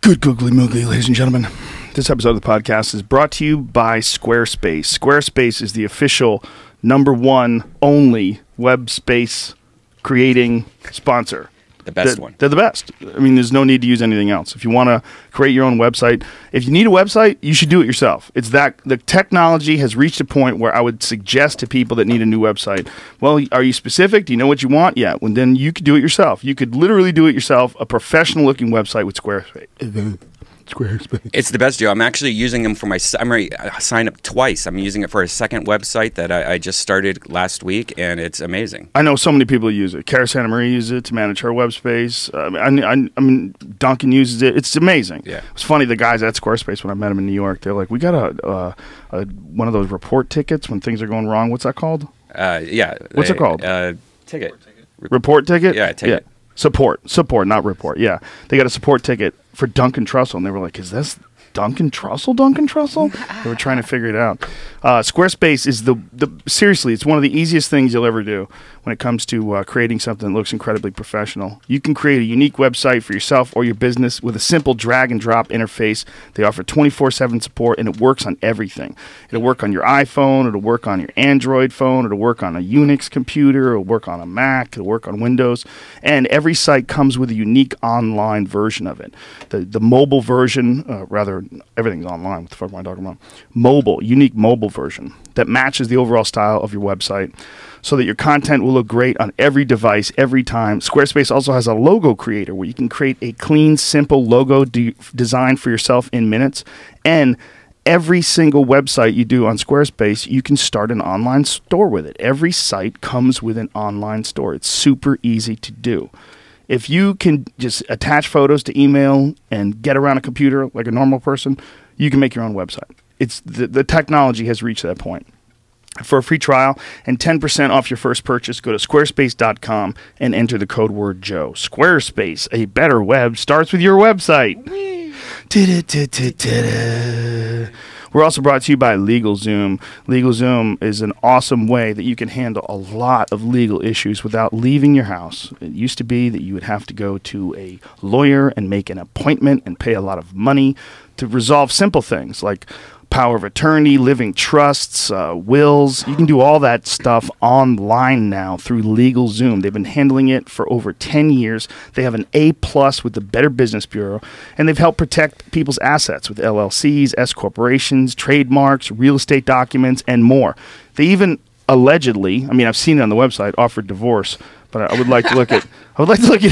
Good googly moogly, ladies and gentlemen. This episode of the podcast is brought to you by Squarespace. Squarespace is the official #1 only web space creating sponsor. The best one. They're the best. I mean, there's no need to use anything else. If you want to create your own website, if you need a website, you should do it yourself. It's that the technology has reached a point where I would suggest to people that need a new website, well, are you specific? Do you know what you want? Yeah. Well, then you could do it yourself. You could literally do it yourself, a professional-looking website with Squarespace. Squarespace. It's the best deal. I'm actually using them for my. I'm already signed up twice. I'm using it for a second website that I just started last week, and it's amazing. I know so many people use it. Cara Santa Maria uses it to manage her web space. I mean, Duncan uses it. It's amazing. Yeah. It's funny. The guys at Squarespace, when I met them in New York, they're like, "We got a one of those report tickets when things are going wrong. What's that called?" Yeah. What's it called? Ticket. Report ticket. Yeah, ticket. Yeah. Support, not report. Yeah, they got a support ticket for Duncan Trussell, and they were like, "Is this Duncan Trussell? They were trying to figure it out. Squarespace is seriously, it's one of the easiest things you'll ever do when it comes to creating something that looks incredibly professional. You can create a unique website for yourself or your business with a simple drag and drop interface. They offer 24/7 support, and it works on everything. It'll work on your iPhone, it'll work on your Android phone, it'll work on a Unix computer, it'll work on a Mac, it'll work on Windows, and every site comes with a unique online version of it. The mobile version, everything's online. What the fuck am I talking about? Unique mobile version that matches the overall style of your website so that your content will look great on every device every time. Squarespace also has a logo creator where you can create a clean, simple logo design for yourself in minutes. And every single website you do on Squarespace, you can start an online store with it. Every site comes with an online store. It's super easy to do. If you can just attach photos to email and get around a computer like a normal person, you can make your own website. It's the technology has reached that point. For a free trial and 10% off your first purchase, go to squarespace.com and enter the code word Joe. Squarespace, a better web starts with your website. We're also brought to you by LegalZoom. LegalZoom is an awesome way that you can handle a lot of legal issues without leaving your house. It used to be that you would have to go to a lawyer and make an appointment and pay a lot of money to resolve simple things like power of attorney, living trusts, wills. You can do all that stuff online now through LegalZoom. They've been handling it for over 10 years. They have an A+ with the Better Business Bureau, and they've helped protect people's assets with LLCs, S corporations, trademarks, real estate documents, and more. They even allegedly, I mean, I've seen it on the website, offered divorce. But I would like to look at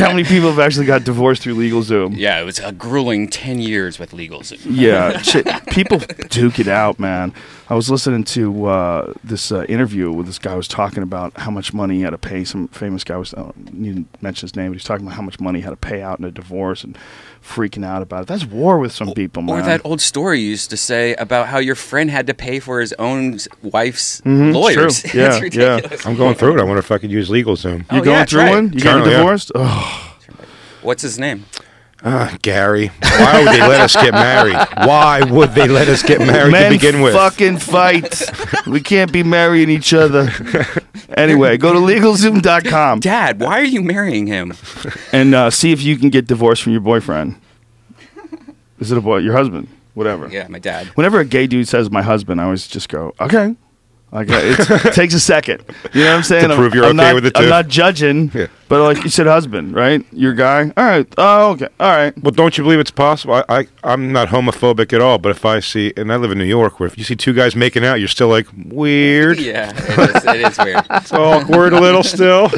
how many people have actually got divorced through LegalZoom. Yeah, it was a grueling 10 years with LegalZoom. Yeah, shit, people duke it out, man. I was listening to this interview where this guy was talking about how much money he had to pay. Some famous guy was, you didn't mention his name, but he's talking about how much money he had to pay out in a divorce and freaking out about it. That's war with some people, man. Or that old story you used to say about how your friend had to pay for his own wife's lawyers. True. Yeah, yeah. I'm going through it. I wonder if I could use LegalZoom. You going through one? You getting divorced? Yeah. Oh. What's his name? Gary. Why would they let us get married? Why would they let us get married to begin with? Fucking fight. We can't be marrying each other. Anyway, go to LegalZoom.com. Dad, why are you marrying him? And see if you can get divorced from your boyfriend. Is it a boy? Your husband? Whatever. Yeah, my dad. Whenever a gay dude says my husband, I always just go, okay. Like it takes a second. You know what I'm saying? To prove you're okay with it too. I'm not judging, but like you said, husband, right? Your guy. All right. Oh, okay. All right. Well, don't you believe it's possible? I'm not homophobic at all, but if I see, and I live in New York, where if you see two guys making out, you're still like, weird. Yeah, it is weird. It's awkward a little still.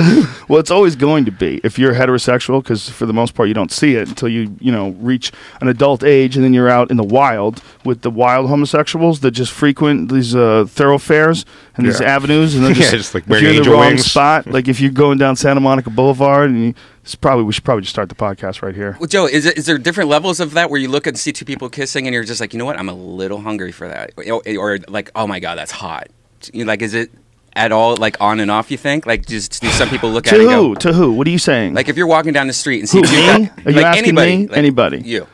Well, it's always going to be if you're heterosexual, because for the most part you don't see it until you reach an adult age, and then you're out in the wild with the wild homosexuals that just frequent these thoroughfares and these avenues, and then just like if you're in the wrong spot, like if you're going down Santa Monica Boulevard, and we should probably just start the podcast right here. Well, Joe, is there different levels of that where you look and see two people kissing, and you're just like, you know what, I'm a little hungry for that, or like, oh my god, that's hot. Like, is it at all like on and off? You think like just some people look at it and go, to who? What are you saying? Like if you're walking down the street and see me? Are you asking anybody, me? like, anybody? You.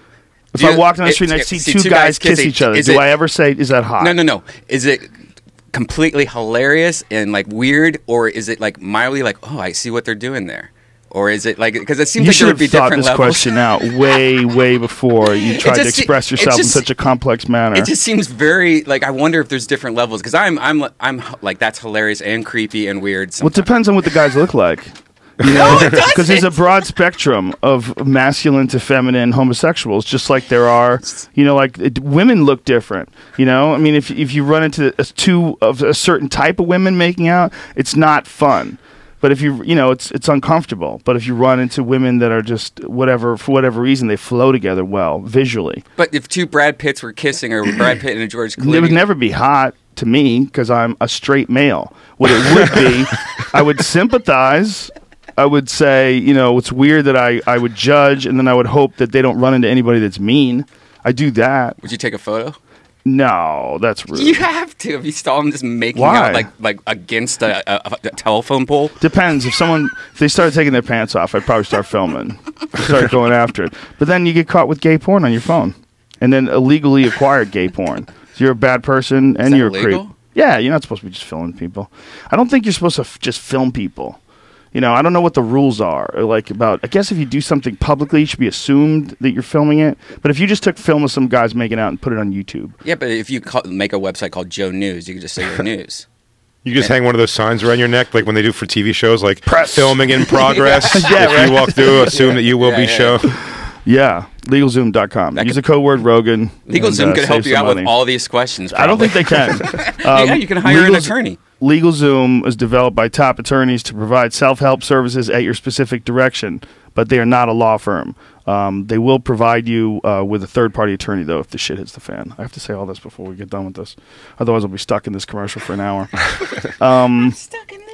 If I walk down the street and I see two guys kiss each other, do I ever say, is that hot? No. Is it completely hilarious and like weird, or is it like mildly like, oh, I see what they're doing there? Or is it like, because it seems You like should there have would be thought different this levels. question out way before you tried to just se- express it yourself in just- such a complex manner. It just seems very like, I wonder if there's different levels, because I'm like, that's hilarious and creepy and weird. Well, it Sometimes. depends on what the guys look like. You know, it doesn't. because there's a broad spectrum of masculine to feminine homosexuals, just like there are, women look different. You know, I mean, if you run into two of a certain type of women making out, it's not fun. But if it's uncomfortable. But if you run into women that are just for whatever reason, they flow together well visually. But if two Brad Pitts were kissing, or Brad Pitt and a George Clooney, It would never be hot to me because I'm a straight male. What it would be, I would sympathize. I would say, it's weird that I would judge, and then I would hope that they don't run into anybody that's mean. I do that. Would you take a photo? No, that's rude. You have to. If you saw them just making Why? out like against a telephone pole. Depends. If they started taking their pants off, I'd probably start filming. Start going after it. But then you get caught with gay porn on your phone. And then illegally acquired gay porn. So you're a bad person and that you're a creep. illegal? Yeah, you're not supposed to be just filming people. I don't think you're supposed to just film people. I don't know what the rules are. I guess if you do something publicly, it should be assumed that you're filming it. But if you just took film of some guys making out and put it on YouTube. Yeah, but if you make a website called Joe News, you can just say your news. You just hang one of those signs around your neck, like when they do for TV shows, like Press. filming in progress. Yeah, if right. you walk through, assume that you will be Yeah. shown. Yeah, LegalZoom.com. Use the code word Rogan. LegalZoom could help save you some out with money. all these questions. I don't probably. think they can. Yeah, you can hire an attorney. LegalZoom is developed by top attorneys to provide self-help services at your specific direction, but they are not a law firm. They will provide you with a third-party attorney, though, if the shit hits the fan. I have to say all this before we get done with this. Otherwise, I'll be stuck in this commercial for an hour.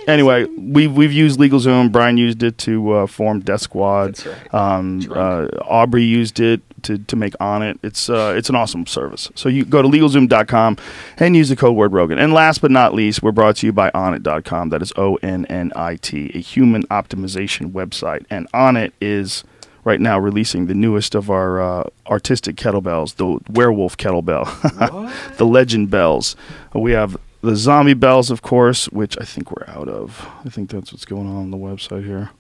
Anyway, we've used LegalZoom. Brian used it to form Death Squad. That's right. Aubrey used it to make On It. It's an awesome service. So you go to LegalZoom.com and use the code word Rogan. And last but not least, we're brought to you by Onnit.com. That is ONNIT, a human optimization website. And Onnit is right now releasing the newest of our artistic kettlebells, the werewolf kettlebell, the legend bells. We have the zombie bells, of course, which I think we're out of. I think that's what's going on the website here.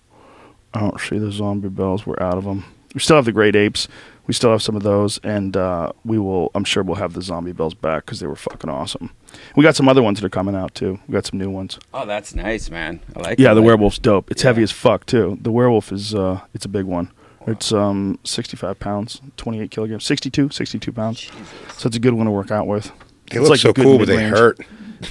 I don't see the zombie bells. We're out of them. We still have the great apes. We still have some of those, and I'm sure we'll have the zombie bells back because they were fucking awesome. We got some other ones that are coming out, too. We got some new ones. Oh, that's nice, man. I like. Yeah, it. the werewolf's dope. It's Yeah. heavy as fuck, too. The werewolf is, it's a big one. It's 65 pounds, 28 kilograms, 62 pounds. Jesus. So it's a good one to work out with. They It's look a so good cool, but they mid-range. hurt.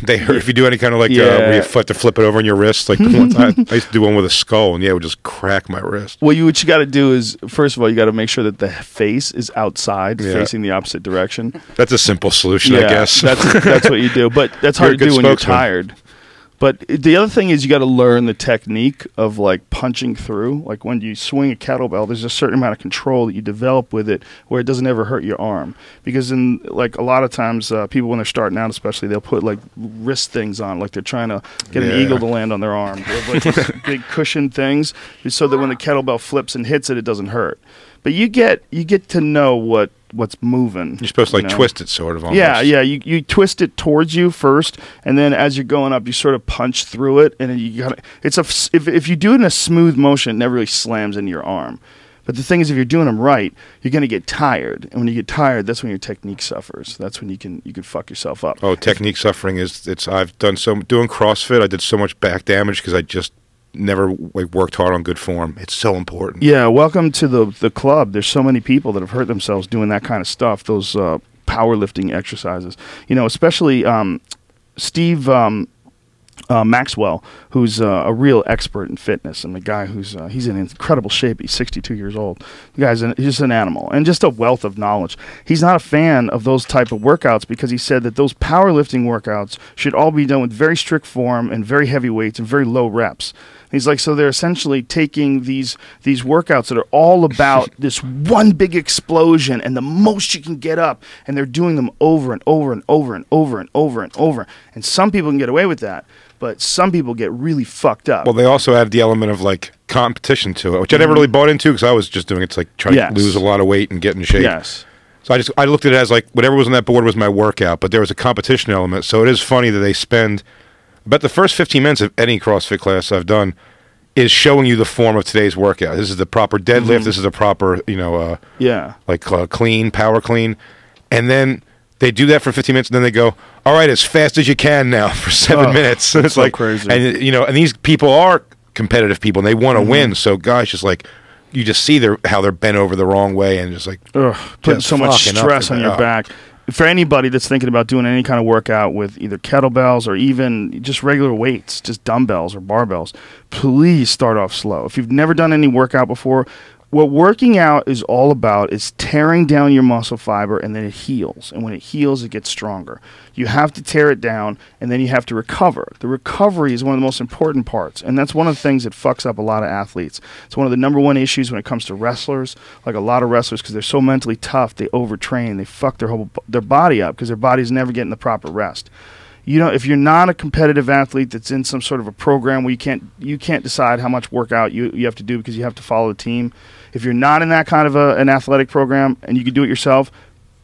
They hurt if you do any kind of Yeah. where you have to flip it over on your wrist. Like one time, I used to do one with a skull, and it would just crack my wrist. Well, what you got to do is, first of all, you got to make sure that the face is outside, Yeah. facing the opposite direction. That's a simple solution, I guess. that's what you do. But that's You're hard a to good do when you're spokesman. tired. But the other thing is you got to learn the technique of punching through. Like when you swing a kettlebell, there's a certain amount of control that you develop with it where it doesn't ever hurt your arm. Because in a lot of times people when they're starting out, especially, they'll put wrist things on, like they're trying to get an eagle to land on their arm. They have these big cushion things so that when the kettlebell flips and hits it, it doesn't hurt. But you get to know what's moving. You're supposed to twist it, sort of. Almost. Yeah. You twist it towards you first, and then as you're going up, you sort of punch through it, and then you got if you do it in a smooth motion, it never really slams into your arm. But the thing is, if you're doing them right, you're going to get tired, and when you get tired, that's when your technique suffers. That's when you can fuck yourself up. Oh, technique suffering is I've done doing CrossFit. I did so much back damage because I just never worked hard on good form. It's so important. Yeah, welcome to the club. There's so many people that have hurt themselves doing that kind of stuff. Those powerlifting exercises. Especially Steve Maxwell, who's a real expert in fitness, and the guy he's in incredible shape. He's 62 years old. The guy's he's just an animal and just a wealth of knowledge. He's not a fan of those type of workouts because he said that those powerlifting workouts should all be done with very strict form and very heavy weights and very low reps. He's like, so they're essentially taking these workouts that are all about this one big explosion and the most you can get up, and they're doing them over and over and over and over and over and over. And some people can get away with that, but some people get really fucked up. Well, they also added the element of competition to it, which I never really bought into because I was just doing it to try to lose a lot of weight and get in shape. Yes. So I looked at it as whatever was on that board was my workout, but there was a competition element. So it is funny that they spend about the first 15 minutes of any CrossFit class I've done is showing you the form of today's workout. This is the proper deadlift. This is the proper, clean, power clean. And then they do that for 15 minutes, and then they go, all right, as fast as you can now for 7 minutes. And it's so like crazy. And, and these people are competitive people, and they want to win. So guys just like, you just see how they're bent over the wrong way and just like putting so much stress on your back. For anybody that's thinking about doing any kind of workout with either kettlebells or even just regular weights, just dumbbells or barbells, please start off slow. If you've never done any workout before, what working out is all about is tearing down your muscle fiber, and then it heals. And when it heals, it gets stronger. You have to tear it down, and then you have to recover. The recovery is one of the most important parts, and that's one of the things that fucks up a lot of athletes. It's one of the #1 issues when it comes to wrestlers. Like a lot of wrestlers, because they're so mentally tough, they overtrain, they fuck their body up because their body's never getting the proper rest. If you're not a competitive athlete that's in some sort of a program where you can't decide how much workout you have to do because you have to follow the team. If you're not in that kind of an athletic program and you can do it yourself,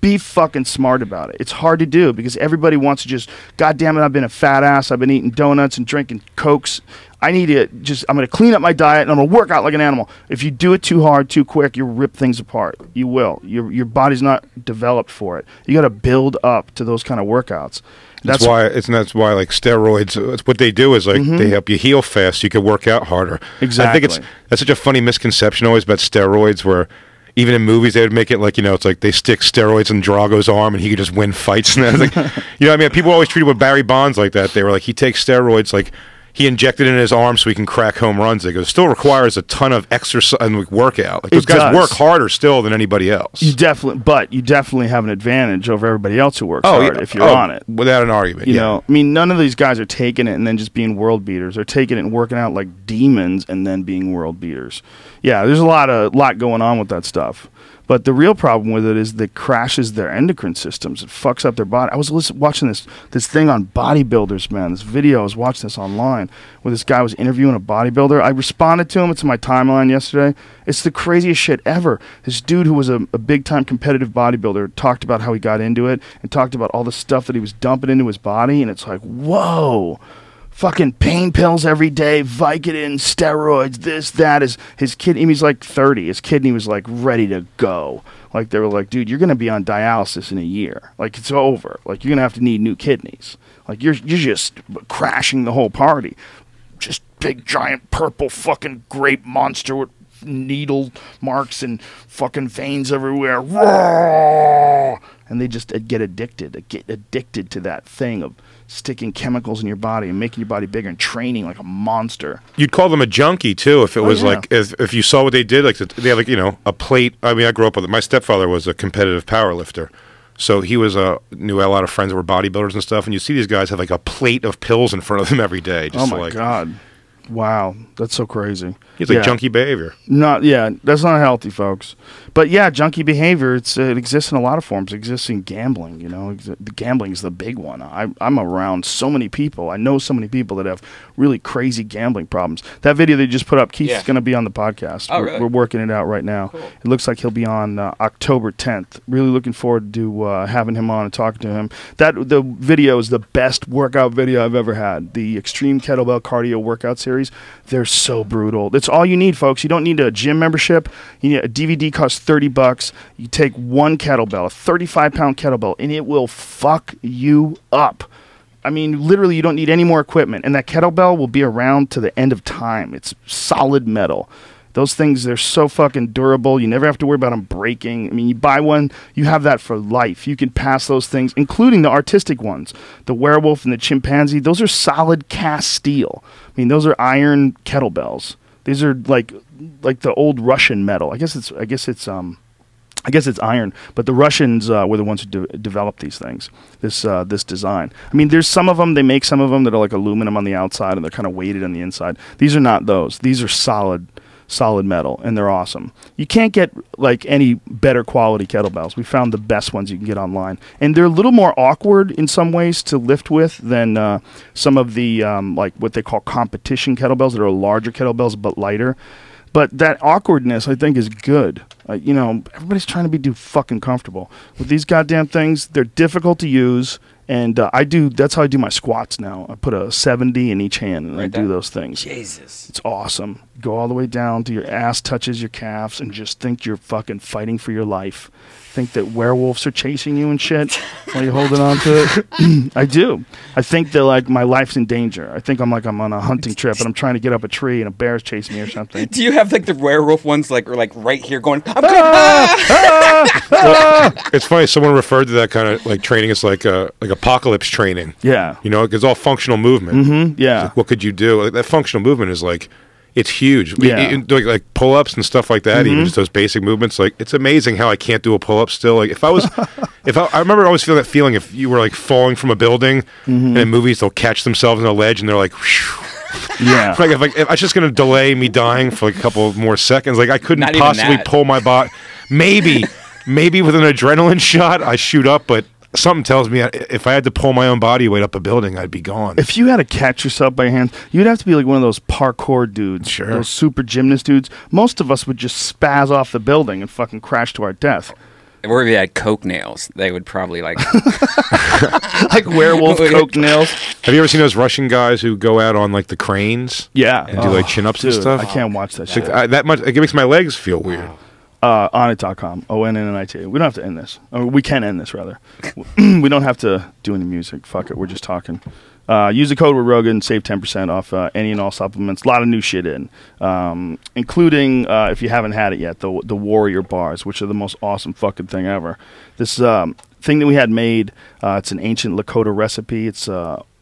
be fucking smart about it. It's hard to do because everybody wants to just, God damn it, I've been a fat ass. I've been eating donuts and drinking Cokes. I'm going to clean up my diet and I'm going to work out like an animal. If you do it too hard, too quick, you'll rip things apart. You will. Your body's not developed for it. You got to build up to those kind of workouts. That's why like steroids. It's what they do is like they help you heal fast, so you can work out harder. Exactly. I think that's such a funny misconception always about steroids, where even in movies they would make it like it's like they stick steroids in Drago's arm and he could just win fights. And like, what I mean? People always treated with Barry Bonds like that. They were like, he takes steroids like. He injected it in his arm so he can crack home runs. It still requires a ton of exercise and workout. Like, those guys work harder still than anybody else. You definitely have an advantage over everybody else who works hard if you're on it. Without an argument. None of these guys are taking it and then just being world beaters. They're taking it and working out like demons and then being world beaters. Yeah, there's a lot going on with that stuff. But the real problem with it is that it crashes their endocrine systems. It fucks up their body. I was watching this thing on bodybuilders, man. This video, I was watching this online where this guy was interviewing a bodybuilder. I responded to him. It's in my timeline yesterday. It's the craziest shit ever. This dude who was a big-time competitive bodybuilder talked about how he got into it and talked about all the stuff that he was dumping into his body. And it's like, whoa. Fucking pain pills every day, Vicodin, steroids, this, that. His kidney, he's like 30. His kidney was like ready to go. Like they were like, dude, you're going to be on dialysis in a year. Like it's over. Like you're going to have to need new kidneys. Like you're just crashing the whole party. Just big, giant, purple fucking grape monster with needle marks and fucking veins everywhere. And they just get addicted to that thing of sticking chemicals in your body and making your body bigger and training like a monster. You'd call them a junkie too if it was like if you saw what they did. Like they had a plate. I mean, I grew up with it. My stepfather was a competitive power lifter, so he was knew a lot of friends that were bodybuilders and stuff. And you see these guys have like a plate of pills in front of them every day. Just oh my god. Wow, that's so crazy. It's like junkie behavior. That's not healthy, folks. But yeah, junkie behavior, it exists in a lot of forms. It exists in gambling, The gambling is the big one. I'm around so many people. I know so many people that have really crazy gambling problems. That video they just put up, Keith's going to be on the podcast. Oh, really? We're working it out right now. Cool. It looks like he'll be on October 10th. Really looking forward to having him on and talking to him. The video is the best workout video I've ever had. The Extreme Kettlebell Cardio Workout Series. They're so brutal. That's all you need, folks. You don't need a gym membership. You need a DVD costs $30. You take one kettlebell, a 35-pound kettlebell, and it will fuck you up. I mean, literally, you don't need any more equipment. And that kettlebell will be around to the end of time. It's solid metal. Those things, they're so fucking durable. You never have to worry about them breaking. I mean, you buy one, you have that for life. You can pass those things, including the artistic ones. The werewolf and the chimpanzee, those are solid cast steel. I mean, those are iron kettlebells. These are like the old Russian metal. I guess it's iron, but the Russians were the ones who developed these things, this design. I mean, there's some of them, they make some of them that are like aluminum on the outside and they're kind of weighted on the inside. These are not those. These are solid metal, and they're awesome. You can't get like any better quality kettlebells. We found the best ones you can get online, and they're a little more awkward in some ways to lift with than some of the like what they call competition kettlebells that are larger kettlebells but lighter. But that awkwardness, I think, is good. Everybody's trying to be fucking comfortable with these goddamn things. They're difficult to use, And that's how I do my squats now. I put a 70 in each hand, and I do those things. Jesus. It's awesome. Go all the way down to your ass touches your calves, and just think you're fucking fighting for your life. Think that werewolves are chasing you and shit while you're holding on to it. I do. I think that like my life's in danger. I think I'm on a hunting trip and I'm trying to get up a tree and a bear's chasing me or something. Do you have like the werewolf ones like right here going? I'm Well, it's funny. Someone referred to that kind of like training as like apocalypse training. Yeah. You know, it's all functional movement. Mm-hmm. Yeah. Like, what could you do? Like, that functional movement is like. It's huge. Yeah. Like pull-ups and stuff like that, even just those basic movements. Like, it's amazing how I can't do a pull-up still. Like, if I was, I remember always feeling that feeling if you were like falling from a building, and in movies they'll catch themselves on a ledge and they're like, whew. Yeah. Like if I was just going to delay me dying for like a couple more seconds, like I couldn't Not even possibly that. pull my body. Maybe with an adrenaline shot, I shoot up, but something tells me if I had to pull my own body weight up a building, I'd be gone. If you had to catch yourself by your hands, you'd have to be like one of those parkour dudes. Sure. Those super gymnast dudes. Most of us would just spaz off the building and fucking crash to our death. Or if you had coke nails, they would probably like Like werewolf coke nails. Have you ever seen those Russian guys who go out on like the cranes? Yeah. And do like chin-ups and Dude, stuff? I can't watch that It's shit. like, that much. It makes my legs feel weird. Onnit.com. ONNIT. We don't have to end this. Or we can end this, rather. We don't have to do any music. Fuck it. We're just talking. Use the code with Rogan. Save 10% off any and all supplements. A lot of new shit in. Including, if you haven't had it yet, the Warrior Bars, which are the most awesome fucking thing ever. This thing that we had made, it's an ancient Lakota recipe. It's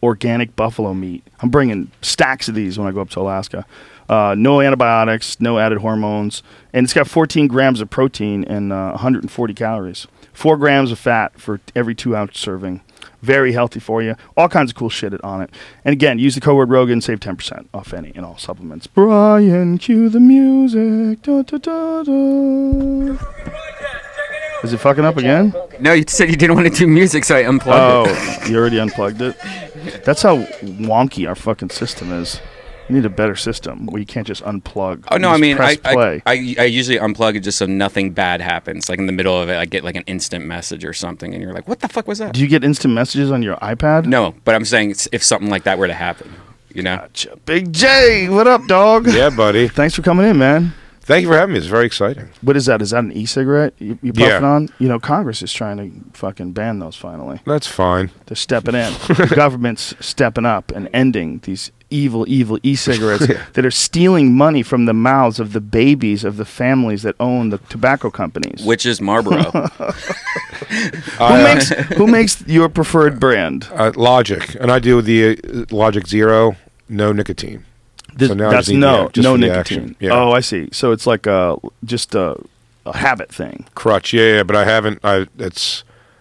organic buffalo meat. I'm bringing stacks of these when I go up to Alaska. No antibiotics, no added hormones, and it's got 14 grams of protein and 140 calories. 4 grams of fat for every 2-ounce serving. Very healthy for you. All kinds of cool shit on it. And again, use the code word Rogan, save 10% off any and all supplements. Brian, cue the music. Da, da, da, da. Is it fucking up again? No, you said you didn't want to do music, so I unplugged it. Oh, you already unplugged it? That's how wonky our fucking system is. You need a better system where you can't just unplug. Oh no, You I just mean, press play. I usually unplug it just so nothing bad happens. Like in the middle of it, I get like an instant message or something, and you're like, "What the fuck was that?" Do you get instant messages on your iPad? No, but I'm saying if something like that were to happen, you know. Gotcha. Big J, what up, dog? Yeah, buddy. Thanks for coming in, man. Thank you for having me. It's very exciting. What is that? Is that an e-cigarette you puffing Yeah. on? You know, Congress is trying to fucking ban those finally. That's fine. They're stepping in. The government's stepping up and ending these evil e-cigarettes that are stealing money from the mouths of the babies of the families that own the tobacco companies. Which is Marlboro. Who makes your preferred brand? Logic, and I do the Logic Zero, no nicotine. So now I That's just need no just for the nicotine. action. Yeah. Oh, I see. So it's like just a habit thing. Crutch, yeah, but I haven't. I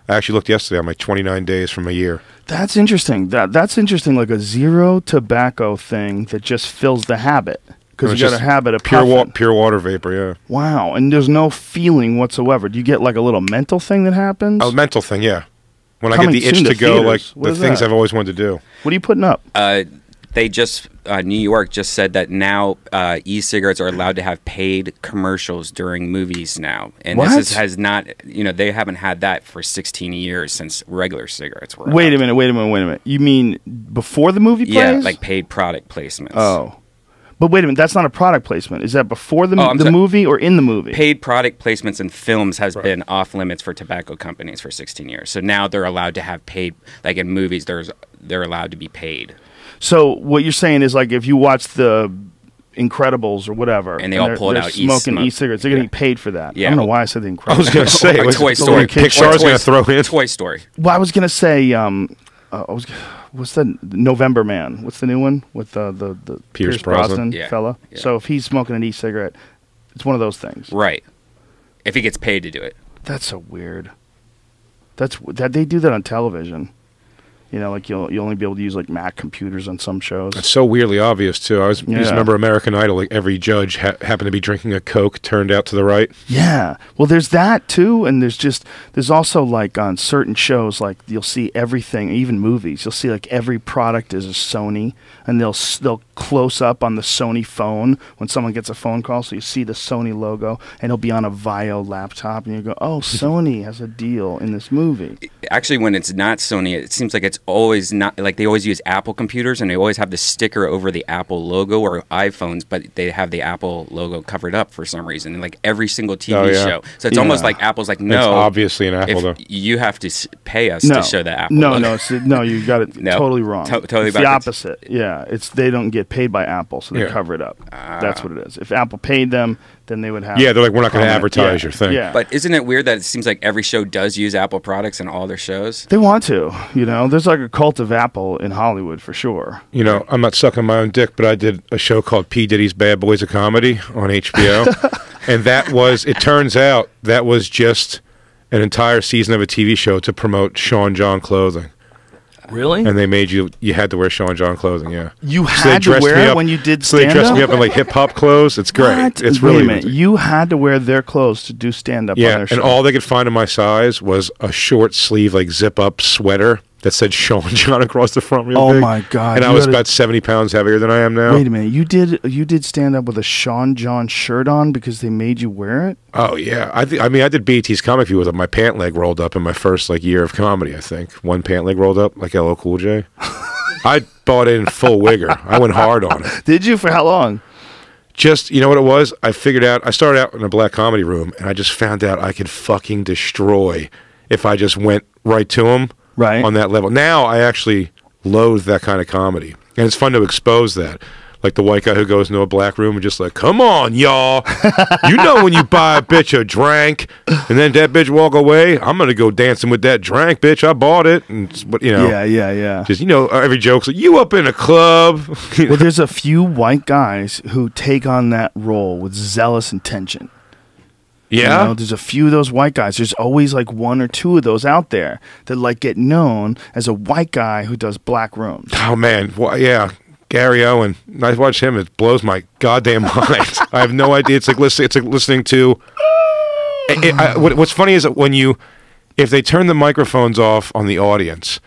actually looked yesterday. I'm like 29 days from a year. That's interesting. That's interesting. Like a zero tobacco thing that just fills the habit because It's you got a just habit of pure water vapor. Yeah. Wow, and there's no feeling whatsoever. Do you get like a little mental thing that happens? A mental thing, yeah. When I Coming get the itch soon to to go, like theaters. What the is things that? I've always wanted to do. What are you putting up? They just New York just said that now e-cigarettes are allowed to have paid commercials during movies now, and What? this has not. You know, they haven't had that for 16 years since regular cigarettes were. Wait a allowed. minute. You mean before the movie plays? Yeah, like paid product placements. Oh. But wait a minute, that's not a product placement. Is that before the I'm the sorry. movie or in the movie? Paid product placements in films has been off limits for tobacco companies for 16 years. So now they're allowed to have paid, like in movies, they're allowed to be paid. So what you're saying is like if you watch the Incredibles or whatever, And they all they're- pulled they're out smoking e-smoke. e-cigarettes, they're getting paid for that. Yeah. I don't know why I said the Incredibles. I was gonna say, Or what's Toy the Story. one Pixar's Or gonna throw in. Toy Story. Well, I was gonna say, what's the November Man? What's the new one with the Pierce Brosnan Brosnan? Yeah. fella? Yeah. So if he's smoking an e-cigarette, it's one of those things. Right. If he gets paid to do it. That's so weird. That they do that on television. You know, like you'll only be able to use like Mac computers on some shows. It's so weirdly obvious too. I just remember American Idol. Like every judge happened to be drinking a Coke turned out to the right. Yeah. Well, there's that too, and there's also like on certain shows, like you'll see everything, even movies. You'll see like every product is a Sony, and they'll close up on the Sony phone when someone gets a phone call, so you see the Sony logo, and it'll be on a Vio laptop, and you go, "Oh, Sony has a deal in this movie." Actually, when it's not Sony, it seems like it's always not, like they always use Apple computers and they always have the sticker over the Apple logo, or iPhones, but they have the Apple logo covered up for some reason, like every single TV show. So it's almost like Apple's like, no, it's obviously an Apple though. You have to pay us to show the Apple No, logo. no, you got it totally wrong. Totally it's the opposite. Yeah, they don't get paid by Apple, so they cover it up. That's what it is. If Apple paid them, then they would have. Yeah, they're like, we're not going to advertise your thing. Yeah. But isn't it weird that it seems like every show does use Apple products in all their shows? They want to, you know. There's like a cult of Apple in Hollywood for sure. You know, I'm not sucking my own dick, but I did a show called P. Diddy's Bad Boys of Comedy on HBO. And it turns out, that was just an entire season of a TV show to promote Sean John clothing. Really? And they made you had to wear Sean John clothing, yeah. You had to wear it when you did stand-up? So they dressed me up in like hip-hop clothes. It's great. What? It's really Wait a minute. You had to wear their clothes to do stand-up on their show? And all they could find in my size was a short sleeve, like zip-up sweater that said Sean John across the front real big. Oh, my God. And I was about 70 pounds heavier than I am now. Wait a minute. You did stand-up with a Sean John shirt on because they made you wear it? Oh, yeah. I did BET's Comic View with my pant leg rolled up in my first year of comedy, I think. One pant leg rolled up, like LL Cool J. I bought it in full wigger. I went hard on it. Did you? For how long? Just, you know what it was? I started out in a black comedy room, and I just found out I could fucking destroy if I just went right to him. Right. On that level. Now I actually loathe that kind of comedy. And it's fun to expose that. Like the white guy who goes into a black room and just like, come on, y'all. You know when you buy a bitch a drink and then that bitch walk away, I'm going to go dancing with that drink, bitch. I bought it. And, you know. Yeah. Just, you know, every joke's like, you up in a club. Well, there's a few white guys who take on that role with zealous intention. Yeah, you know, there's a few of those white guys. There's always like one or two of those out there that like get known as a white guy who does black rooms. Oh man, well, yeah, Gary Owen. I watch him. It blows my goddamn mind. I have no idea. It's like listening to. What's funny is that if they turn the microphones off on the audience,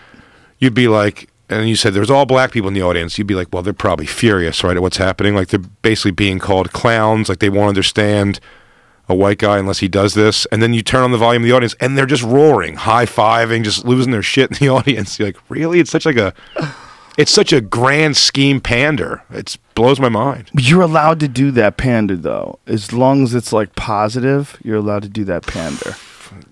you'd be like, and you said there's all black people in the audience. You'd be like, well, they're probably furious, right, at what's happening. Like they're basically being called clowns. Like they won't understand a white guy unless he does this. And then you turn on the volume of the audience and they're just roaring, high-fiving, just losing their shit in the audience. You're like, really? It's such a grand scheme pander. It blows my mind. You're allowed to do that pander though. As long as it's like positive, you're allowed to do that pander.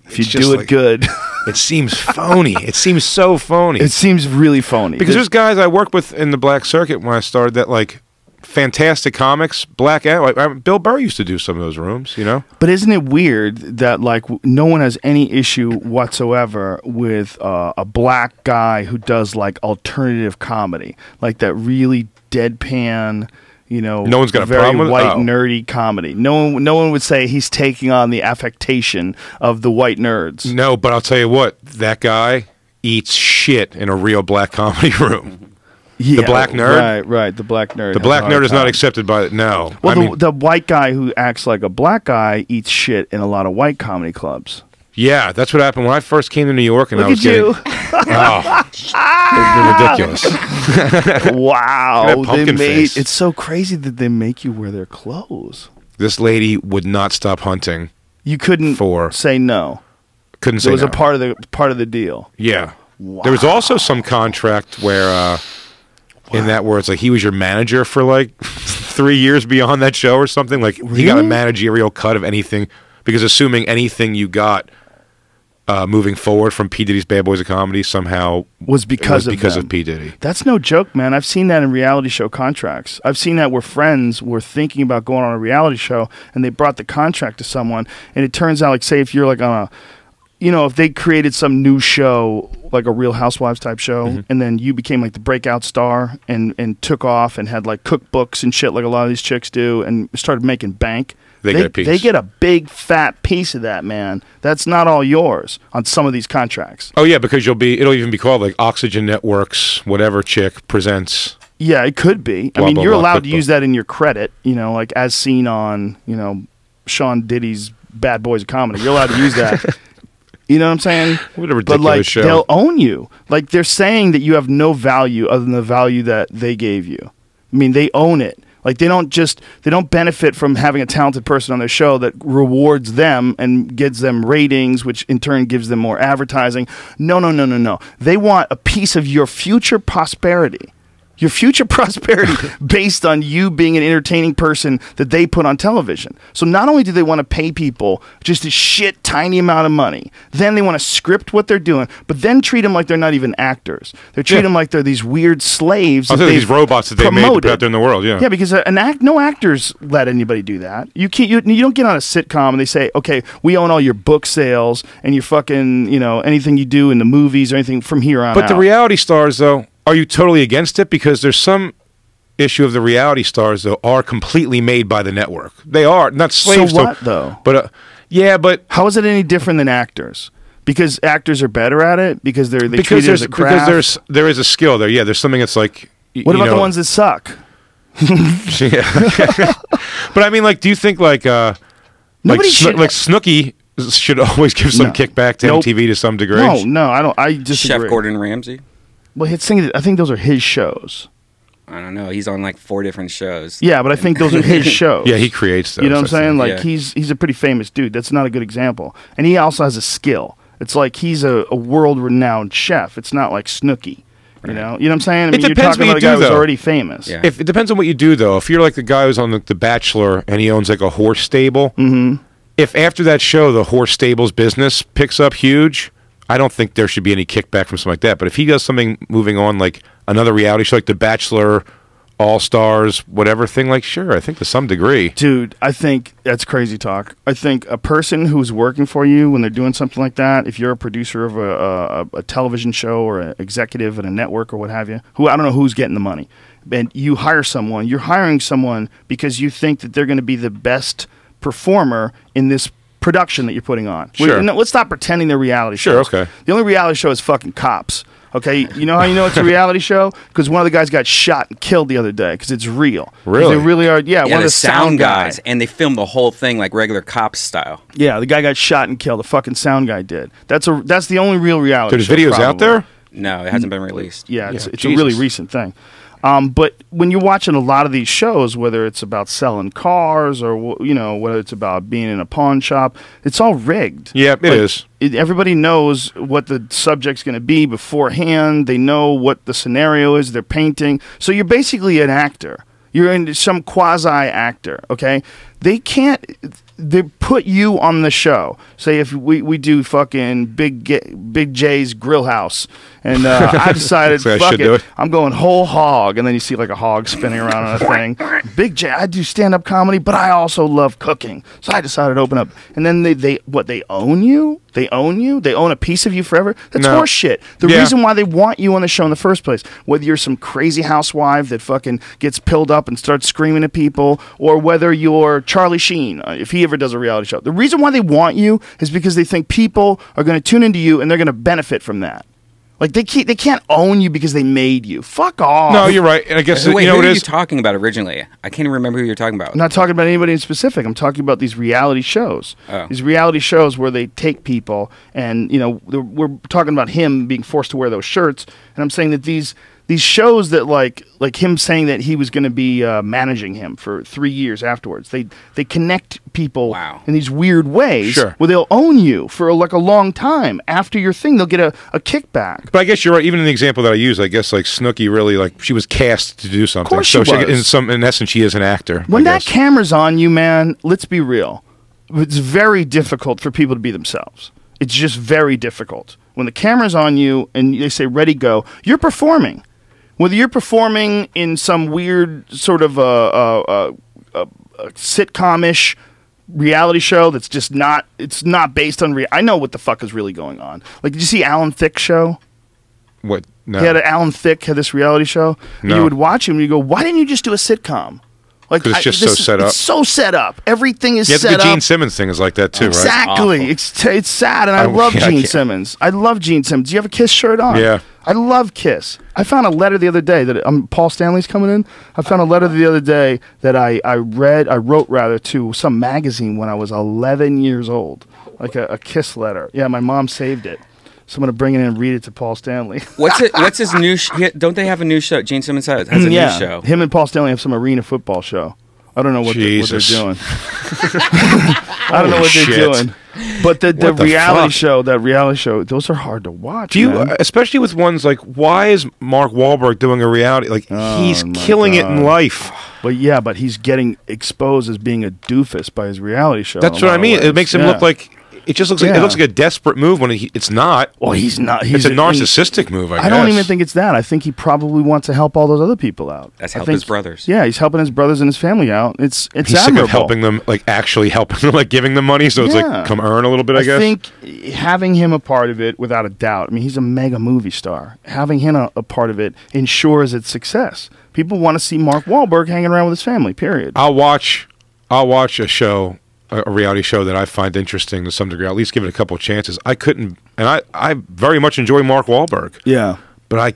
If you do it good. It seems phony. It seems so phony. It seems really phony. Because there's guys I worked with in the black circuit when I started that like fantastic comics, black and Bill Burr used to do some of those rooms, you know. But isn't it weird that like no one has any issue whatsoever with a black guy who does like alternative comedy, like that really deadpan, you know, no one's got a very problem with white nerdy comedy. No one would say he's taking on the affectation of the white nerds. No, but I'll tell you what, that guy eats shit in a real black comedy room. Yeah, the black nerd? Right, the black nerd. The black nerd is not accepted by it, no. Well, the white guy who acts like a black guy eats shit in a lot of white comedy clubs. Yeah, that's what happened when I first came to New York and Look I was at you. ridiculous. Wow. It's so crazy that they make you wear their clothes. This lady would not stop hunting. You couldn't say no. Couldn't say no. It was a part of the deal. Yeah. Wow. There was also some contract where where it's like he was your manager for like 3 years beyond that show or something. Like he got a managerial cut of anything because assuming anything you got moving forward from P. Diddy's Bad Boys of Comedy somehow was because of P. Diddy. That's no joke, man. I've seen that in reality show contracts. I've seen that where friends were thinking about going on a reality show and they brought the contract to someone and it turns out like say if you're like on a if they created some new show, like a Real Housewives type show, and then you became like the breakout star and took off and had like cookbooks and shit like a lot of these chicks do and started making bank, they get a piece. They get a big fat piece of that, man. That's not all yours on some of these contracts. Oh yeah, because it'll even be called like Oxygen Networks, whatever chick presents. Yeah, it could be. Blah, I mean, blah, you're blah, allowed blah, to use that in your credit, like as seen on, Sean Diddy's Bad Boys of Comedy. You're allowed to use that. You know what I'm saying? What a ridiculous but like show. they'll own you. Like they're saying that you have no value other than the value that they gave you. I mean, they own it. Like they don't benefit from having a talented person on their show that rewards them and gives them ratings, which in turn gives them more advertising. No. They want a piece of your future prosperity. Your future prosperity based on you being an entertaining person that they put on television. So not only do they want to pay people just a shit tiny amount of money, then they want to script what they're doing, but then treat them like they're not even actors. They treat them like they're these weird slaves. These robots that they made out there in the world. Yeah, because no actors let anybody do that. You don't get on a sitcom and they say, okay, we own all your book sales and your fucking anything you do in the movies or anything from here on But out. the reality stars, though. Are you totally against it? Because there's some issue of the reality stars, though, are completely made by the network. They are not slaves. So what, though? But but how is it any different than actors? Because actors are better at it. Because they treat it as a craft. Because there is a skill there. Yeah, there's something that's like. What about the ones that suck? Yeah. But I mean, like, do you think like Snooki should always give some kickback to MTV to some degree? No, I don't. I disagree. Chef Gordon Ramsay. Well, I think those are his shows. I don't know. He's on like 4 different shows. Yeah, but I think those are his shows. Yeah, he creates those. You know what I'm saying? Like yeah. he's a pretty famous dude. That's not a good example. And he also has a skill. It's like he's a world-renowned chef. It's not like Snooki. You know what I'm saying? I mean, you're talking about a guy who's already famous. Yeah. If it depends on what you do, though. If you're like the guy who's on The Bachelor and he owns like a horse stable, if after that show the horse stable's business picks up huge, I don't think there should be any kickback from something like that. But if he does something moving on, like another reality show, like The Bachelor, All Stars, whatever thing, like, sure, I think to some degree. Dude, I think that's crazy talk. I think a person who's working for you when they're doing something like that, if you're a producer of a television show or an executive at a network or what have you, who I don't know who's getting the money, and you hire someone, you're hiring someone because you think that they're going to be the best performer in this production that you're putting on. Sure. Let's stop pretending they're reality shows. Sure, okay. The only reality show is fucking Cops. Okay, you know how you know it's a reality show? Because one of the guys got shot and killed the other day. Because it's real. Really? They really are. Yeah, one of the sound guys. And they filmed the whole thing like regular Cops style. Yeah, the guy got shot and killed. The fucking sound guy did. That's the only real reality show. There's videos out there? No, it hasn't been released. Yeah, it's a really recent thing. But when you're watching a lot of these shows, whether it's about selling cars or whether it's about being in a pawn shop, it's all rigged. Yeah, it is. Everybody knows what the subject's going to be beforehand. They know what the scenario is they're painting. So you're basically an actor. You're in some quasi-actor, okay? They put you on the show. Say if we do fucking Big J's Grill House, and I decided, fuck it, I'm going whole hog, and then you see like a hog spinning around on a thing. Big J, I do stand-up comedy, but I also love cooking, so I decided to open up. And then they own you? They own you? They own a piece of you forever? That's horse shit. The reason why they want you on the show in the first place, whether you're some crazy housewife that fucking gets pilled up and starts screaming at people, or whether you're Charlie Sheen, if he ever does a reality show. The reason why they want you is because they think people are going to tune into you and they're going to benefit from that. Like they can't own you because they made you. Fuck off. No, you're right. And I guess wait, you know who what are it you is? talking about originally? I can't even remember who you're talking about. I'm not talking about anybody in specific. I'm talking about these reality shows. Oh. These reality shows where they take people and we're talking about him being forced to wear those shirts. And I'm saying that these shows that like him saying that he was going to be managing him for 3 years afterwards. They connect people in these weird ways where they'll own you for like a long time. After your thing, they'll get a kickback. But I guess you're right. Even in the example that I use, I guess like Snooki really like she was cast to do something. Of course she was. In essence, she is an actor. When that camera's on you, man, let's be real. It's very difficult for people to be themselves. It's just very difficult. When the camera's on you and they say, ready, go, you're performing. Whether you're performing in some weird sort of a sitcom-ish reality show that's just not, it's not based on I know what the fuck is really going on. Like, did you see Alan Thicke's show? What? No. Alan Thicke had this reality show. No. And you would watch him and you go, why didn't you just do a sitcom? Like, 'Cause it's just so set up. It's so set up. Everything is Yeah, set the up. Gene Simmons thing is like that too, right? Exactly. It's sad, and I love I Gene can't. Simmons. I love Gene Simmons. Do you have a Kiss shirt on? Yeah. I love Kiss. I found a letter the other day that Paul Stanley's coming in. I found a letter the other day that I wrote to some magazine when I was 11 years old, like a Kiss letter. Yeah, my mom saved it. So I'm gonna bring it in and read it to Paul Stanley. What's his new? Don't they have a new show? Gene Simmons has a new show. Him and Paul Stanley have some arena football show. I don't know what they're doing. I don't know what they're doing. But the reality show, those are hard to watch. Do you, especially with ones like, why is Mark Wahlberg doing a reality? Like, he's killing it in life. But he's getting exposed as being a doofus by his reality show. That's what I mean. It makes him look like. It just looks like it looks like a desperate move when it's not. Well, he's not. It's a narcissistic move. I guess. I don't even think it's that. I think he probably wants to help all those other people out. That's help his brothers. Yeah, he's helping his brothers and his family out. He's sick of helping them, like actually helping them, like giving them money. So it's like, come earn a little bit. I guess. I think having him a part of it, without a doubt. I mean, he's a mega movie star. Having him a part of it ensures its success. People want to see Mark Wahlberg hanging around with his family. Period. I'll watch a show. A reality show that I find interesting to some degree. I'll at least give it a couple of chances. I couldn't, and I very much enjoy Mark Wahlberg. Yeah, but I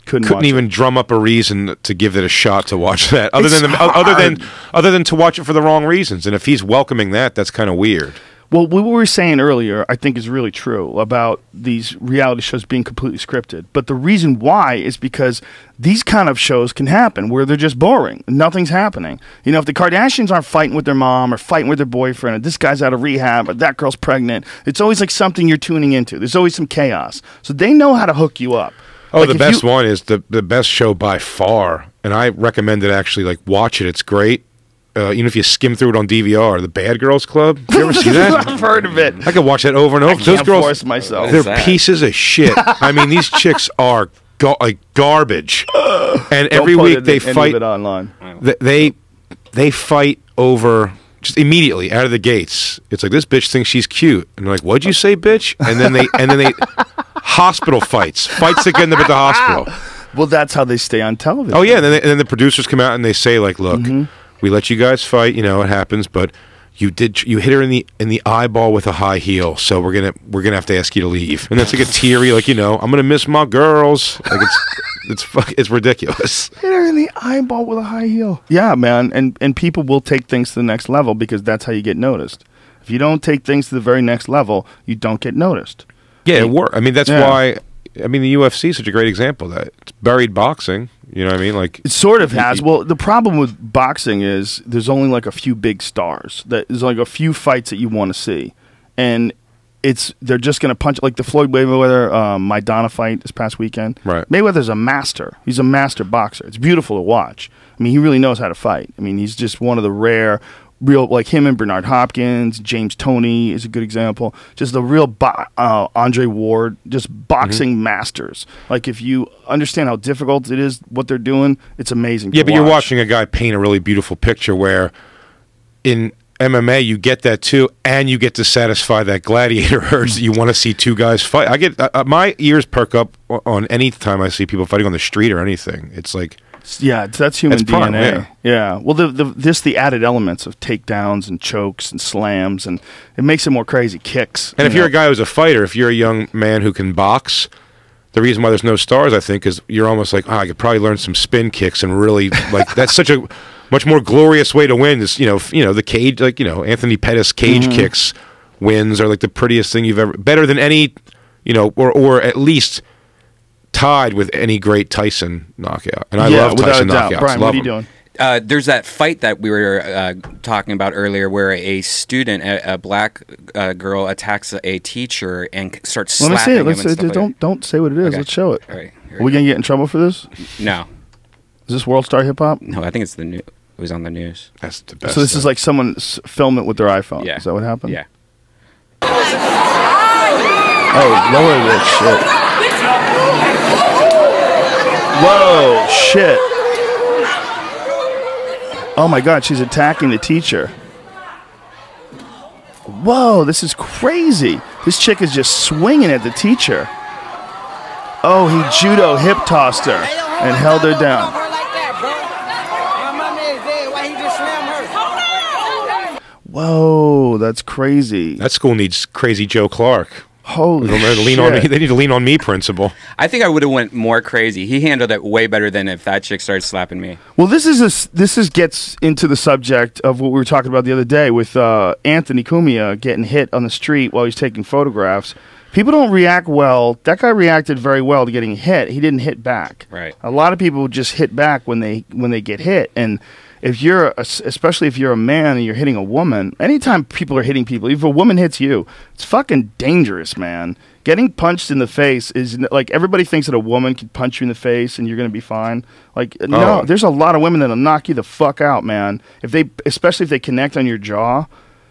couldn't even drum up a reason to give it a shot to watch that. Other than to watch it for the wrong reasons. And if he's welcoming that, that's kind of weird. Well, what we were saying earlier, I think, is really true about these reality shows being completely scripted. But the reason why is because these kind of shows can happen where they're just boring. Nothing's happening. You know, if the Kardashians aren't fighting with their mom or fighting with their boyfriend, or this guy's out of rehab, or that girl's pregnant, it's always like something you're tuning into. There's always some chaos. So they know how to hook you up. Oh, like the best one is the best show by far. And I recommend it actually. Like, watch it. It's great. Even if you skim through it on DVR, The Bad Girls Club. You ever see that? I've heard of it. I could watch that over and over. Those girls, force myself. They're pieces of shit. I mean, these chicks are like garbage. And every week they fight online. They fight over just immediately out of the gates. It's like, this bitch thinks she's cute, and they're like, "What'd you say, bitch?" And then they hospital fights that get them at the hospital. Well, that's how they stay on television. Oh yeah, and then the producers come out and they say, like, "Look, we let you guys fight. You know, it happens, but you hit her in the eyeball with a high heel, so we're gonna have to ask you to leave." And that's like a teary, like, I'm gonna miss my girls. Like, it's ridiculous. Hit her in the eyeball with a high heel. Yeah, man, and people will take things to the next level because that's how you get noticed. If you don't take things to the very next level, you don't get noticed. Yeah, it works. I mean, that's why. I mean, the UFC is such a great example of that. It's buried boxing. You know what I mean? Like, it sort of has. Well, the problem with boxing is there's only like a few big stars. There's like a few fights that you want to see, and they're just going to punch, like the Floyd Mayweather Maidana fight this past weekend. Right. Mayweather's a master. He's a master boxer. It's beautiful to watch. I mean, he really knows how to fight. I mean, he's just one of the rare. Real, like him and Bernard Hopkins, James Toney is a good example. Just the real Andre Ward, just boxing masters. Like, if you understand how difficult it is, what they're doing, it's amazing. Yeah, but you're watching a guy paint a really beautiful picture where in MMA you get that too, and you get to satisfy that gladiator urge that you want to see two guys fight. I get my ears perk up on any time I see people fighting on the street or anything. It's like. Yeah, that's human DNA. Fun, yeah. Well, the added elements of takedowns and chokes and slams, and it makes it more crazy. Kicks. And if you're a guy who's a fighter, if you're a young man who can box, the reason why there's no stars, I think, is you're almost like, I could probably learn some spin kicks and really like that's such a much more glorious way to win. Is the cage, like Anthony Pettis cage kicks wins are like the prettiest thing you've ever, better than any, or at least. Tied with any great Tyson knockout, and I love Tyson knockouts. Brian, what are you doing? There's that fight that we were talking about earlier, where a student, a black girl, attacks a teacher and starts slapping him. Let me see it. Don't say what it is. Okay. Let's show it. All right. Are we gonna get in trouble for this? No. Is this World Star Hip Hop? No, I think it's the new. It was on the news. That's the best. So this is like someone film it with their iPhone. Yeah. Is that what happened? Yeah. Oh, lower this shit. Whoa, shit. Oh my God, she's attacking the teacher. Whoa, this is crazy. This chick is just swinging at the teacher. Oh, he judo hip tossed her and held her down. Whoa, that's crazy. That school needs crazy Joe Clark. Holy They lean shit. on me. They need to lean on me, principal. I think I would have went more crazy. He handled it way better than if that chick started slapping me. Well, this gets into the subject of what we were talking about the other day with Anthony Cumia getting hit on the street while he's taking photographs. People don't react well. That guy reacted very well to getting hit. He didn't hit back. Right. A lot of people just hit back when they get hit, and if you're especially if you're a man and you're hitting a woman, anytime people are hitting people, if a woman hits you, it's fucking dangerous, man. Getting punched in the face is like, everybody thinks that a woman can punch you in the face and you're going to be fine. Like, no, there's a lot of women that'll knock you the fuck out, man. Especially if they connect on your jaw.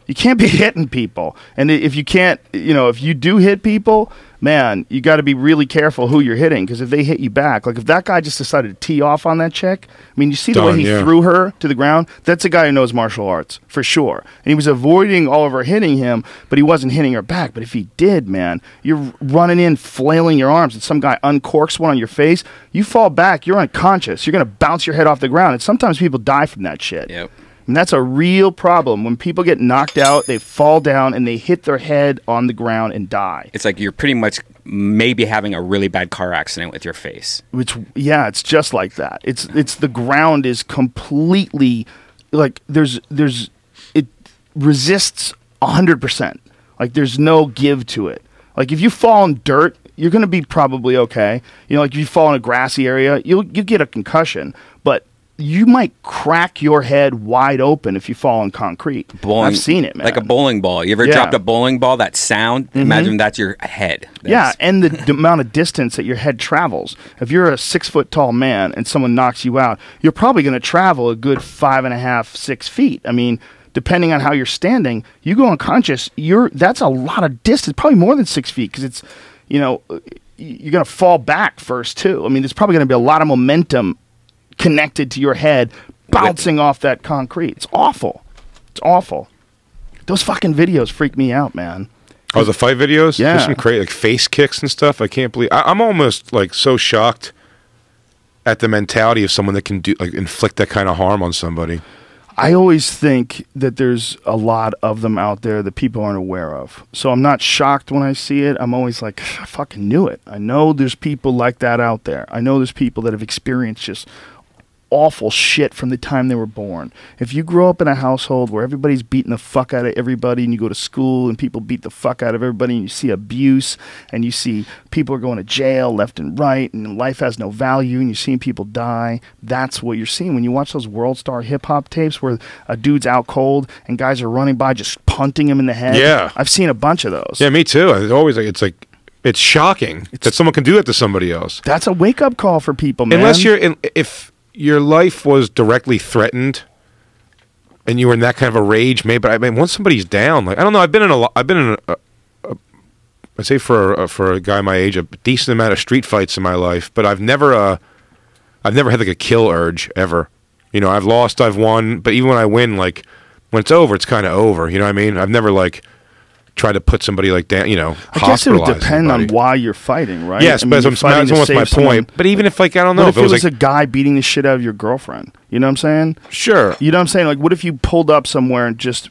You can't be hitting people. And if you can't, if you do hit people, man, you got to be really careful who you're hitting, because if they hit you back, like if that guy just decided to tee off on that chick, I mean, you see the way he threw her to the ground? That's a guy who knows martial arts, for sure. And he was avoiding all of her hitting him, but he wasn't hitting her back. But if he did, man, you're running in, flailing your arms, and some guy uncorks one on your face, you fall back, you're unconscious. You're going to bounce your head off the ground. And sometimes people die from that shit. Yep. And that's a real problem. When people get knocked out, they fall down and they hit their head on the ground and die. It's like you're pretty much maybe having a really bad car accident with your face. Yeah, it's just like that. It's the ground is completely like it resists 100%. Like there's no give to it. Like if you fall in dirt, you're going to be probably okay. Like if you fall in a grassy area, you get a concussion, but you might crack your head wide open if you fall on concrete. I've seen it, man. Like a bowling ball. You ever dropped a bowling ball? That sound? Mm-hmm. Imagine that's your head. And the amount of distance that your head travels. If you're a 6 foot tall man and someone knocks you out, you're probably going to travel a good 5.5, 6 feet. I mean, depending on how you're standing, you go unconscious. That's a lot of distance, probably more than 6 feet, because it's, you're going to fall back first too. I mean, there's probably going to be a lot of momentum connected to your head, bouncing off that concrete. It's awful. It's awful. Those fucking videos freak me out, man. Oh, the fight videos? Yeah. There's some crazy, like face kicks and stuff. I can't believe. I'm almost like so shocked at the mentality of someone that can inflict that kind of harm on somebody. I always think that there's a lot of them out there that people aren't aware of. So I'm not shocked when I see it. I'm always like, I fucking knew it. I know there's people like that out there. I know there's people that have experienced just awful shit from the time they were born. If you grow up in a household where everybody's beating the fuck out of everybody, and you go to school and people beat the fuck out of everybody, and you see abuse, and you see people are going to jail left and right, and life has no value, and you're seeing people die, that's what you're seeing when you watch those World Star hip-hop tapes where a dude's out cold and guys are running by just punting him in the head. Yeah. I've seen a bunch of those. Yeah, me too. It's always it's shocking that someone can do that to somebody else. That's a wake-up call for people, man. Unless if your life was directly threatened and you were in that kind of a rage, maybe. But I mean, once somebody's down, like, I don't know. I've been in I'd say for a guy my age, a decent amount of street fights in my life, but I've never had like a kill urge ever. I've lost, I've won, but even when I win, like when it's over, it's kind of over. You know what I mean? I've never like try to put somebody like down, I guess it would depend on why you're fighting, right? Yes, but that's almost my point. But even if, like, I don't know. What if it was like a guy beating the shit out of your girlfriend? You know what I'm saying? Sure. You know what I'm saying? Like, what if you pulled up somewhere and just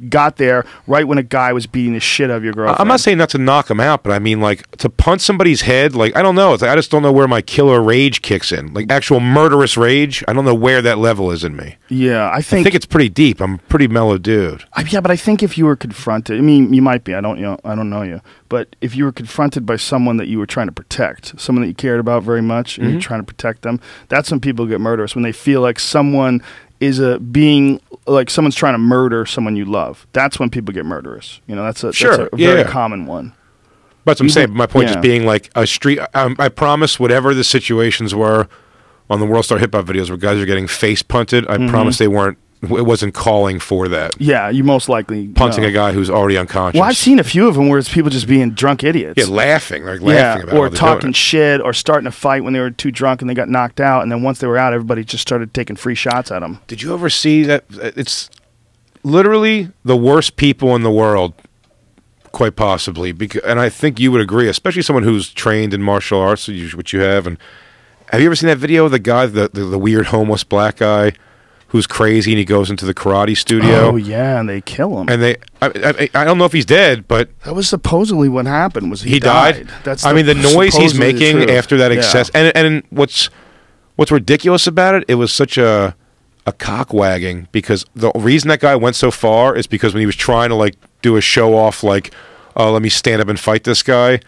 got there right when a guy was beating the shit out of your girlfriend? I'm not saying not to knock him out, but I mean, like, to punch somebody's head, like, I don't know. It's like, I just don't know where my killer rage kicks in. Like, actual murderous rage, I don't know where that level is in me. Yeah, I think it's pretty deep. I'm a pretty mellow dude. Yeah, but I think if you were confronted, I mean, you might be. I don't know you. But if you were confronted by someone that you were trying to protect, someone that you cared about very much, and you're trying to protect them, that's when people get murderous. When they feel like someone is someone's trying to murder someone you love. That's when people get murderous. That's a very common one. But I'm saying, my point just being like a street. I promise, whatever the situations were on the World Star Hip Hop videos where guys are getting face punted, I promise they weren't. It wasn't calling for that. Yeah, you most likely punting a guy who's already unconscious. Well, I've seen a few of them where it's people just being drunk idiots. Yeah, laughing about or talking shit, or starting a fight when they were too drunk and they got knocked out, and then once they were out, everybody just started taking free shots at them. Did you ever see that? It's literally the worst people in the world, quite possibly. And I think you would agree, especially someone who's trained in martial arts, which you have. And have you ever seen that video of the guy, the weird homeless black guy, who's crazy, and he goes into the karate studio. Oh yeah, and they kill him. And I don't know if he's dead, but that was supposedly what happened. Was he died? That's I mean, the noise he's making after that excess, Yeah. and what's ridiculous about it? It was such a cock wagging, because the reason that guy went so far is because when he was trying to like do a show off, like, oh, let me stand up and fight this guy,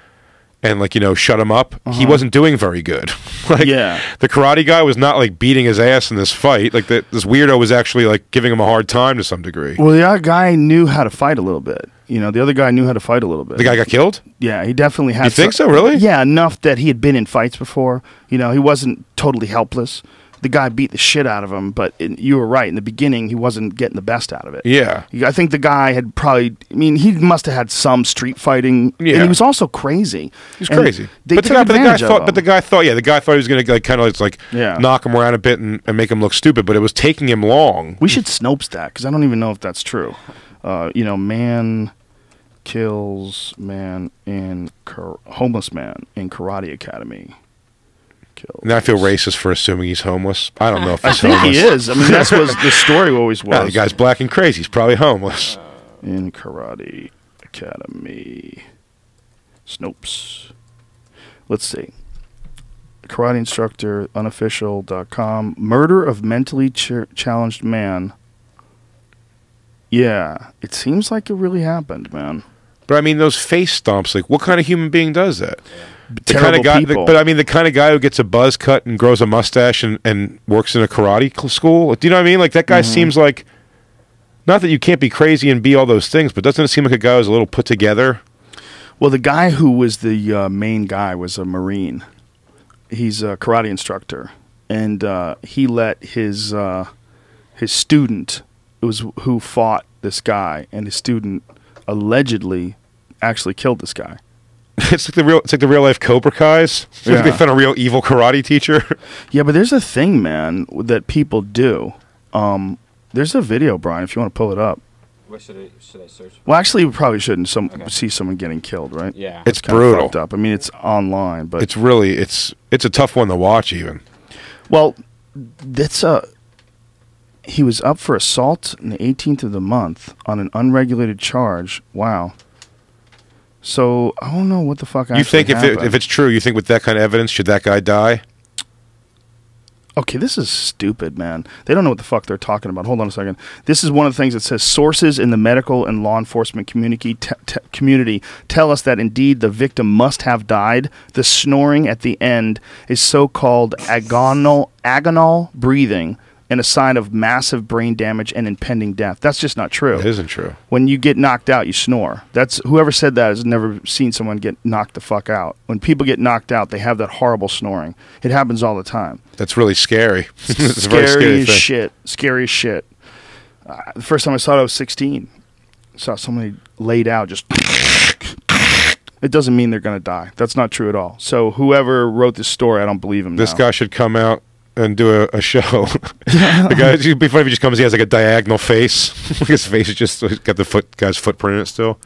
and like, you know, shut him up. He wasn't doing very good. Like, Yeah. the karate guy was not like beating his ass in this fight. Like this weirdo was actually like giving him a hard time to some degree. Well, the other guy knew how to fight a little bit. You know, the other guy knew how to fight a little bit. The guy got killed? Yeah, he definitely had. You think so, really? Yeah, enough that he had been in fights before. You know, he wasn't totally helpless. The guy beat the shit out of him, but you were right. In the beginning, he wasn't getting the best out of it. Yeah. I think the guy had probably, I mean, he must have had some street fighting. Yeah. And he was also crazy. He's crazy. They But took advantage of him. the guy thought he was going to like kind of like Yeah. knock him around a bit and make him look stupid, but it was taking him long. We should Snopes that, because I don't even know if that's true. You know, man kills man in homeless man in karate academy. Now I feel racist for assuming he's homeless. I don't know if I he's think homeless. he is. I mean, that's what the story always was. Yeah, the guy's black and crazy. He's probably homeless. In karate academy. Snopes. Let's see. Karate instructor, unofficial.com. Murder of mentally challenged man. Yeah, it seems like it really happened, man. But I mean, those face stomps, like, what kind of human being does that? The Terrible kind of guy, people. but I mean, the kind of guy who gets a buzz cut and grows a mustache and works in a karate school. Do you know what I mean? Like, that guy seems like, not that you can't be crazy and be all those things, but doesn't it seem like a guy who's a little put together? Well, the guy who was the main guy was a Marine. He's a karate instructor, and he let his student, who fought this guy, and his student allegedly actually killed this guy. It's like the real life Cobra Kai's. It's like Yeah. they found a real evil karate teacher. Yeah, but there's a thing, man, that people do. There's a video, Brian, if you want to pull it up. What should I search for? Well, actually, we probably shouldn't see someone getting killed, right? Yeah. It's Kinda brutal. fucked up. I mean, it's online, but It's really it's a tough one to watch even. well, that's he was up for assault on the 18th of the month on an unregulated charge. Wow. So I don't know what the fuck. You think happened. if it's true, you think with that kind of evidence, should that guy die? Okay, this is stupid, man. They don't know what the fuck they're talking about. Hold on a second. This is one of the things that says sources in the medical and law enforcement community tell us that indeed the victim must have died. The snoring at the end is so-called agonal breathing and a sign of massive brain damage and impending death. That's just not true. It isn't true. When you get knocked out, you snore. That's whoever said that has never seen someone get knocked the fuck out. When people get knocked out, they have that horrible snoring. It happens all the time. That's really scary. It's a very Scary as thing. shit. Scary as shit. The first time I saw it, I was 16. Saw somebody laid out just. It doesn't mean they're going to die. That's not true at all. So whoever wrote this story, I don't believe him. This now. guy should come out and do a show. The guy, it'd be funny if he just comes. He has like a diagonal face. His face is just got the guy's footprint in it still.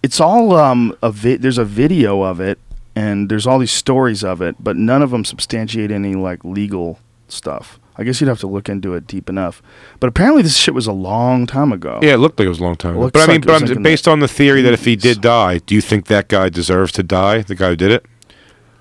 It's all there's a video of it, and there's all these stories of it, but none of them substantiate any like legal stuff. I guess you'd have to look into it deep enough. But apparently this shit was a long time ago. Yeah, it looked like it was a long time ago. Looks But I like mean, it was like in based the on the theory that if he did die, do you think that guy deserves to die? The guy who did it?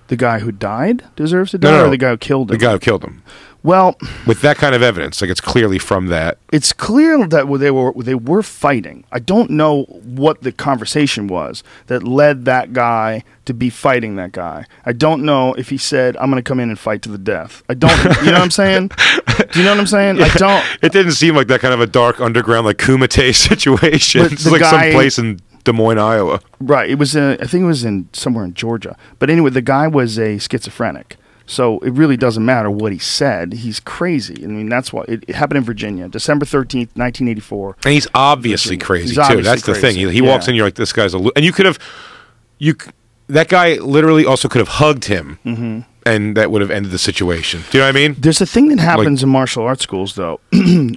The guy who died deserves to die, No. or the guy who killed him? The guy who killed him. Well, With that kind of evidence, like it's clearly from that. it's clear that they were fighting. I don't know what the conversation was that led that guy to be fighting that guy. I don't know if he said, "I'm going to come in and fight to the death." I don't. You know what I'm saying? Do you know what I'm saying? I don't. It didn't seem like that kind of a dark underground like Kumite situation. But It's the like guy- some place in Des Moines, Iowa. Right. It was. I think it was in somewhere in Georgia. But anyway, the guy was a schizophrenic. So it really doesn't matter what he said. He's crazy. I mean, that's why it happened in Virginia, December 13th, 1984. And he's obviously crazy He's too. obviously That's the crazy. thing. He walks in, you're like, this guy's and you could have, that guy literally also could have hugged him, and that would have ended the situation. Do you know what I mean? There's a thing that happens in martial arts schools, though,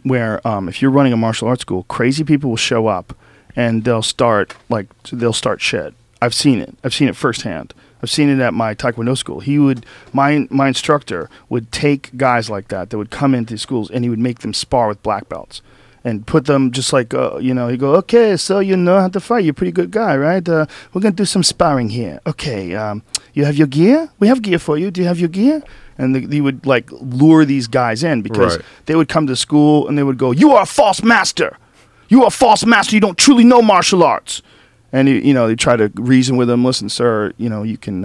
where if you're running a martial arts school, crazy people will show up and they'll start shit. I've seen it. I've seen it firsthand. I've seen it at my Taekwondo school. My instructor would take guys like that would come into schools, and he would make them spar with black belts. And put them just like, he'd go, okay, so you know how to fight. You're a pretty good guy, right? We're going to do some sparring here. Okay, you have your gear? We have gear for you. Do you have your gear? And he would, like, lure these guys in because they would come to school and they would go, you are a false master. You are a false master. You don't truly know martial arts. And, they try to reason with them. Listen, sir, you can...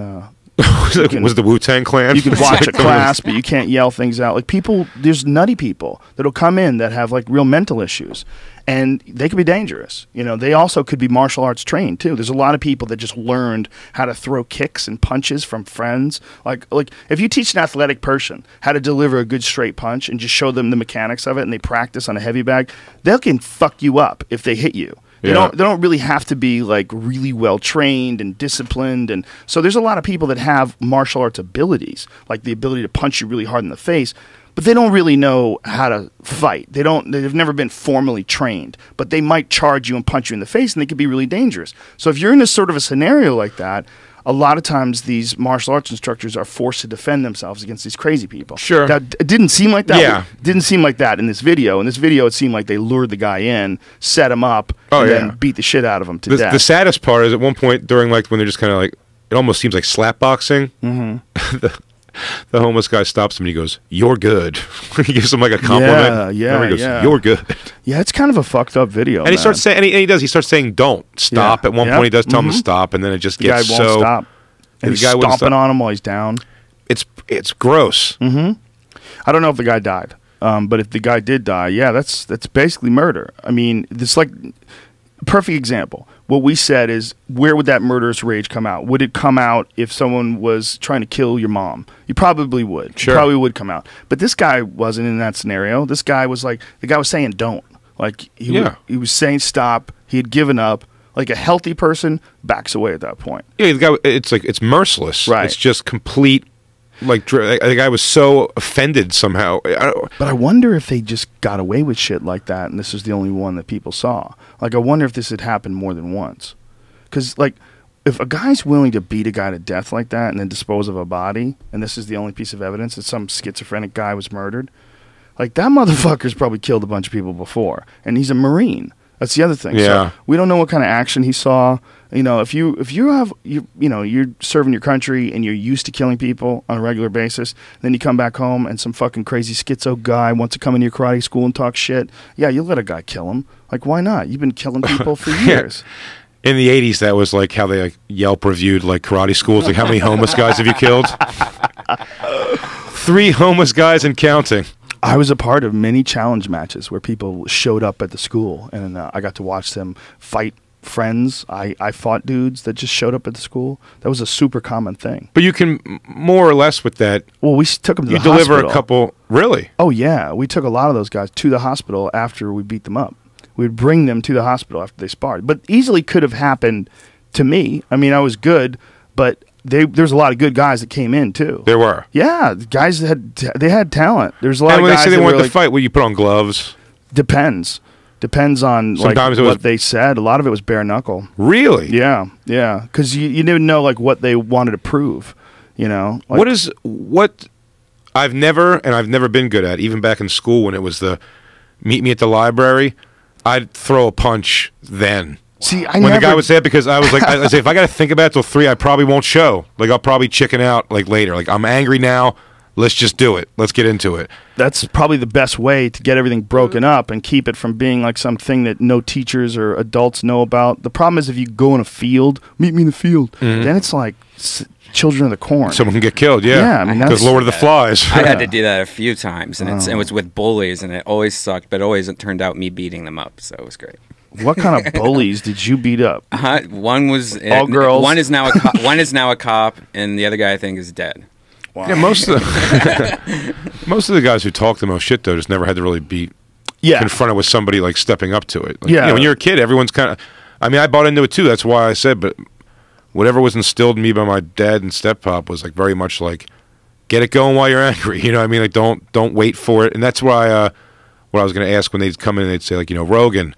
was the Wu-Tang Clan? You can watch a class, but you can't yell things out. Like there's nutty people that'll come in that have like real mental issues, and they could be dangerous. They also could be martial arts trained too. There's a lot of people that just learned how to throw kicks and punches from friends. Like if you teach an athletic person how to deliver a good straight punch and just show them the mechanics of it, and they practice on a heavy bag, they can fuck you up if they hit you. They don't really have to be like really well trained and disciplined, and so there's a lot of people that have martial arts abilities, like the ability to punch you really hard in the face, but they don't really know how to fight. They've never been formally trained, but they might charge you and punch you in the face, and they could be really dangerous. So if you're in a sort of a scenario like that, a lot of times these martial arts instructors are forced to defend themselves against these crazy people. Sure. It didn't seem like that. Yeah. It didn't seem like that in this video. In this video, it seemed like they lured the guy in, set him up, and then beat the shit out of him to death. The saddest part is at one point during, like, when they're just kind of like, it almost seems like slap boxing. Mm-hmm. The homeless guy stops him and he goes, "You're good." He gives him like a compliment. Yeah, he goes, "You're good." Yeah, it's kind of a fucked up video. And he starts saying, and he starts saying, "Don't stop." At one point, he does tell him to stop, and then it just gets the guy won't stop. And he's stomping on him while he's down. It's gross. Mm-hmm. I don't know if the guy died, but if the guy did die, that's basically murder. I mean, this like perfect example. What we said is, where would that murderous rage come out? Would it come out if someone was trying to kill your mom? You probably would. Sure. You probably would come out. But this guy wasn't in that scenario. This guy was like, the guy was saying don't. Like, he was saying stop. He had given up. Like a healthy person backs away at that point. Yeah, the guy, it's merciless. Right. It's just complete. Like, the guy was so offended somehow. But I wonder if they just got away with shit like that, and this is the only one that people saw. Like, I wonder if this had happened more than once. Because, like, if a guy's willing to beat a guy to death like that and then dispose of a body, and this is the only piece of evidence that some schizophrenic guy was murdered, like, that motherfucker's probably killed a bunch of people before, and he's a Marine. That's the other thing. Yeah. So we don't know what kind of action he saw. If you're serving your country and you're used to killing people on a regular basis, then you come back home and some fucking crazy schizo guy wants to come into your karate school and talk shit. Yeah, you let a guy kill him. Like, why not? You've been killing people for years. In the 80s, that was like how they like Yelp reviewed like karate schools. Like, how many homeless guys have you killed? 3 homeless guys and counting. I was a part of many challenge matches where people showed up at the school, and I got to watch them fight friends. I fought dudes that just showed up at the school. That was a super common thing. But you can more or less with that. Well, we took them to the hospital. You deliver a couple. Really? Oh, yeah. We took a lot of those guys to the hospital after we beat them up. We would bring them to the hospital after they sparred. But easily could have happened to me. I mean, I was good, but there's a lot of good guys that came in too. There were. Yeah, guys had talent. There's a lot of guys. And when they say they wanted to like, fight, well, you put on gloves. Depends on Sometimes like what they said. A lot of it was bare knuckle. Really? Yeah. Because you didn't know like what they wanted to prove. Like, what I've never been good at, even back in school when it was the meet me at the library, I'd throw a punch then. See, when the guy would say it, because I was like, I say, if I got to think about it till 3, I probably won't show. Like, I'll probably chicken out like later. Like, I'm angry now. Let's just do it. Let's get into it. That's probably the best way to get everything broken up and keep it from being like something that no teachers or adults know about. The problem is if you go in a field, meet me in the field, then it's like Children of the Corn. Someone can get killed, yeah. I mean, because Lord of the Flies. I had to do that a few times, and it was with bullies, and it always sucked, but always it turned out me beating them up, so it was great. What kind of bullies did you beat up? One was all girls. One is now a cop, and the other guy I think is dead. Wow. Yeah, most of the guys who talk the most shit though just never had to really be confronted with somebody like stepping up to it. Like, when you're a kid, everyone's kind of. I mean, I bought into it too. That's why I said, but whatever was instilled in me by my dad and step-pop was like very much like, get it going while you're angry. You know what I mean? Like, don't wait for it. And that's why what I was going to ask when they'd come in and they'd say like, Rogan,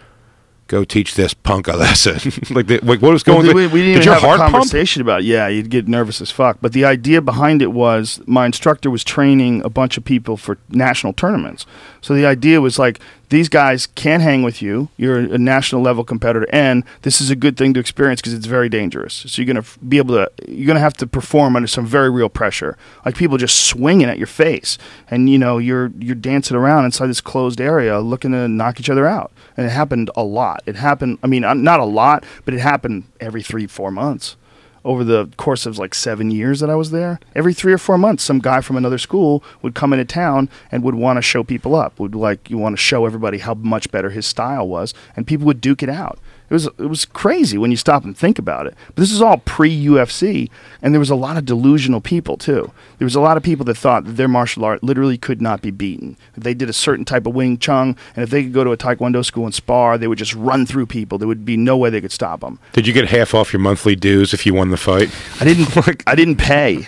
go teach this punk a lesson. like what was going on? We didn't even your have heart a pump? conversation about it. Yeah, you'd get nervous as fuck. But the idea behind it was my instructor was training a bunch of people for national tournaments. So the idea was like, these guys can't hang with you. You're a national level competitor, and this is a good thing to experience because it's very dangerous. So you're gonna have to perform under some very real pressure, like people just swinging at your face, and you're dancing around inside this closed area, looking to knock each other out. And it happened a lot. It happened. I mean, not a lot, but it happened every 3-4 months. Over the course of like 7 years that I was there, every 3 or 4 months, some guy from another school would come into town and would want to show people up. You want to show everybody how much better his style was, and people would duke it out. It was crazy when you stop and think about it. But this is all pre-UFC, and there was a lot of delusional people too. There was a lot of people that thought that their martial art literally could not be beaten. If they did a certain type of Wing Chun, and if they could go to a Taekwondo school and spar, they would just run through people. There would be no way they could stop them. Did you get half off your monthly dues if you won the fight? I didn't pay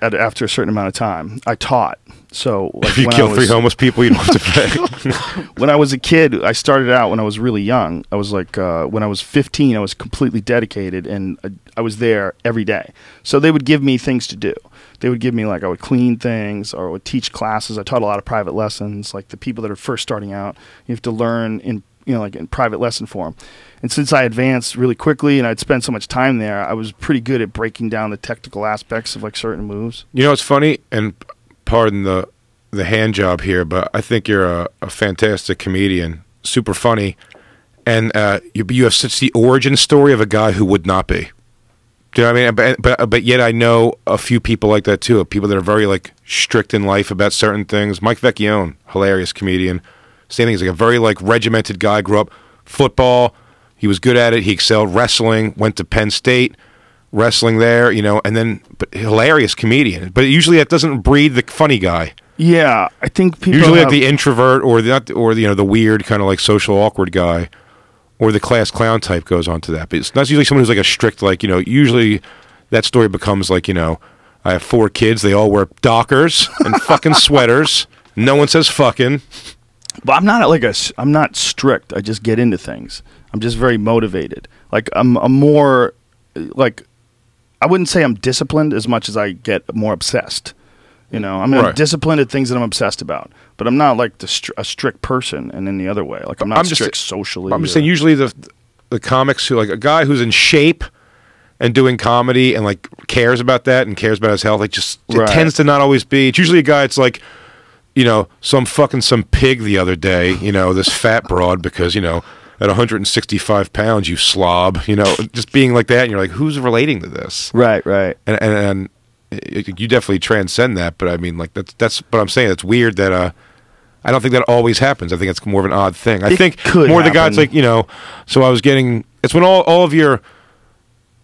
after a certain amount of time. I taught. So like, if you kill 3 homeless people, you don't have to pay. When I was a kid, I started out when I was really young. I was like, when I was 15, I was completely dedicated, and I was there every day. So they would give me things to do. They would give me, like, I would clean things, or I would teach classes. I taught a lot of private lessons. Like the people that are first starting out, you have to learn in private lesson form. And since I advanced really quickly and I'd spent so much time there, I was pretty good at breaking down the technical aspects of like certain moves. You know, it's funny, and pardon the hand job here, but I think you're a fantastic comedian, super funny, and you have such the origin story of a guy who would not be. Do you know what I mean? But yet I know a few people like that too, people that are very like strict in life about certain things. Mike Vecchione, hilarious comedian. Same thing, he's like a very like regimented guy, grew up football, he was good at it, he excelled wrestling, went to Penn State, wrestling there, but hilarious comedian. But usually that doesn't breed the funny guy. Yeah, I think people usually like the introvert or the weird kind of like social awkward guy, or the class clown type goes on to that. But it's not usually someone who's like a strict usually that story becomes like I have 4 kids, they all wear Dockers and fucking sweaters. No one says fucking. But I'm not strict. I just get into things. I'm just very motivated. Like I'm more like, I wouldn't say I'm disciplined as much as I get more obsessed. I'm disciplined at things that I'm obsessed about, but I'm not like a strict person. And in the other way, like I'm not strict socially. I'm just saying usually the comics who like a guy who's in shape and doing comedy and like cares about that and cares about his health, like it tends to not always be. It's usually a guy. It's like, some pig the other day, this fat broad because, at 165 pounds, you slob, just being like that. And you're like, who's relating to this? Right. And you definitely transcend that. But I mean, like, that's what I'm saying. It's weird that, I don't think that always happens. I think it's more of an odd thing. I think more the guys like, so I was getting, it's when all of your,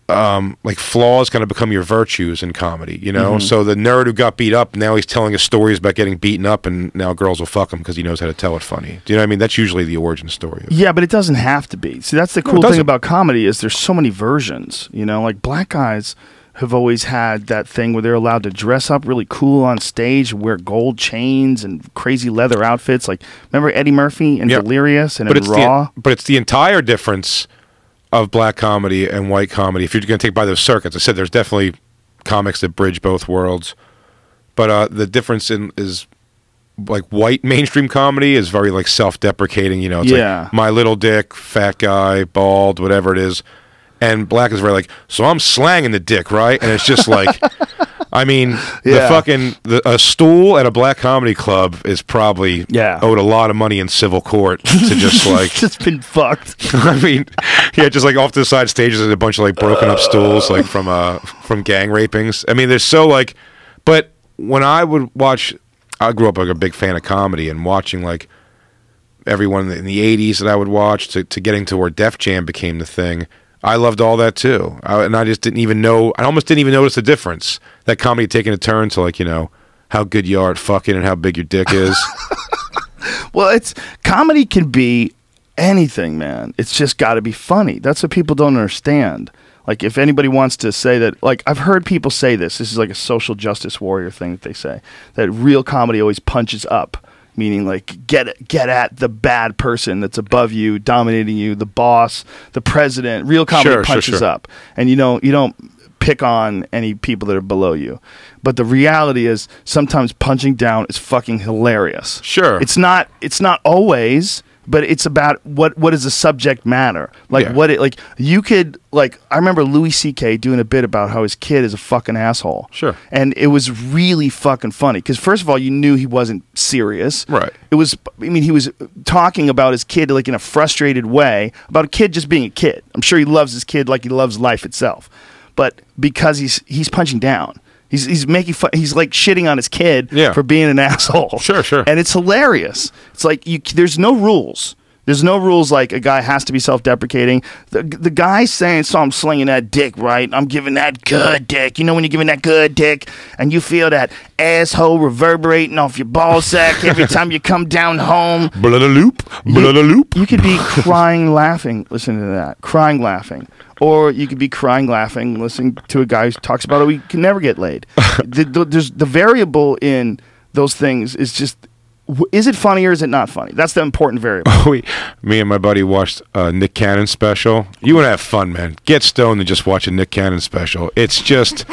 like flaws kind of become your virtues in comedy, Mm-hmm. So the nerd who got beat up, now he's telling us stories about getting beaten up, and now girls will fuck him because he knows how to tell it funny. Do you know what I mean? That's usually the origin story. Yeah, but it doesn't have to be. See, that's the cool thing about comedy is there's so many versions. Like black guys have always had that thing where they're allowed to dress up really cool on stage, wear gold chains and crazy leather outfits. Like, remember Eddie Murphy and Delirious and in Raw? But it's the entire difference of black comedy and white comedy. If you're going to take by those circuits, I said there's definitely comics that bridge both worlds. But the difference is like white mainstream comedy is very like self-deprecating. It's like my little dick, fat guy, bald, whatever it is. And black is very like, so I'm slanging the dick, right? And it's just like, I mean, a stool at a black comedy club is probably owed a lot of money in civil court to just like just been fucked. I mean, just like off to the side stages and a bunch of like broken up stools like from gang rapings. I mean, there's so like, but when I would watch, I grew up like a big fan of comedy, and watching like everyone in the 80s that I would watch to getting to where Def Jam became the thing. I loved all that too, and I just didn't even know. I almost didn't even notice the difference. That comedy had taken a turn to like how good you are at fucking and how big your dick is. Well, comedy can be anything, man. It's just got to be funny. That's what people don't understand. Like, if anybody wants to say that, like, I've heard people say this. This is like a social justice warrior thing that they say, that real comedy always punches up meaning like get at the bad person that's above you, dominating you, the boss, the president. Real comedy punches up, and you don't pick on any people that are below you. But the reality is sometimes punching down is fucking hilarious. Sure. It's not always, but it's about what does the subject matter? Like you could I remember Louis C.K. doing a bit about how his kid is a fucking asshole. Sure. And it was really fucking funny because first of all, you knew he wasn't serious. Right. He was talking about his kid like in a frustrated way about a kid just being a kid. I'm sure he loves his kid like he loves life itself. But because he's punching down. He's making fun. He's like shitting on his kid for being an asshole. Sure. And it's hilarious. It's like there's no rules. There's no rules like a guy has to be self-deprecating. The guy saying, so I'm slinging that dick, right? I'm giving that good dick. You know when you're giving that good dick and you feel that asshole reverberating off your ball sack every time you come down home. Blood-a-loop. You could be crying, laughing, listening to that. Crying, laughing. Or you could be crying, laughing, listening to a guy who talks about how he can never get laid. There's the variable in those things is just, is it funny or is it not funny? That's the important variable. Me and my buddy watched Nick Cannon special. You want to have fun, man. Get stoned and just watch a Nick Cannon special. It's just,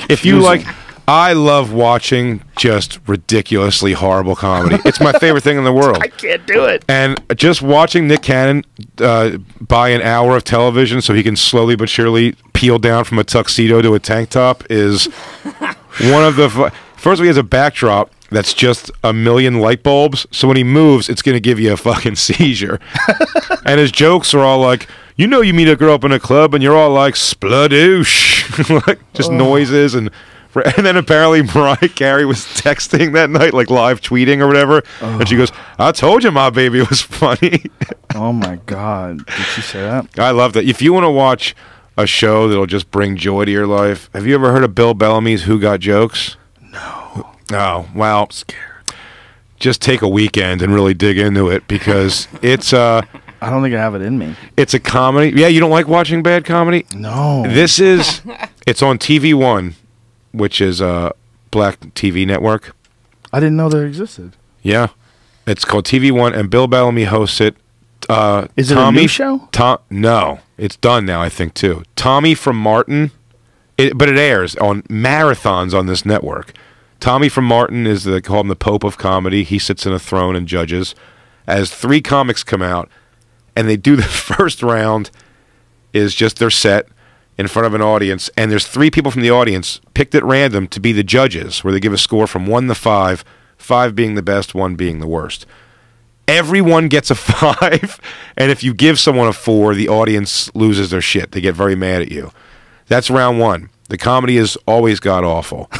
if you like... I love watching just ridiculously horrible comedy. It's my favorite thing in the world. I can't do it. And just watching Nick Cannon buy an hour of television so he can slowly but surely peel down from a tuxedo to a tank top is one of the... First of all, he has a backdrop that's just a million light bulbs. So when he moves, it's going to give you a fucking seizure. And his jokes are all like, you meet a girl up in a club and you're all like, spladoosh. Like just noises and... And then apparently Mariah Carey was texting that night, like live tweeting or whatever. And she goes, I told you my baby was funny. Oh, my God. Did she say that? I love that. If you want to watch a show that'll just bring joy to your life, have you ever heard of Bill Bellamy's Who Got Jokes? No. Oh, well. I'm scared. Just take a weekend and really dig into it because it's... I don't think I have it in me. It's a comedy. Yeah, you don't like watching bad comedy? No. It's on TV One, which is a black TV network. I didn't know there existed. Yeah. It's called TV One, and Bill Bellamy hosts it. Is it a new show? No. It's done now, I think, too. Tommy from Martin, but it airs on marathons on this network. Tommy from Martin is, they call him the Pope of Comedy. He sits in a throne and judges. As 3 comics come out, and they do the first round is just their set in front of an audience, and there's 3 people from the audience picked at random to be the judges, where they give a score from 1 to 5, 5 being the best, 1 being the worst. Everyone gets a 5, and if you give someone a 4, the audience loses their shit. They get very mad at you. That's round 1. The comedy is always god-awful.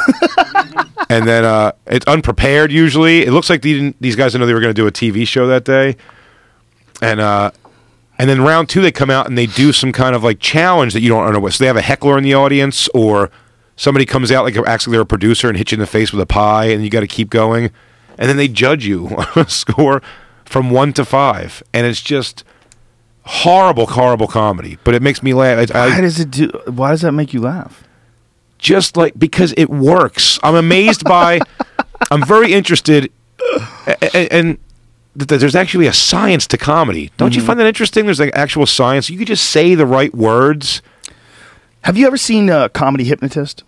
And then it's unprepared usually. It looks like these guys didn't know they were going to do a TV show that day. And then round 2, they come out and they do some kind of like challenge that you don't know what. So they have a heckler in the audience, or somebody comes out like actually they're a producer and hits you in the face with a pie, and you got to keep going. And then they judge you on a score from 1 to 5, and it's just horrible comedy. But it makes me laugh. Why does that make you laugh? Just like because it works. I'm amazed by. I'm very interested, and there's actually a science to comedy. Don't you find that interesting? There's like actual science. You could just say the right words. Have you ever seen a comedy hypnotist?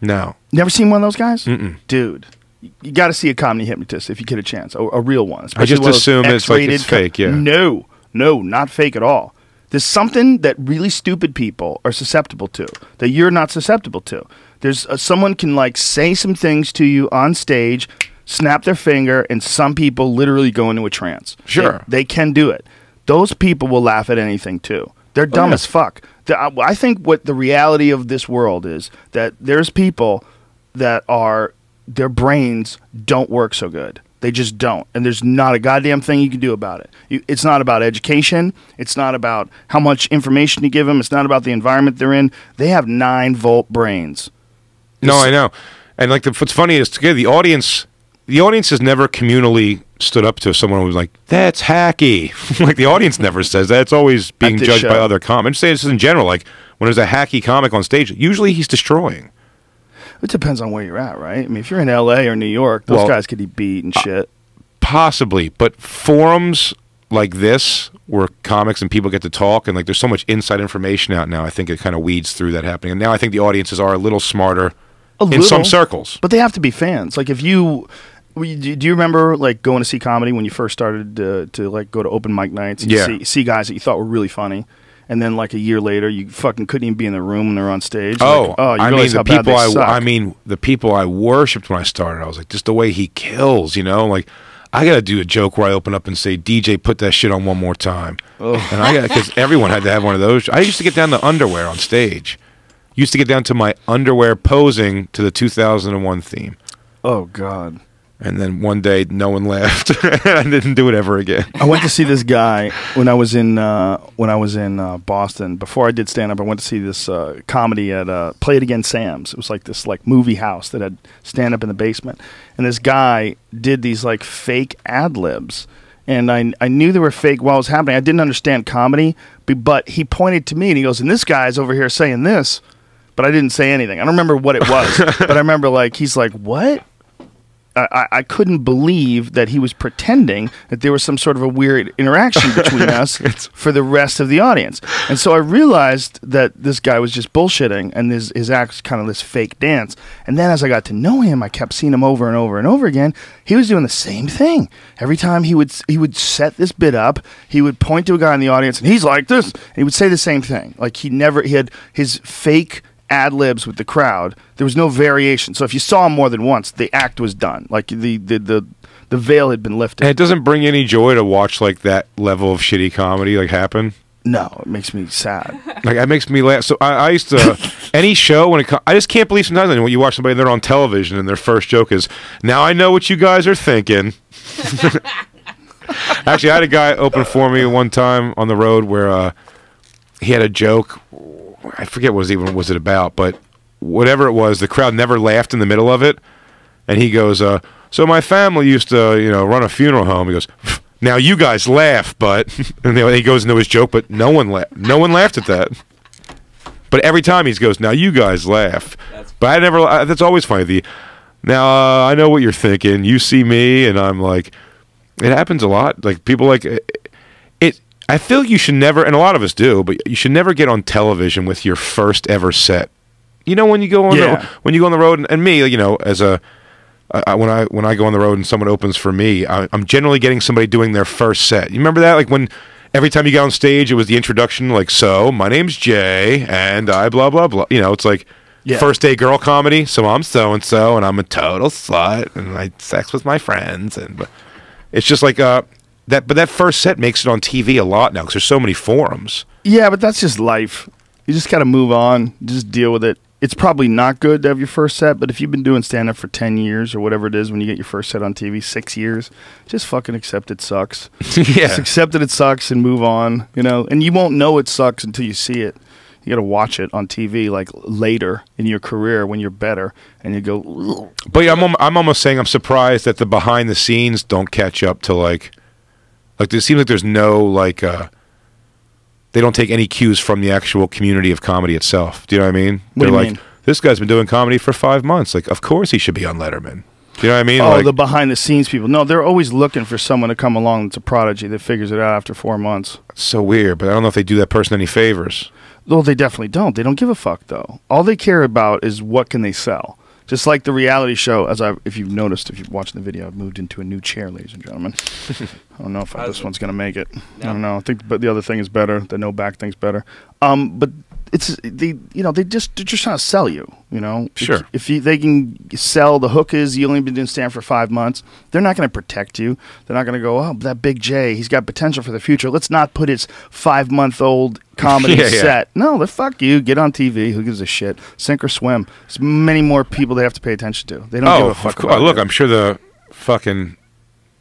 No. Never seen one of those guys? Mm-mm. Dude, you got to see a comedy hypnotist if you get a chance. A real one. I just assume it's like it's fake, yeah. No, not fake at all. There's something that really stupid people are susceptible to that you're not susceptible to. There's someone can like say some things to you on stage, snap their finger, and some people literally go into a trance. Sure. They can do it. Those people will laugh at anything too. They're dumb as fuck. I think what the reality of this world is that there's people that their brains don't work so good. They just don't. And there's not a goddamn thing you can do about it. It's not about education. It's not about how much information you give them. It's not about the environment they're in. They have 9-volt brains. No, I know. And like what's funny is the audience has never communally stood up to someone who's like, that's hacky. Like the audience never says that. It's always being judged by other comics. I'm just saying this in general. Like when there's a hacky comic on stage, usually he's destroying. It depends on where you're at, right? I mean, if you're in L.A. or New York, those guys could be beat and shit. Possibly, but forums like this where comics and people get to talk and like there's so much inside information out now, I think it kind of weeds through that happening. And now I think the audiences are a little smarter in some circles. But they have to be fans. Like if you do you remember like going to see comedy when you first started to like go to open mic nights and see guys that you thought were really funny? And then, like a year later, you fucking couldn't even be in the room when they're on stage. Oh, like, you I mean, realize how bad they suck. I mean, the people I worshipped when I started, I was like, just the way he kills, you know? Like, I got to do a joke where I open up and say, DJ, put that shit on one more time. Oh. And I got, because everyone had to have one of those. I used to get down to underwear on stage. Used to get down to my underwear posing to the 2001 theme. Oh, God. And then one day, no one laughed. I didn't do it ever again. I went to see this guy when I was in Boston. Before I did stand up, I went to see this comedy at Play It Again Sam's. It was like this like movie house that had stand up in the basement. And this guy did these like fake ad libs. And I knew they were fake while it was happening. I didn't understand comedy, but he pointed to me and he goes, "And this guy's over here saying this," but I didn't say anything. I don't remember what it was, but I remember like he's like, "What?" I couldn't believe that he was pretending that there was some sort of a weird interaction between us for the rest of the audience. And so I realized that this guy was just bullshitting and his act was kind of this fake dance. And then as I got to know him, I kept seeing him over and over and over again. He was doing the same thing. Every time he would set this bit up, he would point to a guy in the audience and he's like this. And he would say the same thing. Like he had his fake ad libs with the crowd. There was no variation. So if you saw him more than once, the act was done. Like the veil had been lifted. And it doesn't bring any joy to watch like that level of shitty comedy like happen. No, it makes me sad. Like it makes me laugh. So I used to any show when I just can't believe sometimes when you watch somebody they're on television and their first joke is, "Now I know what you guys are thinking." Actually, I had a guy open for me one time on the road where he had a joke. I forget what was it about, but whatever it was, the crowd never laughed in the middle of it. And he goes, "So my family used to, run a funeral home." He goes, "Now you guys laugh, but," and he goes into his joke, but no one laughed at that. But every time he goes, "Now you guys laugh," but that's always funny. Now I know what you're thinking. You see me, and I'm like, it happens a lot. Like people like it. I feel like you should never, and a lot of us do, but you should never get on television with your first ever set. You know, when you go on the road, and me, as when I go on the road and someone opens for me, I'm generally getting somebody doing their first set. You remember that? Like when every time you got on stage, it was the introduction, like, "So my name's Jay, and I blah blah blah." It's like first day girl comedy. "So I'm so and so, and I'm a total slut, and I sex with my friends," but it's just like But that first set makes it on TV a lot now because there's so many forums. Yeah, but that's just life. You just got to move on. Just deal with it. It's probably not good to have your first set, but if you've been doing stand-up for 10 years or whatever it is when you get your first set on TV, 6 years, just fucking accept it sucks. Just accept that it sucks and move on, And you won't know it sucks until you see it. You got to watch it on TV like later in your career when you're better, and you go. Ugh. But I'm almost saying I'm surprised that the behind the scenes don't catch up to like it seems like there's no they don't take any cues from the actual community of comedy itself. Do you know what I mean? What do you mean? This guy's been doing comedy for 5 months. Like, of course he should be on Letterman. Do you know what I mean? Oh, the behind the scenes people. No, they're always looking for someone to come along that's a prodigy that figures it out after 4 months. It's so weird, but I don't know if they do that person any favors. Well, they definitely don't. They don't give a fuck, though. All they care about is what can they sell. Just like the reality show, if you've noticed, if you've watched the video, I've moved into a new chair, ladies and gentlemen. I don't know if this one's going to make it. No. I don't know. I think, but the other thing is better. The no back thing's better. But it's they're just trying to sell you. Sure. If they can sell the hook is you only been doing stand for 5 months, they're not going to protect you. They're not going to go, "Oh, that Big J, he's got potential for the future. Let's not put his 5-month-old comedy set." No, they fuck you. Get on TV. Who gives a shit? Sink or swim. There's many more people they have to pay attention to. They don't give a fuck. Look, I'm sure the fucking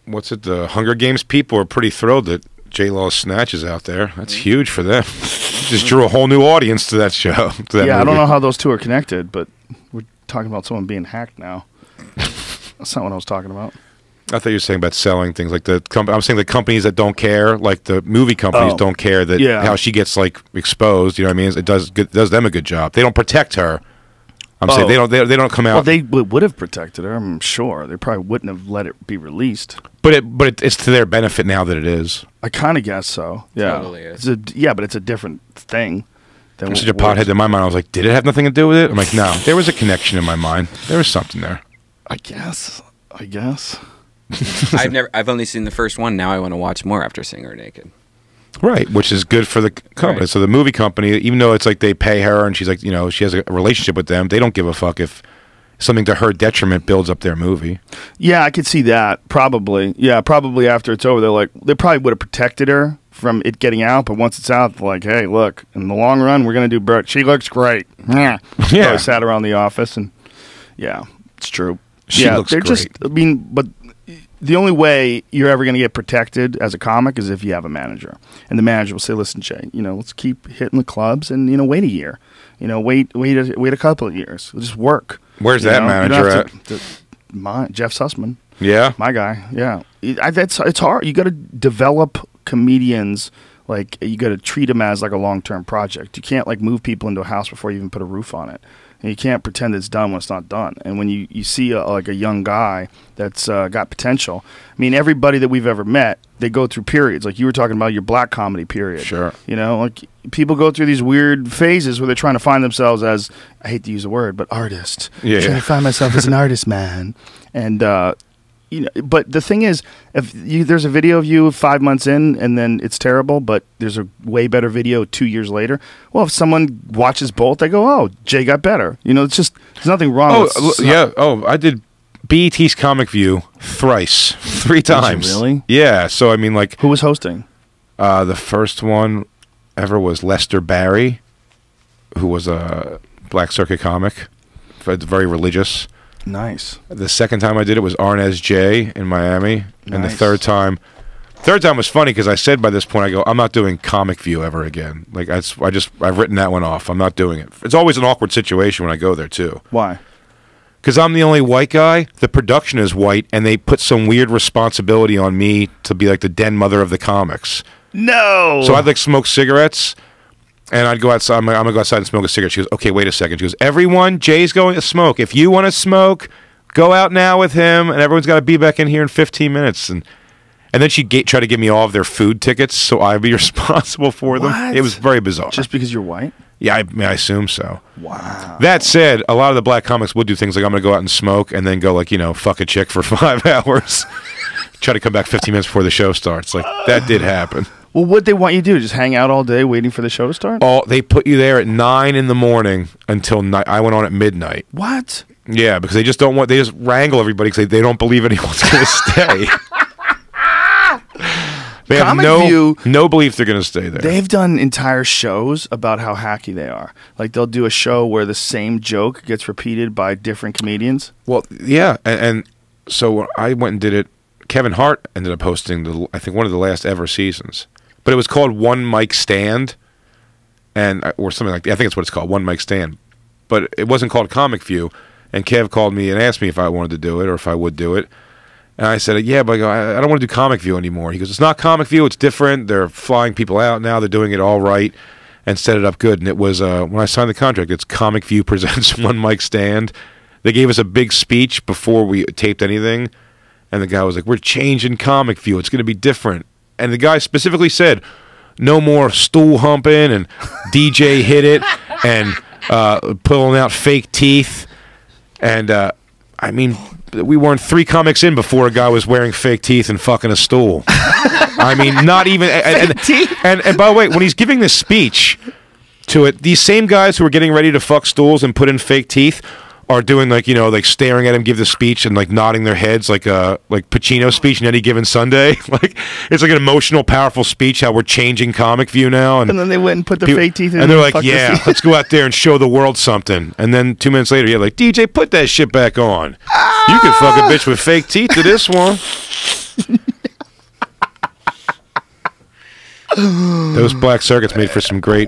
the Hunger Games people are pretty thrilled that J-Law's Snatch is out there. That's huge for them. Just drew a whole new audience to that show. To that movie. I don't know how those two are connected, but we're talking about someone being hacked now. That's not what I was talking about. I thought you were saying about selling things like I'm saying the companies that don't care, like the movie companies don't care how she gets like exposed. You know what I mean? It does them a good job. They don't protect her. I'm saying they don't come out. Well, they would have protected her. I'm sure they probably wouldn't have let it be released. But it's to their benefit now that it is. I kind of guess so. Yeah, Totally is. But it's a different thing. I'm such a pothead in my mind. I was like, did it have nothing to do with it? I'm like, no. There was a connection in my mind. There was something there. I guess. I've only seen the first one. Now I want to watch more after seeing her naked. Right, which is good for the company. Right. So the movie company, even though it's like they pay her and she's like, she has a relationship with them, they don't give a fuck if something to her detriment builds up their movie. Yeah, I could see that. Probably. Yeah, probably after it's over, they probably would have protected her from it getting out, but once it's out, they're like, hey, look, in the long run, we're going to do Brooke. She looks great. Yeah. So I sat around the office, and yeah, it's true. She looks great. But the only way you're ever going to get protected as a comic is if you have a manager. And the manager will say, listen, Jay, let's keep hitting the clubs and, wait a year. Wait a couple of years. Just work. Where's that manager at? Jeff Sussman. Yeah? My guy, yeah. It's hard. You got to develop comedians. Like, you got to treat them as like a long-term project. You can't like move people into a house before you even put a roof on it. And you can't pretend it's done when it's not done. And when you see a young guy that's got potential, I mean, everybody that we've ever met, they go through periods. Like you were talking about your black comedy period. Sure. Like people go through these weird phases where they're trying to find themselves as, I hate to use the word, but artist. Yeah. Trying to find myself as an artist, man. And but the thing is, if there's a video of you 5 months in and then it's terrible, but there's a way better video 2 years later. Well, if someone watches both, they go, "Oh, Jay got better." It's just there's nothing wrong. I did BET's Comic View thrice, 3 times. Did you really? Yeah. So I mean, like, who was hosting? The first one ever was Lester Barry, who was a Black Circuit comic, very religious. Nice. The second time I did it was Arnez J in Miami, and the Nice. third time was funny because I said by this point, I go, I'm not doing Comic View ever again. Like I've written that one off. I'm not doing it. It's always an awkward situation when I go there too. Why? Because I'm the only white guy. The production is white, and they put some weird responsibility on me to be like the den mother of the comics. No. So I'd like smoke cigarettes. And I'd go outside. I'm going to go outside and smoke a cigarette. She goes, okay, wait a second. She goes, everyone, Jay's going to smoke. If you want to smoke, go out now with him. And everyone's got to be back in here in 15 minutes. And then she tried to give me all of their food tickets so I'd be responsible for them. What? It was very bizarre. Just because you're white? Yeah, I assume so. Wow. That said, a lot of the black comics would do things like I'm going to go out and smoke and then go like, fuck a chick for 5 hours. Try to come back 15 minutes before the show starts. Like, that did happen. Well, what they want you to do? Just hang out all day waiting for the show to start? They put you there at 9 in the morning until night. I went on at midnight. What? Yeah, because they just wrangle everybody because they don't believe anyone's going to stay. They have no belief they're going to stay there. They've done entire shows about how hacky they are. Like they'll do a show where the same joke gets repeated by different comedians. Well, yeah, and so I went and did it. Kevin Hart ended up hosting I think one of the last ever seasons. But it was called One Mic Stand, or something like that. I think that's what it's called, One Mic Stand. But it wasn't called Comic View. And Kev called me and asked me if I wanted to do it or if I would do it. And I said, yeah, but I don't want to do Comic View anymore. He goes, it's not Comic View, it's different. They're flying people out now. They're doing it all right and set it up good. And it was, when I signed the contract, it's Comic View presents One Mic Stand. They gave us a big speech before we taped anything. And the guy was like, we're changing Comic View. It's going to be different. And the guy specifically said, no more stool humping and DJ hit it and pulling out fake teeth. And, I mean, we weren't 3 comics in before a guy was wearing fake teeth and fucking a stool. I mean, not even... And by the way, when he's giving this speech to it, these same guys who are getting ready to fuck stools and put in fake teeth are doing like staring at him give the speech and like nodding their heads like Pacino's speech in Any Given Sunday. Like it's like an emotional, powerful speech how we're changing Comic View now. And then they went and put their fake teeth in. And they're like, yeah, let's go out there and show the world something. And then 2 minutes later, like, DJ, put that shit back on. You can fuck a bitch with fake teeth to this one. Those black circuits made for some great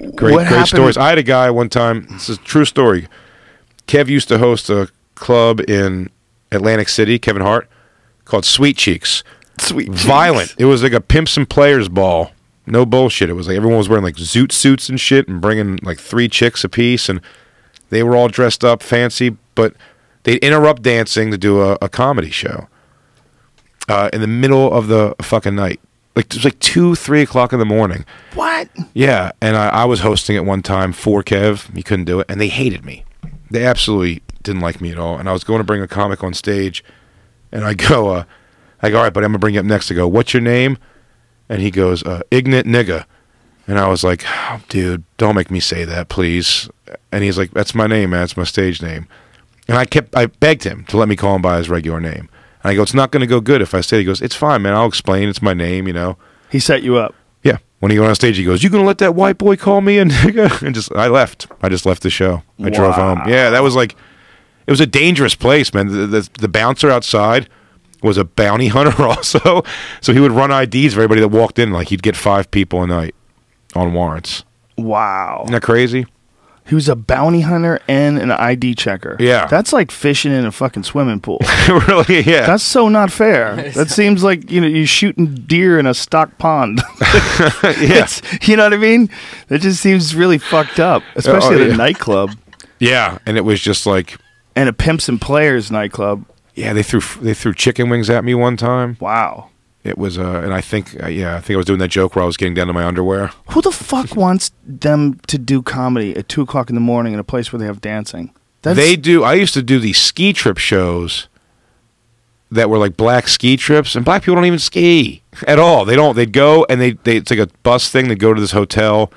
stories. I had a guy one time, this is a true story. Kev used to host a club in Atlantic City, Kevin Hart, called Sweet Cheeks. Sweet Cheeks. Violent. It was like a pimps and players ball. No bullshit. It was like everyone was wearing like zoot suits and shit and bringing like 3 chicks apiece. And They were all dressed up fancy, but they'd interrupt dancing to do a comedy show in the middle of the fucking night. Like, it was like 2, 3 o'clock in the morning. What? Yeah, and I was hosting it one time for Kev. He couldn't do it, and they hated me. They absolutely didn't like me at all. And I was going to bring a comic on stage, and I go, all right, buddy, I'm going to bring you up next. I go, what's your name? And he goes, Ignat Nigga. And I was like, oh, dude, don't make me say that, please. And he's like, that's my name, man. That's my stage name. And I begged him to let me call him by his regular name. And I go, it's not going to go good if I say it. He goes, it's fine, man. I'll explain. It's my name, you know. He set you up. Yeah. When he went on stage, he goes, you going to let that white boy call me a nigga? And I left. I just left the show. I drove home. Yeah, that was like, it was a dangerous place, man. The bouncer outside was a bounty hunter also. So he would run IDs for everybody that walked in. Like, he'd get 5 people a night on warrants. Wow. Isn't that crazy? He was a bounty hunter and an ID checker. Yeah. That's like fishing in a fucking swimming pool. Really, yeah. That's so not fair. That seems like, you're shooting deer in a stock pond. Yeah. You know what I mean? That just seems really fucked up, especially at a nightclub. Yeah, and it was just like... And a Pimps and Players nightclub. Yeah, they threw chicken wings at me one time. Wow. It was, and I think I was doing that joke where I was getting down to my underwear. Who the fuck wants them to do comedy at 2 o'clock in the morning in a place where they have dancing? They do. I used to do these ski trip shows that were like black ski trips, and black people don't even ski at all. They don't. They'd go and it's like a bus thing. They'd go to this hotel,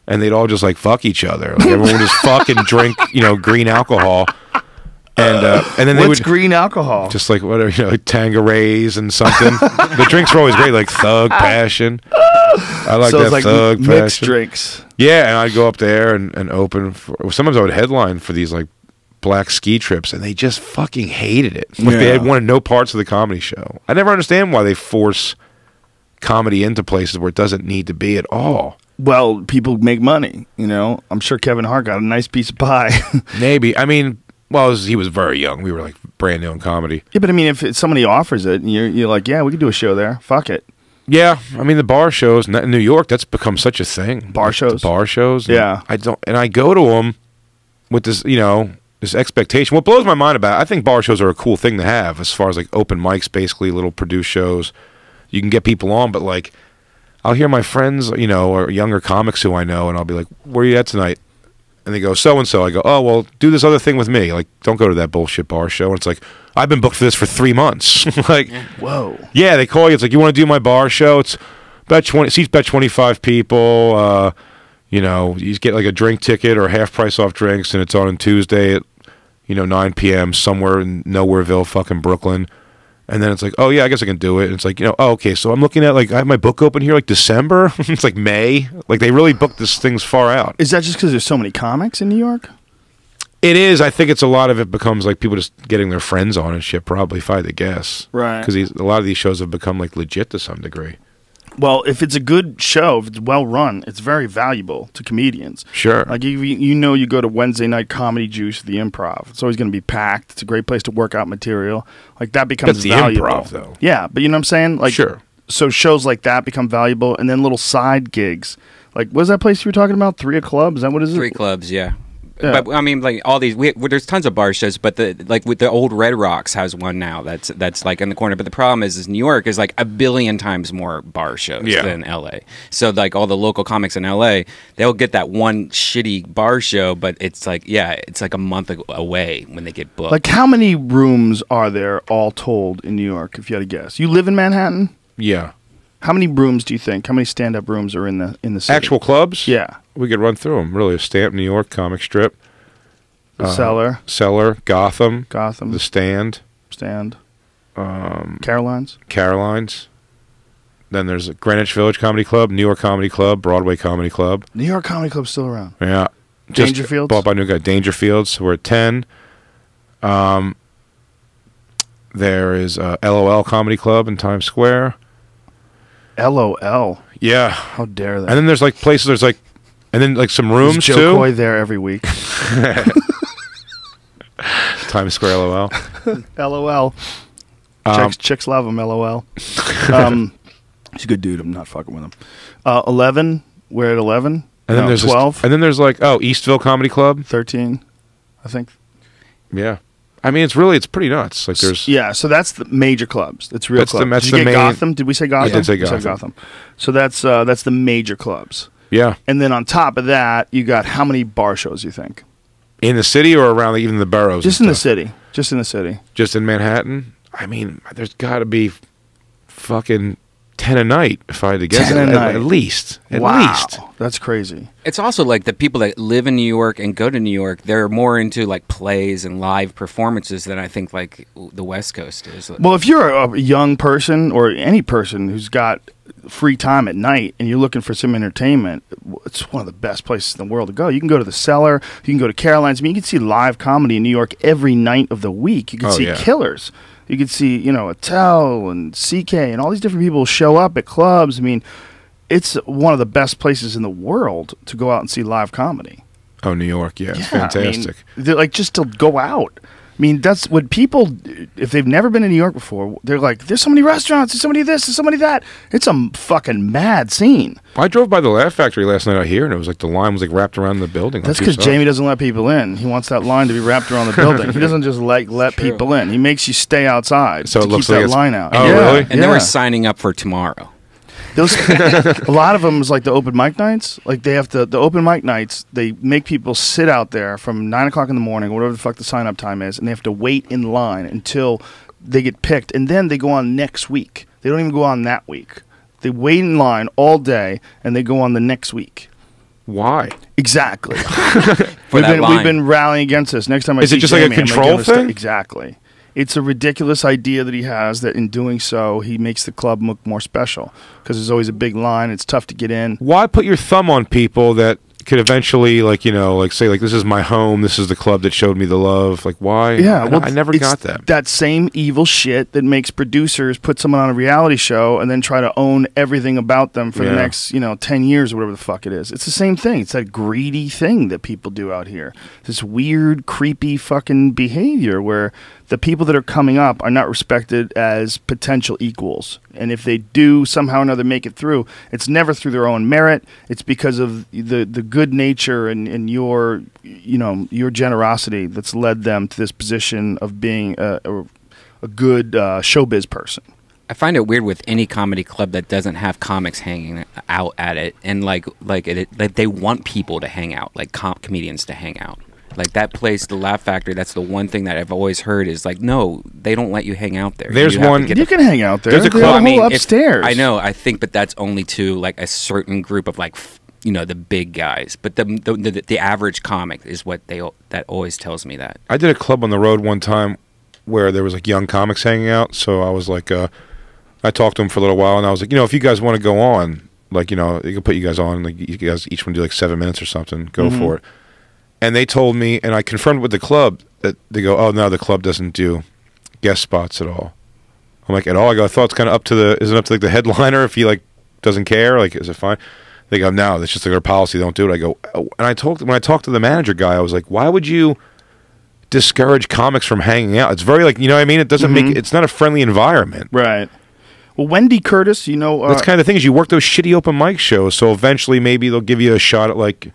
and they'd all just like fuck each other. Like, everyone would just fucking drink, green alcohol. And then they What's would green alcohol? just like whatever, like Tanquerays and something. The drinks were always great, like Thug Passion. I like that like Thug mixed Passion. drinks. Yeah, and I'd go up there and open for. Sometimes I would headline for these like black ski trips, and they just fucking hated it. Like they had wanted no parts of the comedy show. I never understand why they force comedy into places where it doesn't need to be at all. Well, people make money. I'm sure Kevin Hart got a nice piece of pie. Maybe. I mean. Well, he was very young. We were like brand new in comedy. Yeah, but I mean, if somebody offers it, and you're like, yeah, we could do a show there. Fuck it. Yeah, I mean the bar shows in New York. That's become such a thing. Bar shows. Yeah, I go to them with this, this expectation. What blows my mind about it, I think bar shows are a cool thing to have as far as like open mics, basically little produced shows. You can get people on, but like I'll hear my friends, or younger comics who I know, and I'll be like, "Where are you at tonight?" And they go, so-and-so. I go, oh, well, do this other thing with me. Like, don't go to that bullshit bar show. And it's like, I've been booked for this for 3 months. Like, whoa. Yeah, they call you. It's like, you want to do my bar show? It's seats bet 25 people. You get like a drink ticket or half price off drinks, and it's on Tuesday at, 9 p.m. somewhere in Nowhereville, fucking Brooklyn. And then it's like, oh, yeah, I guess I can do it. And it's like, oh, okay, so I'm looking at, like, I have my book open here, like, December. It's like May. Like, they really booked this things far out. Is that just because there's so many comics in New York? It is. I think it's a lot of it becomes, like, people just getting their friends on and shit, probably, if I had to guess. Right. Because a lot of these shows have become, like, legit to some degree. Well, if it's a good show, if it's well run, it's very valuable to comedians. Sure. Like, you go to Wednesday night Comedy Juice, the Improv. It's always going to be packed. It's a great place to work out material. Like, that becomes That's the valuable. Improv, though. Yeah, but you know what I'm saying? Like, sure. So shows like that become valuable, and then little side gigs. Like, what was that place you were talking about? 3 Club? Is that what is it? 3 Clubs, yeah. Yeah. But I mean, like all these, there's tons of bar shows, but with the old Red Rocks has one now that's like in the corner. But the problem is New York is like a billion times more bar shows than LA. So like all the local comics in LA, they'll get that one shitty bar show, but it's like it's like a month away when they get booked. Like how many rooms are there all told in New York? If you had to guess, you live in Manhattan. Yeah. How many rooms do you think? How many stand-up rooms are in the city? Actual clubs? Yeah. We could run through them. Really, a Stamp, New York, Comic Strip. Cellar. Gotham. The Stand. Caroline's. Then there's Greenwich Village Comedy Club, New York Comedy Club, Broadway Comedy Club. New York Comedy Club's still around. Yeah. Dangerfields? Bought by a new guy. Dangerfields. We're at 10. There is LOL Comedy Club in Times Square. LOL. Yeah. How dare they? And then there's like places, and then like some rooms Is Joe too. Coy there every week. Times Square LOL. LOL. Chicks love him, LOL. He's a good dude. I'm not fucking with him. 11. We're at 11. And then there's 12. And then there's like, Eastville Comedy Club. 13. I think. Yeah. I mean, it's pretty nuts. Like there's so that's the major clubs. It's real That's clubs. that's Did you the get main- Gotham? Did we say Gotham? I did say We said Gotham. So that's the major clubs. yeah. And then on top of that, you got how many bar shows, you think? In the city or around even the boroughs? Just and in the stuff? city. Just in the city. Just in Manhattan? I mean, there's got to be fucking 10 a night if I had to guess. 10 a night. At least. At Wow. least. That's crazy. It's also like the people that live in New York and go to New York, they're more into like plays and live performances than I think like the West Coast is. Well, if you're a young person or any person who's got free time at night and you're looking for some entertainment, it's one of the best places in the world to go. You can go to the Cellar. You can go to Caroline's. I mean, you can see live comedy in New York every night of the week. You can see killers. You can see, Attell and CK and all these different people show up at clubs. I mean, it's one of the best places in the world to go out and see live comedy. Oh, New York. Yeah, it's I mean, fantastic. they're like, just to go out. I mean, that's what people, if they've never been in New York before, they're like, there's so many restaurants, there's so many this, there's so many that. It's a fucking mad scene. I drove by the Laugh Factory last night out here, and it was like the line was like wrapped around the building. That's because Jamie doesn't let people in. He wants that line to be wrapped around the building. He doesn't just let people in. He makes you stay outside So to it looks keep like that it's- line out. Oh, Yeah, really? And then we're signing up for tomorrow. Those, a lot of them is like the open mic nights. Like they have the open mic nights. They make people sit out there from 9 o'clock in the morning, whatever the fuck the sign up time is, and they have to wait in line until they get picked, and then they go on next week. They don't even go on that week. They wait in line all day, and they go on the next week. Why? Exactly. For that We've line. been rallying against this. Next time I Is it see just like a Jamie, I'm gonna control give him thing? Exactly. It's a ridiculous idea that he has that in doing so, he makes the club look more special because there's always a big line. It's tough to get in. Why put your thumb on people that could eventually, like, say, like, this is my home, this is the club that showed me the love? Like, why? Yeah, well, I never it's got that. That same evil shit that makes producers put someone on a reality show and then try to own everything about them for the Yeah. next, 10 years or whatever the fuck it is. It's the same thing. It's that greedy thing that people do out here. This weird, creepy fucking behavior where the people that are coming up are not respected as potential equals. And if they do somehow or another make it through, it's never through their own merit. It's because of the good nature and your generosity that's led them to this position of being a good showbiz person. I find it weird with any comedy club that doesn't have comics hanging out at it, and like they want people to hang out, like comedians to hang out. Like that place, the Laugh Factory, that's the one thing that I've always heard is like, no, they don't let you hang out there. There's You have to one- get You can hang out there. There's a They club- have a whole if- upstairs. I know, I think, but that's only to like a certain group of like, the big guys. But the average comic is what that always tells me that. I did a club on the road one time where there was like young comics hanging out. So I was like, I talked to them for a little while, and I was like, if you guys want to go on, like, you can put you guys on, like, you guys each one do like 7 minutes or something, go for it. And they told me, and I confirmed with the club, that they go, oh, no, the club doesn't do guest spots at all. I'm like, at all? I go, I thought it's kind of is it up to like the headliner if he like doesn't care? Like, is it fine? They go, no, that's just like their policy. They don't do it. I go, oh. And when I talked to the manager guy, I was like, why would you discourage comics from hanging out? It's very like, you know what I mean? It doesn't make it's not a friendly environment. Right. Well, Wendy Curtis, That's kind of the thing is you work those shitty open mic shows, so eventually maybe they'll give you a shot at like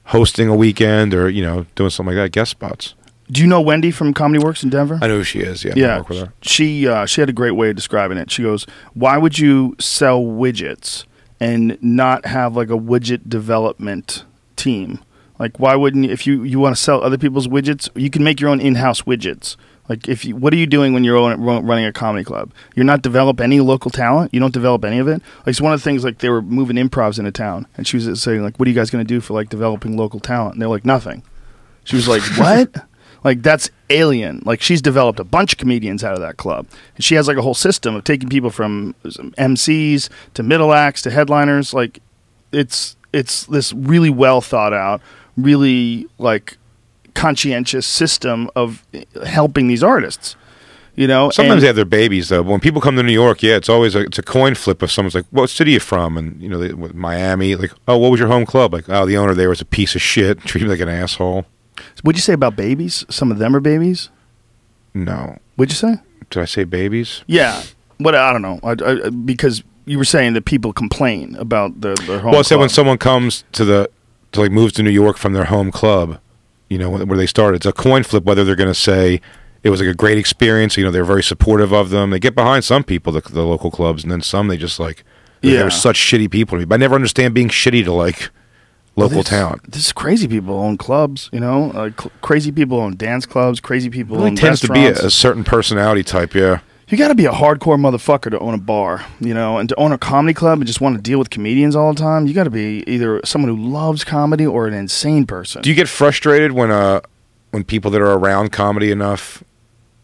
hosting a weekend or doing something like that, guest spots. do you know Wendy from Comedy Works in Denver? I know who she is. Yeah, I Yeah, work with her. she had a great way of describing it. She goes, "Why would you sell widgets and not have like a widget development team? Like, why wouldn't if you want to sell other people's widgets, you can make your own in-house widgets. Like, what are you doing when you're running a comedy club? You're not developing any local talent. You don't develop any of it. Like, it's one of the things. Like, they were moving improvs into town, and she was saying, like, what are you guys going to do for like developing local talent? And they're like, nothing. She was like, what? Like, that's alien. Like, she's developed a bunch of comedians out of that club. And she has, like, a whole system of taking people from MCs to middle acts to headliners. Like, it's this really well thought out, really, like, conscientious system of helping these artists. Sometimes they have their babies though. But when people come to New York, yeah, it's always it's a coin flip. If someone's like, "What city are you from?" and Miami, like, "Oh, what was your home club?" Like, "Oh, the owner there was a piece of shit, treated me like an asshole." What'd you say about babies? Some of them are babies? No, What'd you say? did I say babies? Yeah. What? I don't know. I because you were saying that people complain about their home Well, I said club. when someone comes to like moves to New York from their home club, you know, where they started. It's a coin flip whether they're going to say it was like a great experience. You know, they're very supportive of them. They get behind some people, the local clubs, and then some they just like. They're such shitty people to me. But I never understand being shitty to like local talent. This crazy people own clubs, you know, like crazy people own dance clubs. Crazy people really own tends restaurants. to be a certain personality type. Yeah. You got to be a hardcore motherfucker to own a bar, you know, and to own a comedy club and just want to deal with comedians all the time. You got to be either someone who loves comedy or an insane person. Do you get frustrated when people that are around comedy enough,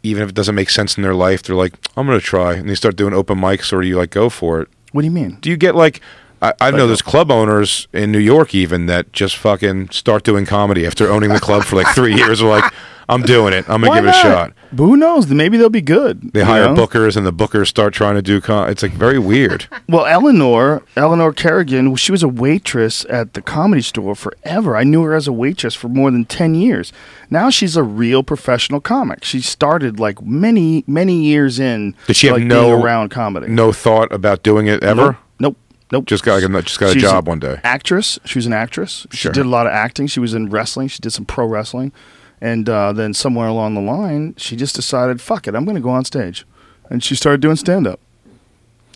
even if it doesn't make sense in their life, they're like, I'm going to try, and they start doing open mics, or do you like go for it? What do you mean? Do you get like, I know there's club owners in New York even that just fucking start doing comedy after owning the club for like 3 years. They're like, I'm doing it. I'm going to give it a shot. But who knows? Maybe they'll be good. They hire bookers, and the bookers start trying to do it's like very weird. Well, Eleanor Kerrigan, she was a waitress at the Comedy Store forever. I knew her as a waitress for more than 10 years. Now she's a real professional comic. She started like many years in. Did she have being around comedy? No thought about doing it ever? Nope. Just got a job one day. Actress. She was an actress. She did a lot of acting. She was in wrestling. She did some pro wrestling. And then somewhere along the line, she just decided, fuck it, I'm going to go on stage. And she started doing stand-up.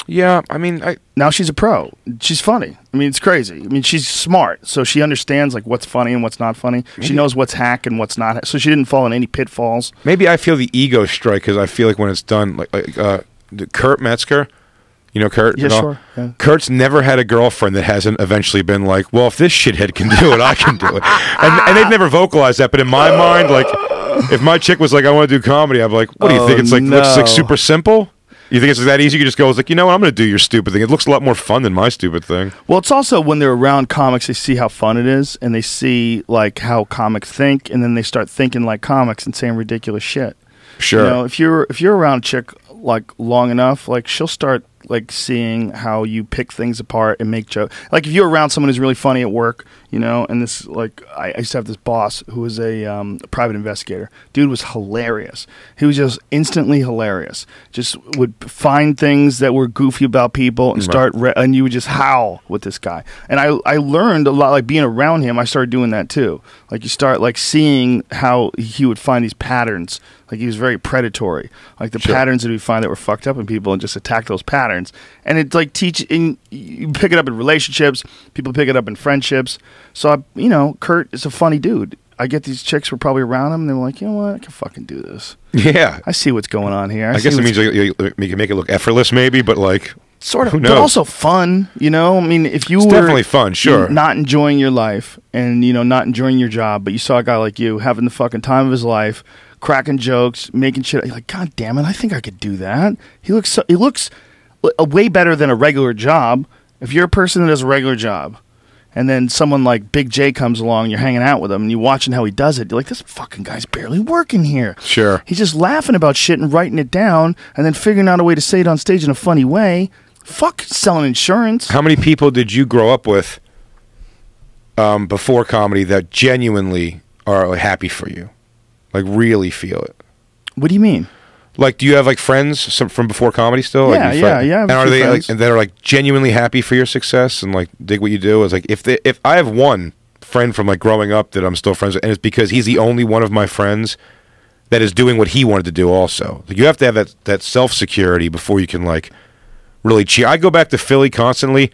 Yeah, I mean... Now she's a pro. She's funny. I mean, it's crazy. I mean, she's smart. So she understands like what's funny and what's not funny. She knows what's hack and what's not. So she didn't fall in any pitfalls. Maybe I feel the ego strike because I feel like when it's done... Kurt Metzger... You know Kurt? Yeah, sure. Yeah. Kurt's never had a girlfriend that hasn't eventually been like, well, if this shithead can do it, I can do it. And they've never vocalized that, but in my mind, like, if my chick was like, I want to do comedy, I'm like, what do you think? It's like, looks like super simple? You think it's that easy? You just go, it's like, you know what, I'm going to do your stupid thing. It looks a lot more fun than my stupid thing. Well, it's also when they're around comics, they see how fun it is, and they see, like, how comics think, and then they start thinking like comics and saying ridiculous shit. Sure. You know, if you're around a chick, like, long enough, like, she'll start like seeing how you pick things apart and make jokes. Like if you're around someone who's really funny at work, you know, and this like I used to have this boss who was a private investigator. Dude was hilarious. He was just instantly hilarious. Just would find things that were goofy about people and start and you would just howl with this guy. And I learned a lot, like being around him. I started doing that too. Like you start like seeing how he would find these patterns. Like he was very predatory, like the patterns that we find that were fucked up in people, and just attack those patterns. And it's like you pick it up in relationships. People pick it up in friendships. So you know, Kurt is a funny dude. I get these chicks were probably around him, and they were like, you know what, I can fucking do this. Yeah, I see what's going on here. I guess it means you can make it look effortless, maybe, but like sort of, but also fun. You know, I mean, if you were definitely fun, sure, not enjoying your life and you know not enjoying your job, but you saw a guy like you having the fucking time of his life. Cracking jokes, making shit. You're like, God damn it, I think I could do that. He looks way better than a regular job. If you're a person that does a regular job, and then someone like Big J comes along, you're hanging out with him, and you're watching how he does it, you're like, this fucking guy's barely working here. Sure. He's just laughing about shit and writing it down, and then figuring out a way to say it on stage in a funny way. Fuck selling insurance. How many people did you grow up with before comedy that genuinely are happy for you? Like really feel it. What do you mean? Like, do you have like friends from before comedy still? Yeah, like, yeah. And are they like that are like genuinely happy for your success and like dig what you do? Is like if I have one friend from like growing up that I'm still friends with, and it's because he's the only one of my friends that is doing what he wanted to do. Also, like, you have to have that self security before you can like really cheer. I go back to Philly constantly.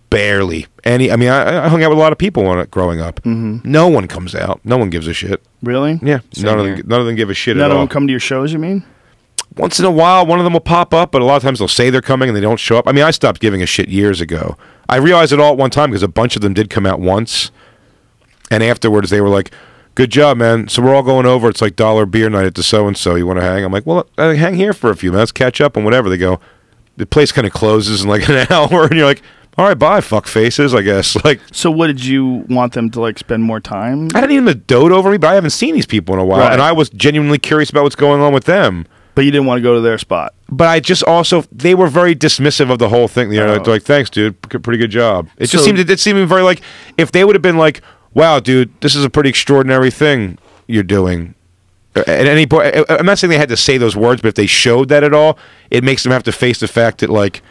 Barely any. I mean, I hung out with a lot of people growing up. Mm-hmm. No one comes out. No one gives a shit. Really? Yeah. None of them give a shit at all. None of them come to your shows, you mean? Once in a while, one of them will pop up, but a lot of times they'll say they're coming and they don't show up. I mean, I stopped giving a shit years ago. I realized it all at one time because a bunch of them did come out once, and afterwards they were like, "Good job, man. So we're all going over. It's like $1 beer night at the so and so. You want to hang?" I'm like, "Well, hang here for a few minutes, catch up, and whatever." They go, "The place kind of closes in like an hour," and you're like, all right, bye, fuck faces, I guess. Like, so what did you want them to like spend more time? I didn't even to dote over me, but I haven't seen these people in a while, and I was genuinely curious about what's going on with them. But you didn't want to go to their spot. But I just also they were very dismissive of the whole thing. You know, they're like, "Thanks, dude, pretty good job." It just seemed very like if they would have been like, "Wow, dude, this is a pretty extraordinary thing you're doing." At any point, I'm not saying they had to say those words, but if they showed that at all, it makes them have to face the fact that like.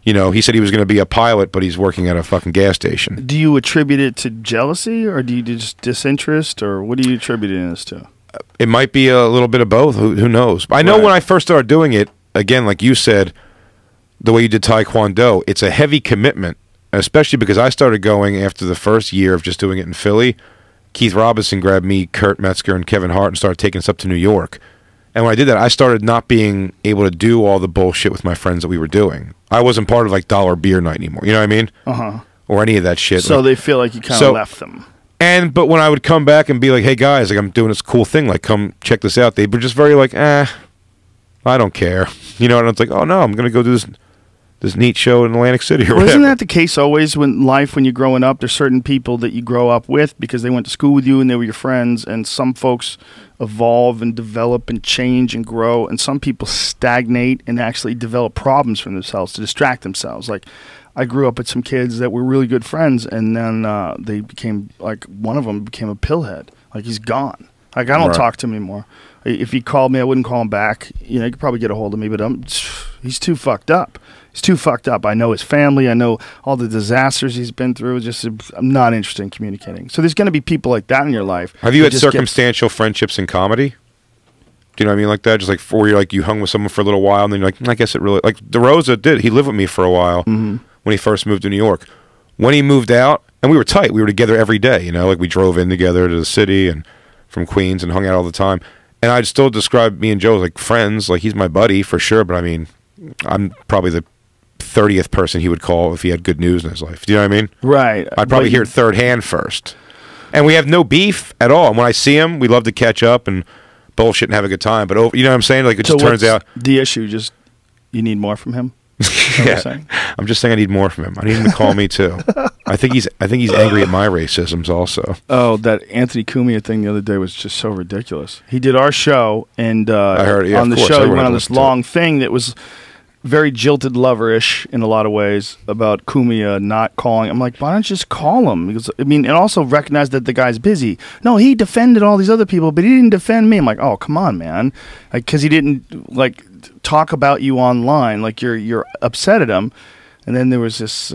You know, he said he was going to be a pilot, but he's working at a fucking gas station. Do you attribute it to jealousy, or do you just disinterest, or what are you attributing this to? It might be a little bit of both. Who knows? I know when I first started doing it, again, like you said, the way you did Taekwondo, it's a heavy commitment, especially because I started going after the first year of just doing it in Philly. Keith Robinson grabbed me, Kurt Metzger, and Kevin Hart and started taking us up to New York. And when I did that, I started not being able to do all the bullshit with my friends that we were doing. I wasn't part of like dollar beer night anymore. You know what I mean? Or any of that shit. So they feel like you kind of left them. But when I would come back and be like, hey guys, like I'm doing this cool thing, like come check this out, they were just very like, I don't care. You know, and it's like, oh no, I'm gonna go do this neat show in Atlantic City or whatever. Isn't that the case always when you're growing up? There's certain people that you grow up with because they went to school with you and they were your friends, and some folks evolve and develop and change and grow, and some people stagnate and actually develop problems for themselves to distract themselves. Like, I grew up with some kids that were really good friends, and then they became, like, one of them became a pillhead. Like, he's gone. Like, I don't talk to him anymore. If he called me, I wouldn't call him back. You know, he could probably get a hold of me, but he's too fucked up. He's too fucked up. I know his family. I know all the disasters he's been through. I'm not interested in communicating. So there's going to be people like that in your life. Have you had circumstantial friendships in comedy? Do you know what I mean? Like that? Just like you hung with someone for a little while, and then you're like, I guess it really... Like DeRosa did. He lived with me for a while when he first moved to New York. When he moved out, and we were tight. We were together every day, you know? Like we drove in together to the city and from Queens and hung out all the time. And I'd still describe me and Joe as like friends. Like he's my buddy for sure, but I mean, I'm probably the 30th person he would call if he had good news in his life. Do you know what I mean? Right. I'd probably hear it third hand first. And we have no beef at all. And when I see him, we love to catch up and bullshit and have a good time. But you know what I'm saying? Like it just turns out the issue just you need more from him. Yeah. I'm just saying I need more from him. I need him to call me too. I think he's angry at my racisms also. Oh, that Anthony Cumia thing the other day was just so ridiculous. He did our show, and I heard, yeah, on the show he went on this long thing that was very jilted lover-ish in a lot of ways about Cumia not calling. I'm like, why don't you just call him? Because, I mean, and also recognize that the guy's busy. No, he defended all these other people, but he didn't defend me. I'm like, oh, come on, man. Because he didn't, like, talk about you online. Like, you're upset at him. And then there was this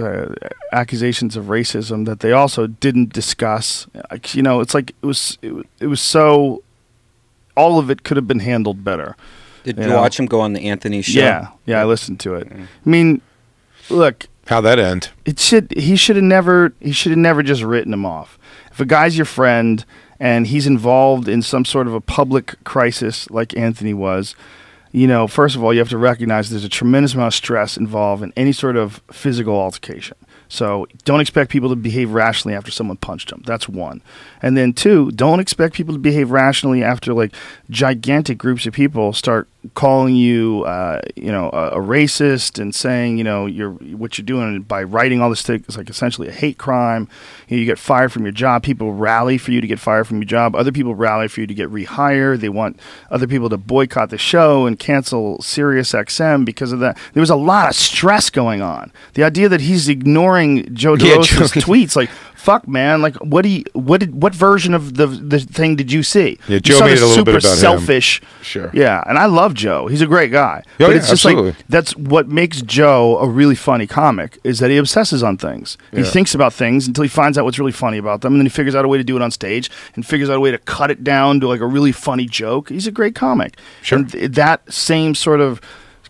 accusations of racism that they also didn't discuss. You know, it's like it was so... All of it could have been handled better. Did you watch him go on the Anthony show? Yeah, I listened to it. I mean, look, how'd that end? He should have never just written him off. If a guy's your friend and he's involved in some sort of a public crisis like Anthony was, you know, first of all, you have to recognize there's a tremendous amount of stress involved in any sort of physical altercation. So don't expect people to behave rationally after someone punched them. That's one. And then two, don't expect people to behave rationally after like gigantic groups of people start calling you, a racist and saying, you know, what you're doing by writing all this stuff is like essentially a hate crime. You get fired from your job. People rally for you to get fired from your job. Other people rally for you to get rehired. They want other people to boycott the show and cancel Sirius XM because of that. There was a lot of stress going on. The idea that he's ignoring Joe DeRosa's tweets, like, fuck, man, like, what version of the thing did you see? Yeah, Joe made it a little bit about selfish. Him. Sure. Yeah, and I love Joe. He's a great guy. Oh, but it's just absolutely. like, that's what makes Joe a really funny comic, is that he obsesses on things. Yeah. He thinks about things until he finds out what's really funny about them, and then he figures out a way to do it on stage, and figures out a way to cut it down to like a really funny joke. He's a great comic. Sure. And that same sort of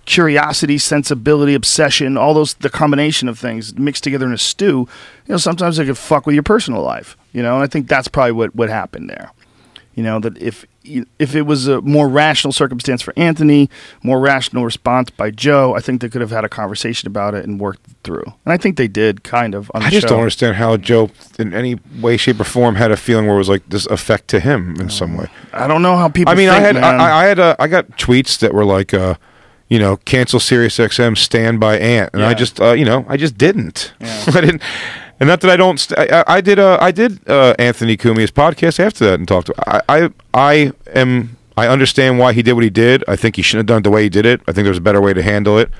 curiosity, sensibility, obsession, all those, the combination of things mixed together in a stew, you know, sometimes they could fuck with your personal life, you know, and I think that's probably what happened there. You know, that if it was a more rational circumstance for Anthony, more rational response by Joe, I think they could have had a conversation about it and worked it through. And I think they did, kind of, on the show. I just don't understand how Joe, in any way, shape, or form, had a feeling where it was like this effect to him in some way. I don't know how people. I mean, think, I got tweets that were like, you know, cancel Sirius XM, stand by Ant, and I just, I just didn't. Yeah. I didn't. And not that I don't. I did Anthony Cumia's podcast after that and talked to. I understand why he did what he did. I think he shouldn't have done it the way he did it. I think there's a better way to handle it.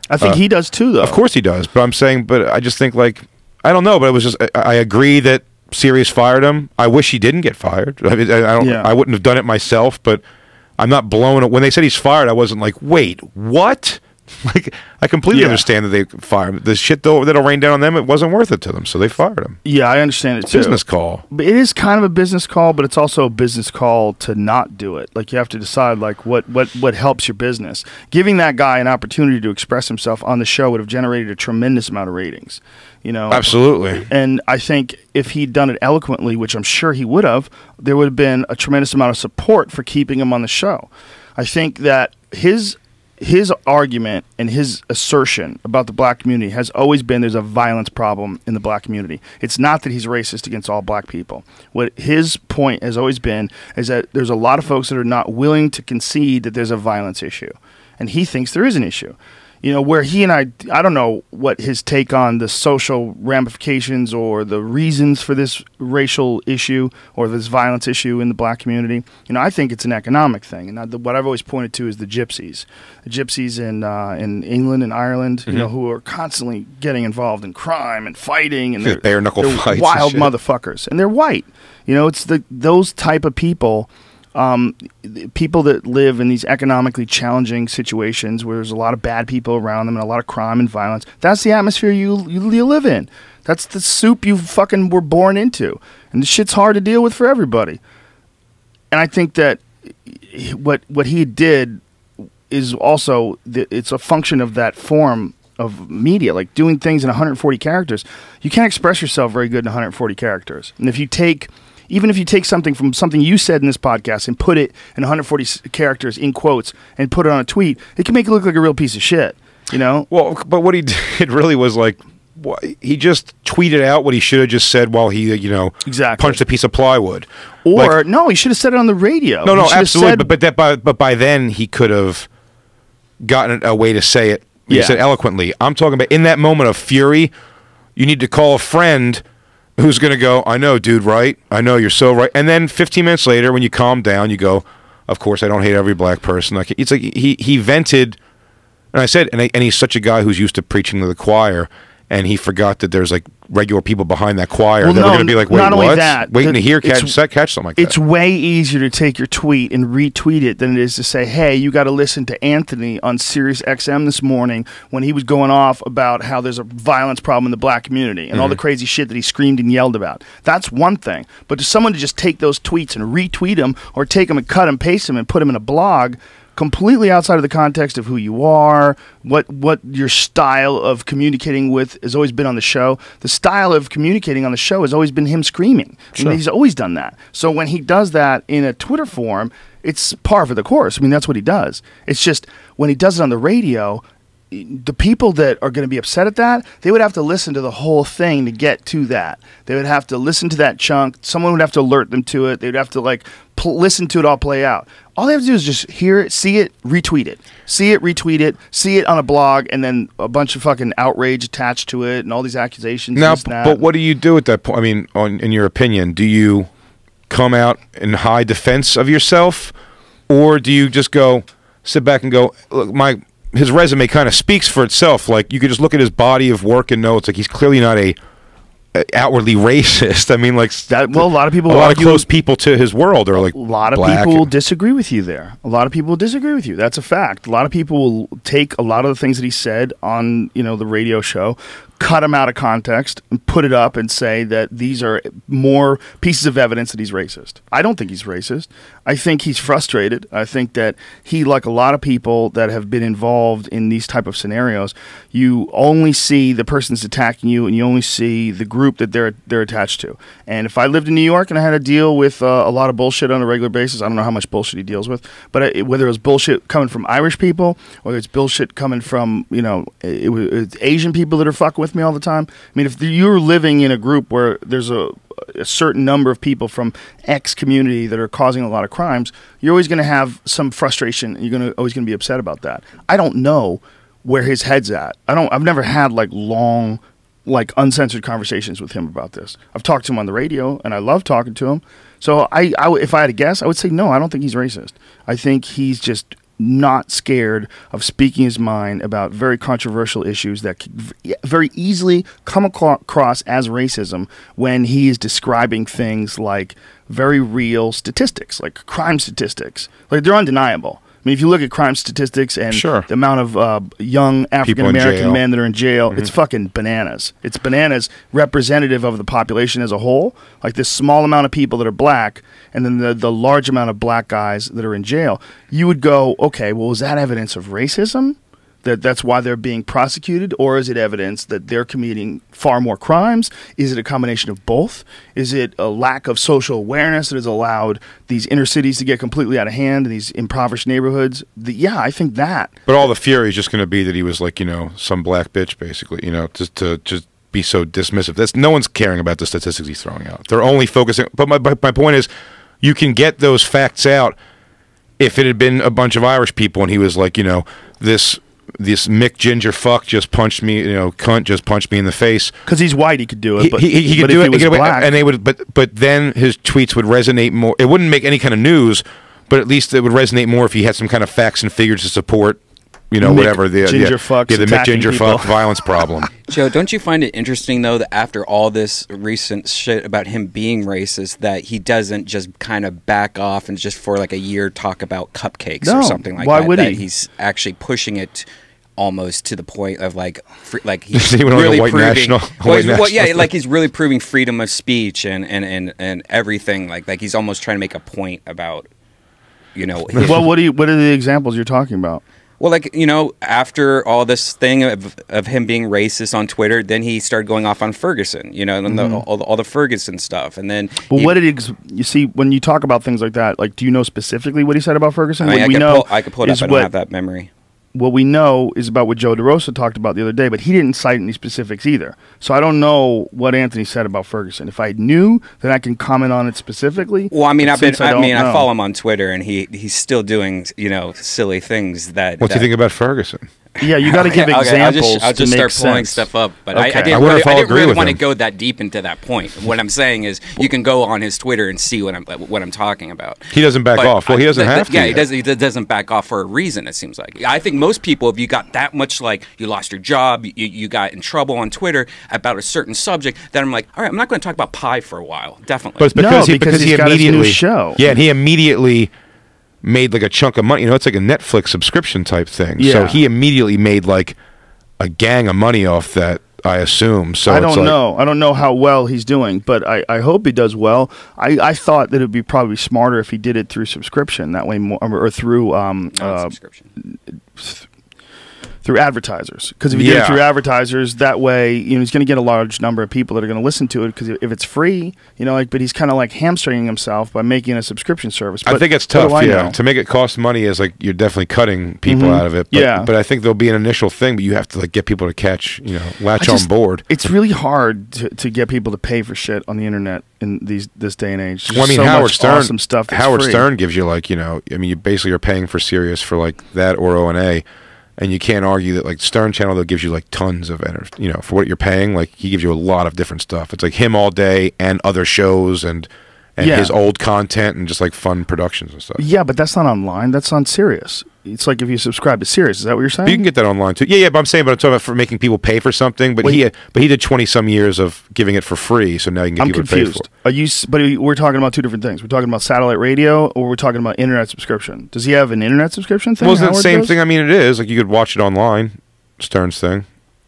I think he does too, though. Of course he does. But I'm saying, I just think like, I don't know. But it was just, I agree that Sirius fired him. I wish he didn't get fired. I mean, I wouldn't have done it myself. But I'm not blown. When they said he's fired, I wasn't like, wait, what? Like, I completely Yeah. understand that they fired him. The shit that'll rain down on them, it wasn't worth it to them, so they fired him. Yeah, I understand it too. Business call. But it is kind of a business call, but it's also a business call to not do it. Like, you have to decide, like, what helps your business. Giving that guy an opportunity to express himself on the show would have generated a tremendous amount of ratings. You know, Absolutely. and I think if he'd done it eloquently, which I'm sure he would have, there would have been a tremendous amount of support for keeping him on the show. I think that his argument and his assertion about the black community has always been there's a violence problem in the black community. It's not that he's racist against all black people. What his point has always been is that there's a lot of folks that are not willing to concede that there's a violence issue. And he thinks there is an issue. You know, where he and I don't know what his take on the social ramifications or the reasons for this racial issue or this violence issue in the black community. You know, I think it's an economic thing. And what I've always pointed to is the gypsies. The gypsies in England and Ireland, you know, who are constantly getting involved in crime and fighting. And they're bare-knuckle fights wild and shit. motherfuckers. And they're white. You know, it's those type of people. People that live in these economically challenging situations where there's a lot of bad people around them and a lot of crime and violence. That's the atmosphere you live in. That's the soup you fucking were born into. And the shit's hard to deal with for everybody. And I think that what he did is also, it's a function of that form of media, like doing things in 140 characters. You can't express yourself very good in 140 characters. And even if you take something from something you said in this podcast and put it in 140 characters in quotes and put it on a tweet, it can make it look like a real piece of shit, you know? Well, but what he did really was like, he just tweeted out what he should have just said while he, Exactly. punched a piece of plywood. Or, no, he should have said it on the radio. No, He should have absolutely. said- But by then he could have gotten a way to say it. He Yeah. said eloquently. I'm talking about in that moment of fury, you need to call a friend who's going to go, I know, dude, right? I know, you're so right. And then 15 minutes later, when you calm down, you go, of course, I don't hate every black person. Like, it's like he vented, and I said, and he's such a guy who's used to preaching to the choir, and he forgot that there's like regular people behind that choir. Well, They were no, going to be like, wait, not only what? that, Waiting to hear catch something like that. It's way easier to take your tweet and retweet it than it is to say, hey, you got to listen to Anthony on Sirius XM this morning when he was going off about how there's a violence problem in the black community and all the crazy shit that he screamed and yelled about. That's one thing. But to someone to just take those tweets and retweet them or take them and cut and paste them and put them in a blog completely outside of the context of who you are, what your style of communicating with has always been on the show. The style of communicating on the show has always been him screaming. Sure. I mean, he's always done that. So when he does that in a Twitter form, it's par for the course. I mean, that's what he does. It's just when he does it on the radio, the people that are going to be upset at that, they would have to listen to the whole thing to get to that. They would have to listen to that chunk. Someone would have to alert them to it. They'd have to like listen to it all play out. All they have to do is just hear it, see it, retweet it. See it, retweet it, see it on a blog, and then a bunch of fucking outrage attached to it and all these accusations. Now, this and that. but what do you do at that point? I mean, in your opinion, do you come out in high defense of yourself, or do you just go, sit back and go, look, his resume kind of speaks for itself. Like, you could just look at his body of work and know it's like he's clearly not a outwardly racist. I mean, like that. Well, a lot of people, a lot argue, of close people to his world are like a lot of black people and- disagree with you there. A lot of people disagree with you. That's a fact. A lot of people will take a lot of the things that he said on, the radio show, cut them out of context and put it up and say that these are more pieces of evidence that he's racist. I don't think he's racist. I think he's frustrated. I think that he, like a lot of people that have been involved in these type of scenarios, you only see the person's attacking you and you only see the group that they're attached to. And if I lived in New York and I had to deal with a lot of bullshit on a regular basis, I don't know how much bullshit he deals with, but whether it was bullshit coming from Irish people or it's bullshit coming from, it's Asian people that are fucking with me all the time. I mean, if you're living in a group where there's a certain number of people from X community that are causing a lot of crimes, you're always going to have some frustration. You're always going to be upset about that. I don't know where his head's at. I've never had like long, like uncensored conversations with him about this. I've talked to him on the radio, and I love talking to him. So if I had to guess, I would say no. I don't think he's racist. I think he's just not scared of speaking his mind about very controversial issues that could very easily come across as racism when he is describing things like very real statistics, like crime statistics. Like, they're undeniable. mean, if you look at crime statistics and Sure. the amount of young African American jail. men that are in jail, it's fucking bananas. It's bananas representative of the population as a whole. Like this small amount of people that are black, and then the large amount of black guys that are in jail. You would go, okay, well, is that evidence of racism? That's why they're being prosecuted, or is it evidence that they're committing far more crimes? Is it a combination of both? Is it a lack of social awareness that has allowed these inner cities to get completely out of hand in these impoverished neighborhoods? Yeah, I think that. But all the fury is just going to be that he was like, some black bitch, basically, just to be so dismissive. That's no one's caring about the statistics he's throwing out. They're only focusing. But my point is, you can get those facts out if it had been a bunch of Irish people and he was like, this Mick Ginger fuck just punched me, cunt just punched me in the face. Because he's white, he could do it. But he could but do if it, he was black, and they would. But then his tweets would resonate more. It wouldn't make any kind of news, but at least it would resonate more if he had some kind of facts and figures to support. Whatever the Ginger fucks the Mick Ginger people. fuck violence problem. Joe, don't you find it interesting though that after all this recent shit about him being racist, that he doesn't just kind of back off and just for like a year talk about cupcakes or something like that? Why would that he? He's actually pushing it almost to the point of like he's He went really like a white proving. national. Yeah, like he's really proving freedom of speech and everything. Like he's almost trying to make a point about Well, what are the examples you're talking about? Well, like, after all this thing of him being racist on Twitter, then he started going off on Ferguson, and all the Ferguson stuff. And then But what did you see when you talk about things like that? Like, do you know specifically what he said about Ferguson? I What could pull it up. I don't have that memory. What we know is about what Joe DeRosa talked about the other day, but he didn't cite any specifics either. So I don't know what Anthony said about Ferguson. If I knew, then I can comment on it specifically. Well, I mean, I know. follow him on Twitter, and he's still doing silly things that. What do you think about Ferguson? Yeah, you got to give examples. I'll just to make start pulling sense. stuff up, but Okay. I didn't agree really with want to him. go that deep into that point. What I'm saying is, you can go on his Twitter and see what I'm talking about. He doesn't back But off. Well, he doesn't have to. Yeah, yet. he doesn't back off for a reason. It seems like. I think most people, if you got that much, like you lost your job, you got in trouble on Twitter about a certain subject, then I'm like, all right, I'm not going to talk about pie for a while. Definitely. But it's because No, he because he's got his new immediately show. Yeah, and he immediately made like a chunk of money. It's like a Netflix subscription type thing. Yeah. So he immediately made like a gang of money off that, I assume. So I it's don't like, know. I don't know how well he's doing, but I hope he does well. I thought that it would be probably smarter if he did it through subscription. That way, or through subscription. through advertisers. Because if you did it Yeah. through advertisers, that way, he's going to get a large number of people that are going to listen to it. Because if it's free, but he's kind of like hamstringing himself by making a subscription service. I But think it's what do tough, I yeah. know? To make it cost money is like you're definitely cutting people out of it. But, Yeah. But I think there'll be an initial thing, but you have to like get people to catch, latch on board. It's really hard to get people to pay for shit on the internet in this day and age. There's Well, I mean, so Howard much Stern. awesome stuff that's Howard free. Stern gives you like, you basically are paying for Sirius for like that or O&A, and you can't argue that like Stern Channel though gives you like tons of for what you're paying. Like he gives you a lot of different stuff. It's like him all day and other shows and Yeah. his old content and just like fun productions and stuff. Yeah, but that's not online. That's on Sirius. It's like if you subscribe to Sirius. Is that what you're saying? But you can get that online too. Yeah, but I'm talking about for making people pay for something. But Wait. he did 20-some years of giving it for free, so now you can get I'm people to pay for confused. it. But we're talking about two different things. We're talking about satellite radio, or we're talking about internet subscription. Does he have an internet subscription thing? Well, isn't it the Howard same does? thing? I mean, it is. Like you could watch it online, Stern's thing.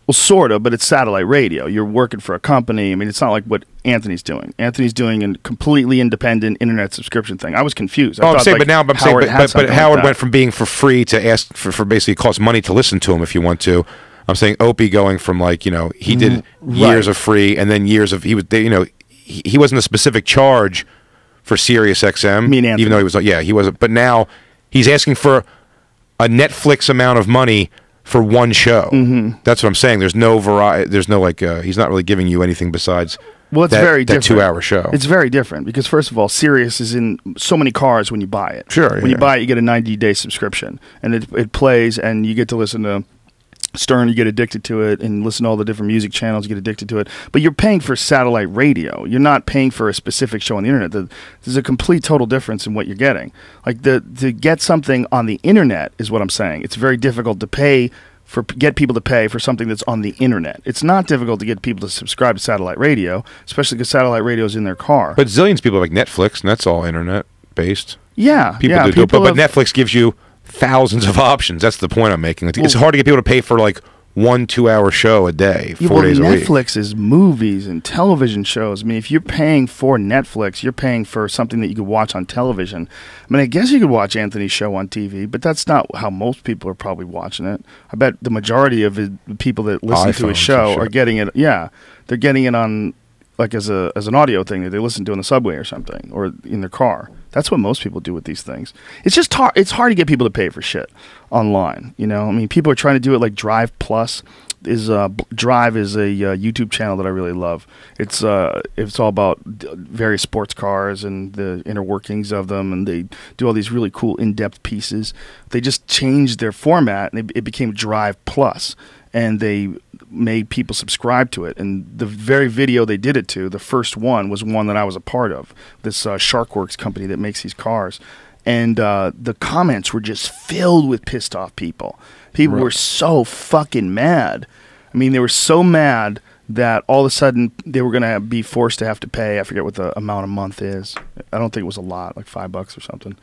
Well, sort of, but it's satellite radio. You're working for a company. I mean, it's not like what Anthony's doing. Anthony's doing a completely independent internet subscription thing. I was confused. I I'm thought, saying, like, but now I'm saying, Howard had but something like Howard that. went from being for free to ask for basically it costs money to listen to him if you want to. I'm saying Opie going from like he did years of free and then years of he wasn't a specific charge for Sirius XM, Me and Anthony. even though he wasn't. But now he's asking for a Netflix amount of money for one show. That's what I'm saying. There's no variety. There's no like. He's not really giving you anything besides. Well, it's very different. That 2-hour show. It's very different because, first of all, Sirius is in so many cars when you buy it. Sure, When you yeah. buy it, you get a 90-day subscription, and it plays, and you get to listen to Stern, you get addicted to it, and listen to all the different music channels, you get addicted to it. But you're paying for satellite radio. You're not paying for a specific show on the internet. There's a complete total difference in what you're getting. Like to get something on the internet is what I'm saying. It's very difficult to get people to pay for something that's on the internet. It's not difficult to get people to subscribe to satellite radio, especially because satellite radio is in their car. But zillions of people have like Netflix, and that's all internet based. yeah, People yeah, do, but Netflix gives you thousands of options. That's the point I'm making. It's hard to get people to pay for like 1-2 hour show a day, 4 days a week. Netflix is movies and television shows. I mean, if you're paying for Netflix, you're paying for something that you could watch on television. I mean, I guess you could watch Anthony's show on TV, but that's not how most people are probably watching it. I bet the majority of the people that listen to his show are getting it. Yeah, they're getting it on like as an audio thing that they listen to in the subway or something, or in their car. That's what most people do with these things. It's just hard. It's hard to get people to pay for shit online. You know, I mean, people are trying to do it like Drive Plus. Drive is a YouTube channel that I really love. It's all about various sports cars and the inner workings of them, and they do all these really cool in-depth pieces. They just changed their format, and it became Drive Plus, and they made people subscribe to it. And the very video they did it to, the first one, was one that I was a part of, this Sharkworks company that makes these cars. And the comments were just filled with pissed off people. People were so fucking mad. I mean, they were so mad that all of a sudden they were going to be forced to have to pay. I forget what the amount a month is. I don't think it was a lot, like $5 or something.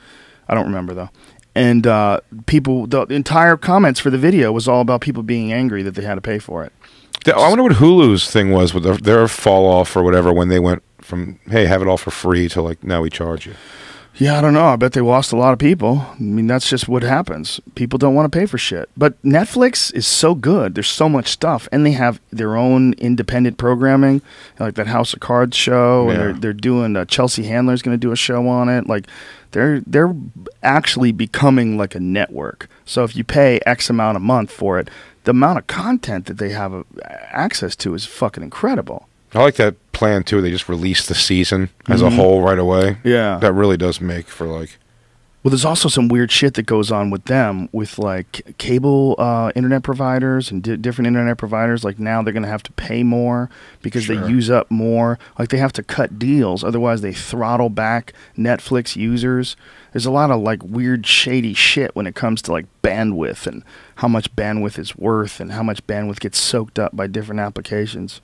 I don't remember, though. And the entire comments for the video was all about people being angry that they had to pay for it. I wonder what Hulu's thing was with their fall off or whatever when they went from, hey, have it all for free to like, now we charge you. Yeah, I don't know. I bet they lost a lot of people. I mean, that's just what happens. People don't want to pay for shit. But Netflix is so good. There's so much stuff. And they have their own independent programming, like that House of Cards show. Yeah. And they're doing, Chelsea Handler's going to do a show on it. Like, they're actually becoming like a network. So if you pay X amount a month for it, the amount of content that they have access to is fucking incredible. I like that plan too. They just release the season as a whole right away. Yeah, that really does make for like. Well, there's also some weird shit that goes on with them, with like cable internet providers and different internet providers. Like now they're going to have to pay more because they use up more. Like they have to cut deals, otherwise they throttle back Netflix users. There's a lot of like weird, shady shit when it comes to like bandwidth and how much bandwidth is worth and how much bandwidth gets soaked up by different applications.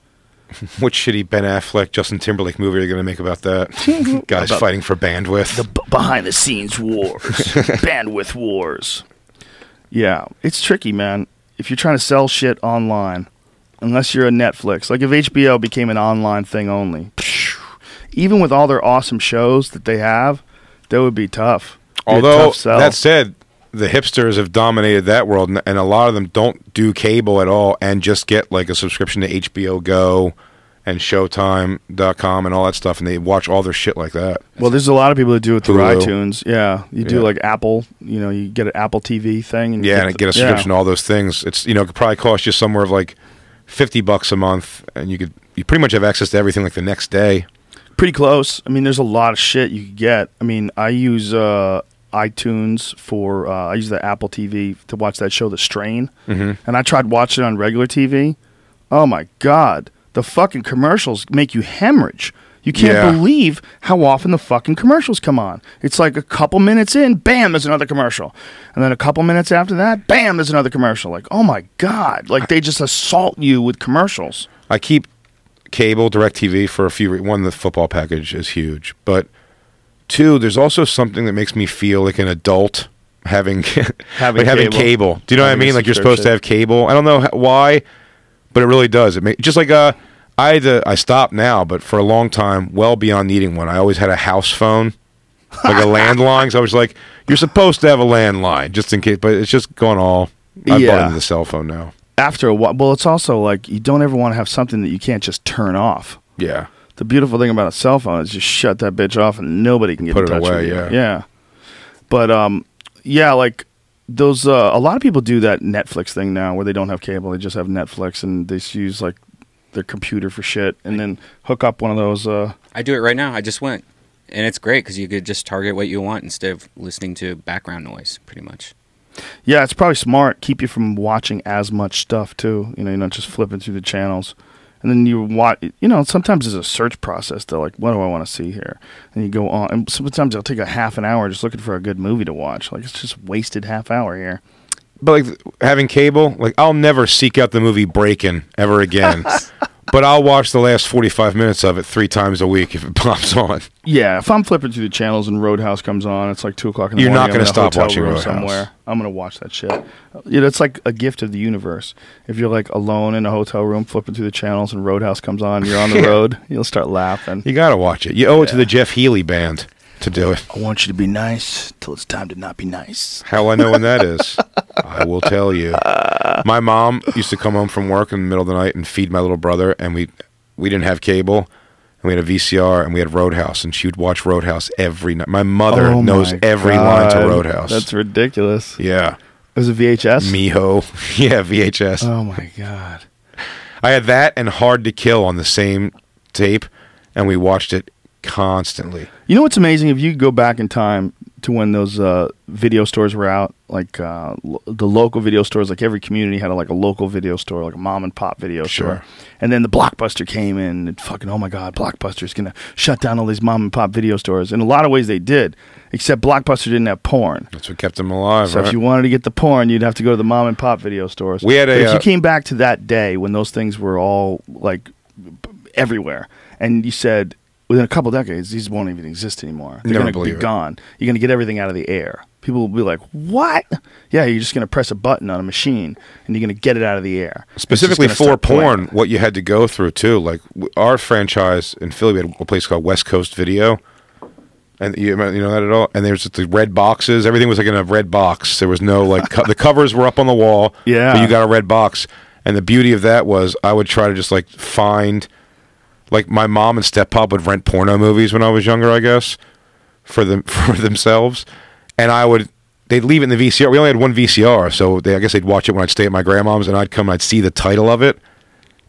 What shitty Ben Affleck, Justin Timberlake movie are you going to make about that? Guys fighting for bandwidth. The behind-the-scenes wars. Bandwidth wars. Yeah, it's tricky, man. If you're trying to sell shit online, unless you're a Netflix, like if HBO became an online thing only, even with all their awesome shows that they have, that would be tough. Although, that said, the hipsters have dominated that world, and a lot of them don't do cable at all and just get like a subscription to HBO Go and Showtime.com and all that stuff, and they watch all their shit like that. Well, there's a lot of people that do it through iTunes. Yeah, you do like Apple, you get an Apple TV thing. And and get a subscription to all those things. It's it could probably cost you somewhere of like $50 a month, and you pretty much have access to everything like the next day. Pretty close. I mean, there's a lot of shit you could get. I mean, I use iTunes for I use the Apple TV to watch that show The Strain, and I tried watching it on regular TV. Oh my god, the fucking commercials make you hemorrhage. You can't believe how often the fucking commercials come on. It's like a couple minutes in, bam, there's another commercial, and then a couple minutes after that, bam, there's another commercial. Like, oh my god, like they just assault you with commercials. I keep cable, DirecTV for a few. One, the football package is huge, but two, there's also something that makes me feel like an adult having cable. Do you know what I mean? Like you're supposed to have cable. I don't know why, but it really does. Just like I stopped now, but for a long time, well beyond needing one, I always had a house phone, like a landline. So I was like, you're supposed to have a landline just in case, but it's just gone all. I bought into the cell phone now. After a while, well, it's also like you don't ever want to have something that you can't just turn off. Yeah. The beautiful thing about a cell phone is just shut that bitch off and nobody can get in touch with you. Yeah. But like those a lot of people do that Netflix thing now where they don't have cable, they just have Netflix and they just use like their computer for shit and then hook up one of those I do it right now. I just went. And it's great cuz you could just target what you want instead of listening to background noise pretty much. Yeah, it's probably smart. Keep you from watching as much stuff too. You're not just flipping through the channels. And then you watch, sometimes there's a search process. They're like, what do I want to see here? And you go on. And sometimes it'll take a half an hour just looking for a good movie to watch. Like, it's just wasted half hour here. But, like, having cable, like, I'll never seek out the movie Breakin' ever again. But I'll watch the last 45 minutes of it 3 times a week if it pops on. Yeah, if I'm flipping through the channels and Roadhouse comes on, it's like 2 o'clock in the You're morning. not going to stop hotel watching room Roadhouse. somewhere. I'm going to watch that shit. You know, it's like a gift of the universe. If you're like alone in a hotel room flipping through the channels and Roadhouse comes on, you're on the road, you'll start laughing. You got to watch it. You owe it to the Jeff Healey band to do it. I want you to be nice till it's time to not be nice. How will I know when that is? I will tell you. My mom used to come home from work in the middle of the night and feed my little brother, and we didn't have cable, and we had a VCR, and we had Roadhouse, and she would watch Roadhouse every night. My mother knows every line to Roadhouse. That's ridiculous. Yeah. It was a VHS? Miho. Yeah, VHS. Oh, my God. I had that and Hard to Kill on the same tape, and we watched it constantly. You know what's amazing? If you go back in time to when those video stores were out, like the local video stores, like every community had a local video store, like a mom and pop video store. And then the Blockbuster came in and fucking, oh my God, Blockbuster's going to shut down all these mom and pop video stores. In a lot of ways they did, except Blockbuster didn't have porn. That's what kept them alive, So right? if you wanted to get the porn, you'd have to go to the mom and pop video stores. We had But if you came back to that day when those things were all like everywhere, and you said, within a couple decades, these won't even exist anymore. They're going to be gone. You're going to get everything out of the air. People will be like, what? Yeah, you're just going to press a button on a machine, and you're going to get it out of the air. Specifically for porn, what you had to go through, too. Like, our franchise in Philly, we had a place called West Coast Video. And you know that at all? And there's the red boxes. Everything was like in a red box. There was no, like, the covers were up on the wall. Yeah. But you got a red box. And the beauty of that was I would try to just, like, find... Like, my mom and steppop would rent porno movies when I was younger, I guess, for themselves. And they'd leave it in the VCR. We only had one VCR, so I guess they'd watch it when I'd stay at my grandmom's, and I'd come and I'd see the title of it.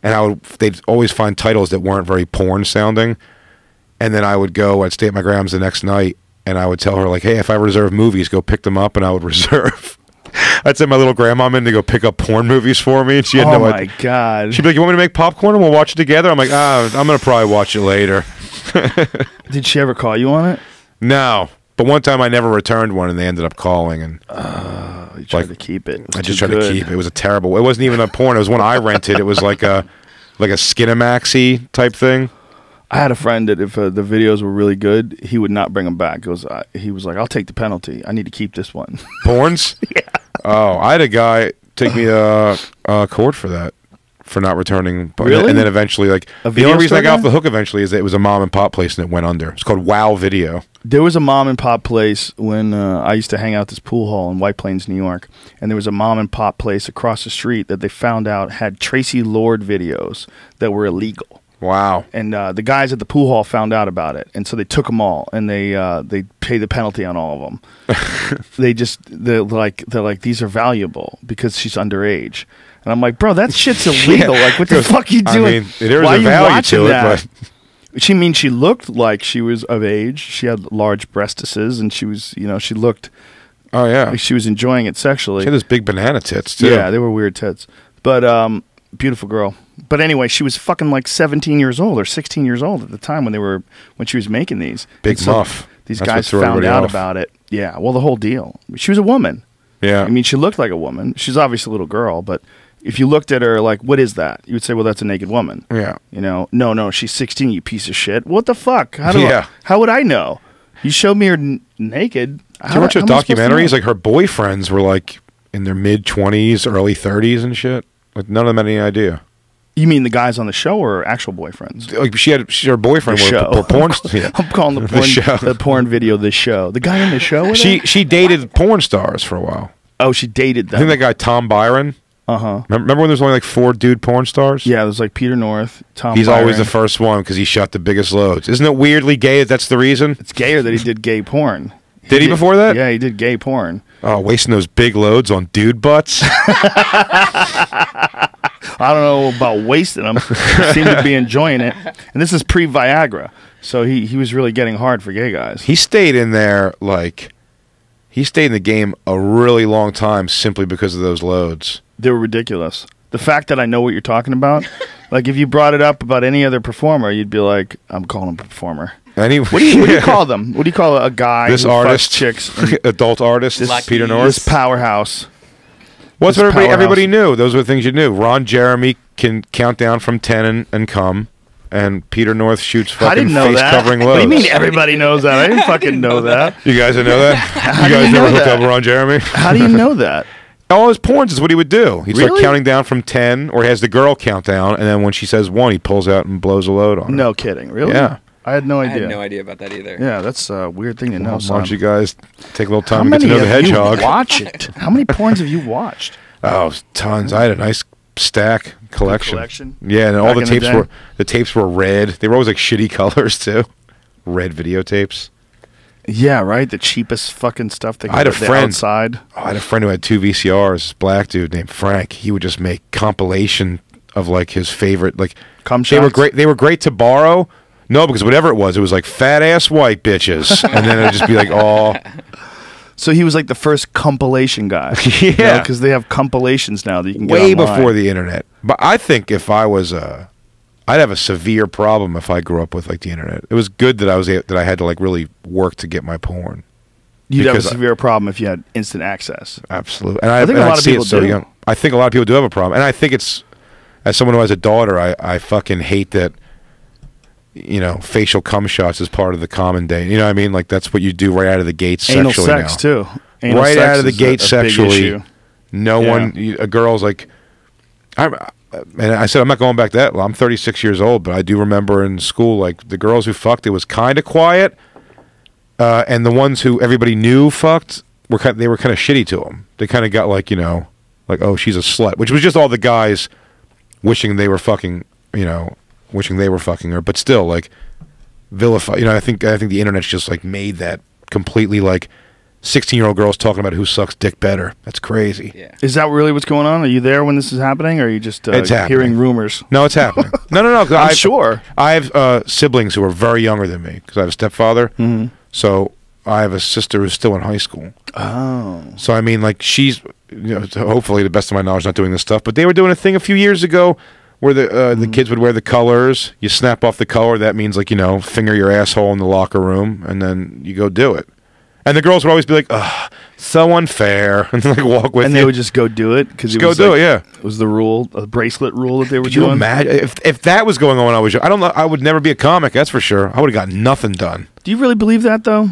And they'd always find titles that weren't very porn sounding. And then I'd stay at my grandma's the next night, and I would tell her, like, hey, if I reserve movies, go pick them up, and I would reserve. I'd send my little grandmom in to go pick up porn movies for me, and she had no idea. Oh, my God. She'd be like, you want me to make popcorn and we'll watch it together? I'm like, I'm going to probably watch it later. Did she ever call you on it? No. But one time I never returned one, and they ended up calling. And you tried to keep it. I just tried to keep it. It was a terrible... It wasn't even a porn. It was one I rented. It was like a Skinamaxy type thing. I had a friend that if the videos were really good, he would not bring them back. He was like, I'll take the penalty. I need to keep this one. Porns? Yeah. Oh, I had a guy take me to court for that, for not returning. Really? And then eventually, like, the only reason I got off the hook eventually is that it was a mom and pop place and it went under. It's called Wow Video. There was a mom and pop place when I used to hang out at this pool hall in White Plains, New York. And there was a mom and pop place across the street that they found out had Tracy Lord videos that were illegal. Wow. And the guys at the pool hall found out about it, and so they took them all, and they paid the penalty on all of them. they're like these are valuable because she's underage, and I'm like, bro, that shit's illegal. Like, what the fuck are you doing? I mean, there is Why a value to that? it, but She looked like she was of age. She had large breastises, and she was, she looked. Oh yeah. Like she was enjoying it sexually. She had those big banana tits too. Yeah, they were weird tits, but beautiful girl. But anyway, she was fucking like 17 years old or 16 years old at the time when she was making these. Big muff. These guys found out about it. Yeah, well, the whole deal. She was a woman. Yeah. I mean, she looked like a woman. She's obviously a little girl, but if you looked at her like, what is that? You would say, well, that's a naked woman. Yeah. No, she's 16, you piece of shit. What the fuck? How would I know? You showed me her naked. Did you watch those documentaries? Like, her boyfriends were like in their mid-20s, early 30s and shit. Like, none of them had any idea. You mean the guys on the show or actual boyfriends? Like, her boyfriend were porn. Yeah. I'm calling the porn video the show. The guy in the show. She dated porn stars for a while. Oh, she dated them. I think that guy Tom Byron. Remember when there's only like 4 dude porn stars? Yeah, there's like Peter North, Tom. He's Byron. always the first one because he shot the biggest loads. Isn't it weirdly gay? That's the reason. It's gayer that he did gay porn. Did he before that? Yeah, he did gay porn. Oh, wasting those big loads on dude butts. I don't know about wasting them. He seemed to be enjoying it. And this is pre-Viagra. So he was really getting hard for gay guys. He stayed in there, he stayed in the game a really long time simply because of those loads. They were ridiculous. The fact that I know what you're talking about, like if you brought it up about any other performer, you'd be like, I'm calling him a performer. Anyway, what do you call them? What do you call a guy this who artist, fucks chicks? Adult artist, Peter North? This powerhouse. Well, that's what everybody knew. Those were the things you knew. Ron Jeremy can count down from 10 and come. And Peter North shoots fucking face-covering loads. What do you mean everybody knows that? I didn't fucking know that. You guys didn't know that? You guys never hooked up with Ron Jeremy? How do you know that? All his porns is what he would do. He'd start counting down from 10, or he has the girl count down, and then when she says 1, he pulls out and blows a load on her. No kidding. Really? Yeah. I had no idea. I had no idea about that either. Yeah, that's a weird thing to know, Why son. don't you guys take a little time to get to know the hedgehog? Watch it. How many porns have you watched? Oh, tons. I had a nice stack collection. Yeah, and all the tapes were red. They were always like shitty colors too. Red videotapes. Yeah, right. The cheapest fucking stuff they could I had a friend outside. I had a friend who had 2 VCRs. This black dude named Frank. He would just make compilation of like his favorite Cum They were shots? great. They were great to borrow. No, because whatever it was like fat ass white bitches, and then it'd just be like all. So he was like the first compilation guy. Yeah, because they have compilations now that you can get way online. before the internet. But I think if I was I'd have a severe problem if I grew up with like the internet. It was good that I had to like really work to get my porn. You'd have a severe problem if you had instant access. Absolutely, and I think a lot of people do. Young. I think a lot of people do have a problem, and I think it's as someone who has a daughter, I fucking hate that. Facial cum shots is part of the common day. You know what I mean? Like that's what you do right out of the gate sexually. Anal sex too. Right out of the gate sexually. No one. A girl's like, and I said I'm not going back that. Well, I'm 36 years old, but I do remember in school like the girls who fucked. It was kind of quiet, and the ones who everybody knew fucked they were kind of shitty to them. They kind of got like like oh she's a slut, which was just all the guys wishing they were fucking wishing they were fucking her, but still like vilify. I think the internet's just like made that completely like 16-year-old girls talking about who sucks dick better. That's crazy. Yeah. Is that really what's going on? Are you there when this is happening, or are you just hearing rumors? No, it's happening. No. I'm sure. I have siblings who are very younger than me because I have a stepfather. Mm-hmm. So I have a sister who's still in high school. Oh. So I mean, like she's hopefully, to the best of my knowledge, not doing this stuff. But they were doing a thing a few years ago. Where the kids would wear the colors. You snap off the color. That means like finger your asshole in the locker room, and then you go do it. And the girls would always be like, "Ugh, so unfair," and like walk with. And they would just go do it because go do it. Yeah, it was the rule, the bracelet rule that they were Could doing. you imagine if that was going on? I don't know. I would never be a comic. That's for sure. I would have got nothing done. Do you really believe that though?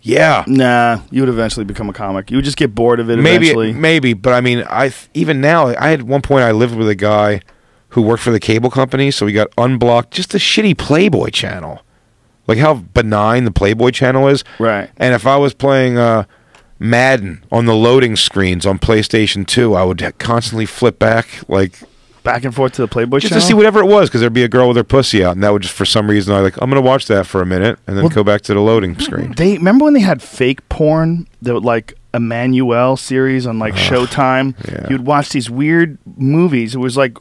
Yeah. Nah, you would eventually become a comic. You would just get bored of it eventually. Maybe, but I mean, even now, I had one point I lived with a guy who worked for the cable company, so he got unblocked. Just a shitty Playboy channel. Like how benign the Playboy channel is. Right. And if I was playing Madden on the loading screens on PlayStation 2, I would constantly flip back and forth to the Playboy just channel? to see whatever it was, because there'd be a girl with her pussy out, and that would just, for some reason, I'm going to watch that for a minute, and then go back to the loading screen. Remember when they had fake porn? That would like Emmanuel series on like Showtime? Yeah. You'd watch these weird movies. It was like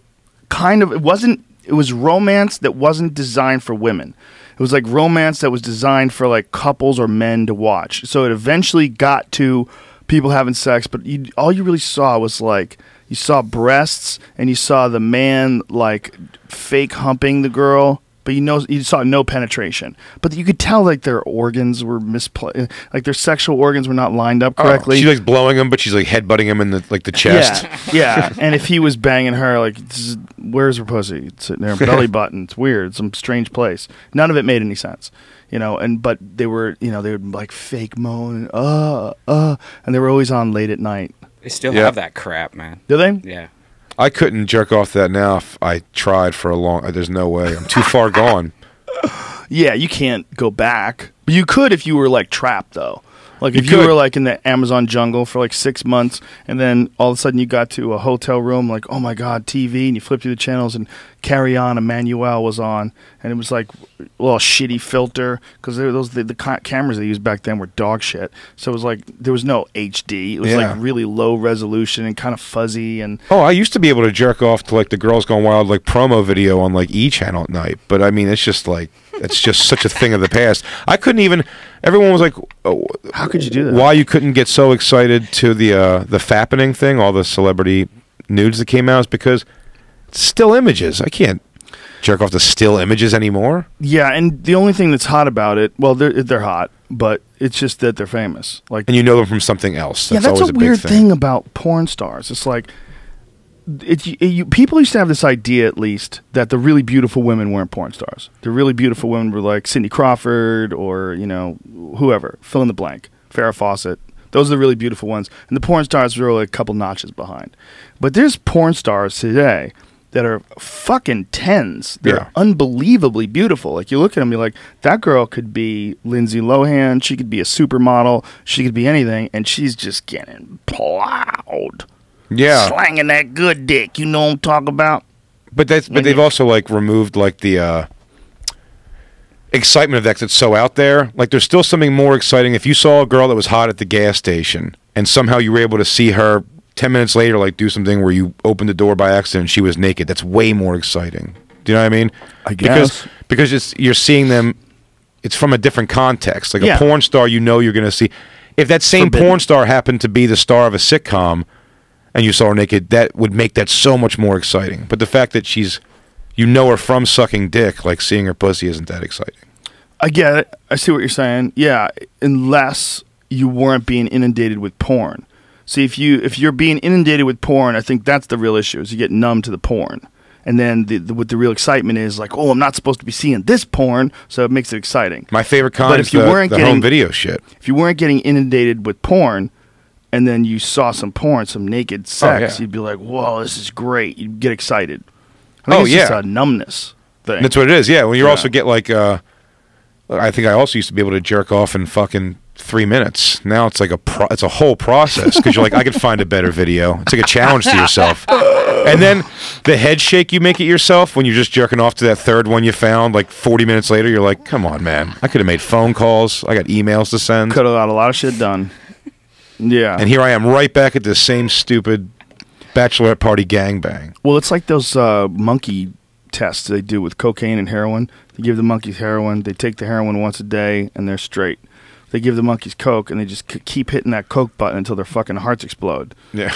it was romance that wasn't designed for women. It was like romance that was designed for like couples or men to watch. So it eventually got to people having sex, but all you really saw was like you saw breasts and you saw the man like fake humping the girl, but you saw no penetration. But you could tell like their organs were misplaced, like their sexual organs were not lined up correctly. She's like blowing him, but she's like headbutting him in the chest. Yeah. And if he was banging her, like, where's her pussy? It's sitting there, belly button. It's weird, some strange place. None of it made any sense, but they were, they would like fake moan and they were always on late at night. They still have that crap, man. Do they? Yeah. I couldn't jerk off that now if I tried for a long. There's no way. I'm too far gone. Yeah, you can't go back. But you could if you were like trapped though. Like if you were like in the Amazon jungle for like 6 months, and then all of a sudden you got to a hotel room, like, oh my God, TV, and you flip through the channels, and Carry On Emmanuel was on, and it was like a little shitty filter because the cameras they used back then were dog shit. So it was like there was no HD. It was like really low resolution and kind of fuzzy. And I used to be able to jerk off to like the Girls Gone Wild like promo video on like E Channel at night, but I mean it's just such a thing of the past. I couldn't even. Everyone was like, how could you do that? Why you couldn't get so excited to the fappening thing, all the celebrity nudes that came out, is because it's still images. I can't jerk off to still images anymore. Yeah, and the only thing that's hot about it, well, they're hot. but it's just that they're famous. Like, And you know them from something else. That's that's always a big weird thing about porn stars. It's like people used to have this idea, at least, that the really beautiful women weren't porn stars. The really beautiful women were like Cindy Crawford or, you know, whoever, fill in the blank, Farrah Fawcett. Those are the really beautiful ones. And the porn stars were like a couple notches behind. But there's porn stars today that are fucking tens. They're unbelievably beautiful. Like, you look at them, you're like, that girl could be Lindsay Lohan. She could be a supermodel. She could be anything. And she's just getting plowed. Yeah. Slanging that good dick. You know what I'm talking about? But they've also like removed like the excitement of that 'cause it's so out there. Like, there's still something more exciting if you saw a girl that was hot at the gas station and somehow you were able to see her 10 minutes later, like, do something where you opened the door by accident and she was naked. That's way more exciting. Do you know what I mean? I guess. Because you're seeing them, it's from a different context. Like, a porn star, you know you're going to see. If that same porn star happened to be the star of a sitcom and you saw her naked, that would make that so much more exciting. But the fact that you know her from sucking dick, like seeing her pussy isn't that exciting. I get it. I see what you're saying. Yeah, unless you weren't being inundated with porn. See, if you're being inundated with porn, I think that's the real issue, is you get numb to the porn. And then what the real excitement is, like, oh, I'm not supposed to be seeing this porn, so it makes it exciting. My favorite kind is the home video shit. If you weren't getting inundated with porn, and then you saw some porn, some naked sex, you'd be like, whoa, this is great. You'd get excited. I think it's just a numbness thing. That's what it is, yeah. When you also get, like, I think I also used to be able to jerk off in fucking 3 minutes. Now it's like it's a whole process because you're like, I could find a better video. It's like a challenge to yourself. And then the head shake you make it yourself when you're just jerking off to that third one you found, like 40 minutes later, you're like, come on, man. I could have made phone calls. I got emails to send. Could have got a lot of shit done. Yeah. And here I am right back at the same stupid bachelorette party gangbang. Well, it's like those monkey tests they do with cocaine and heroin. They give the monkeys heroin. They take the heroin once a day, and they're straight. They give the monkeys coke, and they just keep hitting that coke button until their fucking hearts explode. Yeah.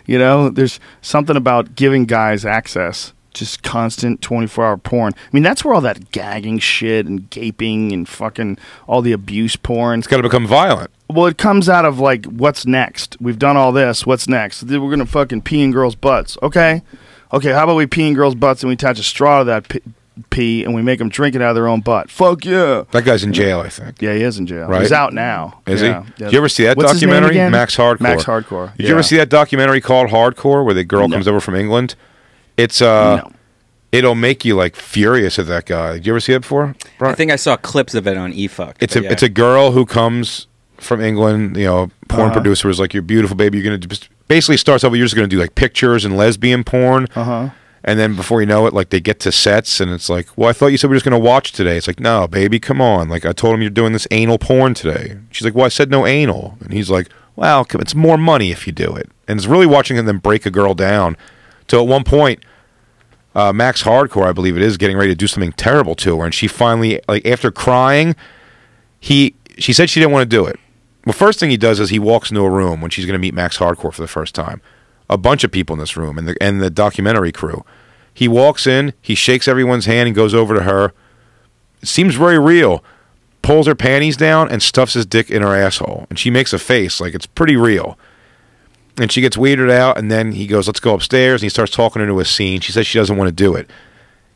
You know, there's something about giving guys access, just constant 24-hour porn. I mean, that's where all that gagging shit and gaping and fucking all the abuse porn. It's got to become violent. Well, it comes out of, like, what's next? We've done all this. What's next? We're going to fucking pee in girls' butts. Okay, how about we pee in girls' butts and we attach a straw to that pee and we make them drink it out of their own butt? Fuck yeah. That guy's in jail, I think. Yeah, he is in jail. Right? He's out now. Is he? Yeah. Did you ever see that What's documentary? His name again? Max Hardcore. Max Hardcore. Did you ever see that documentary called Hardcore where the girl comes over from England? It's No. It'll make you like furious at that guy. Did you ever see it before? I think I saw clips of it on eFuck. It's a girl who comes from England, you know, porn producer is like, you're beautiful, baby. You're going to just basically starts off, you're just going to do like pictures and lesbian porn. And then before you know it, like they get to sets and it's like, well, I thought you said we were just going to watch today. It's like, no, baby, come on. Like, I told him you're doing this anal porn today. She's like, well, I said no anal. And he's like, well, it's more money if you do it. And it's really watching him then break a girl down. Till at one point, Max Hardcore, I believe it is, getting ready to do something terrible to her. And she finally, like, after crying, she said she didn't want to do it. Well, first thing he does is he walks into a room when she's going to meet Max Hardcore for the first time. A bunch of people in this room and the documentary crew. He walks in, he shakes everyone's hand and goes over to her. It seems very real. Pulls her panties down and stuffs his dick in her asshole. And she makes a face like it's pretty real. And she gets weirded out and then he goes, let's go upstairs. And he starts talking into a scene. She says she doesn't want to do it.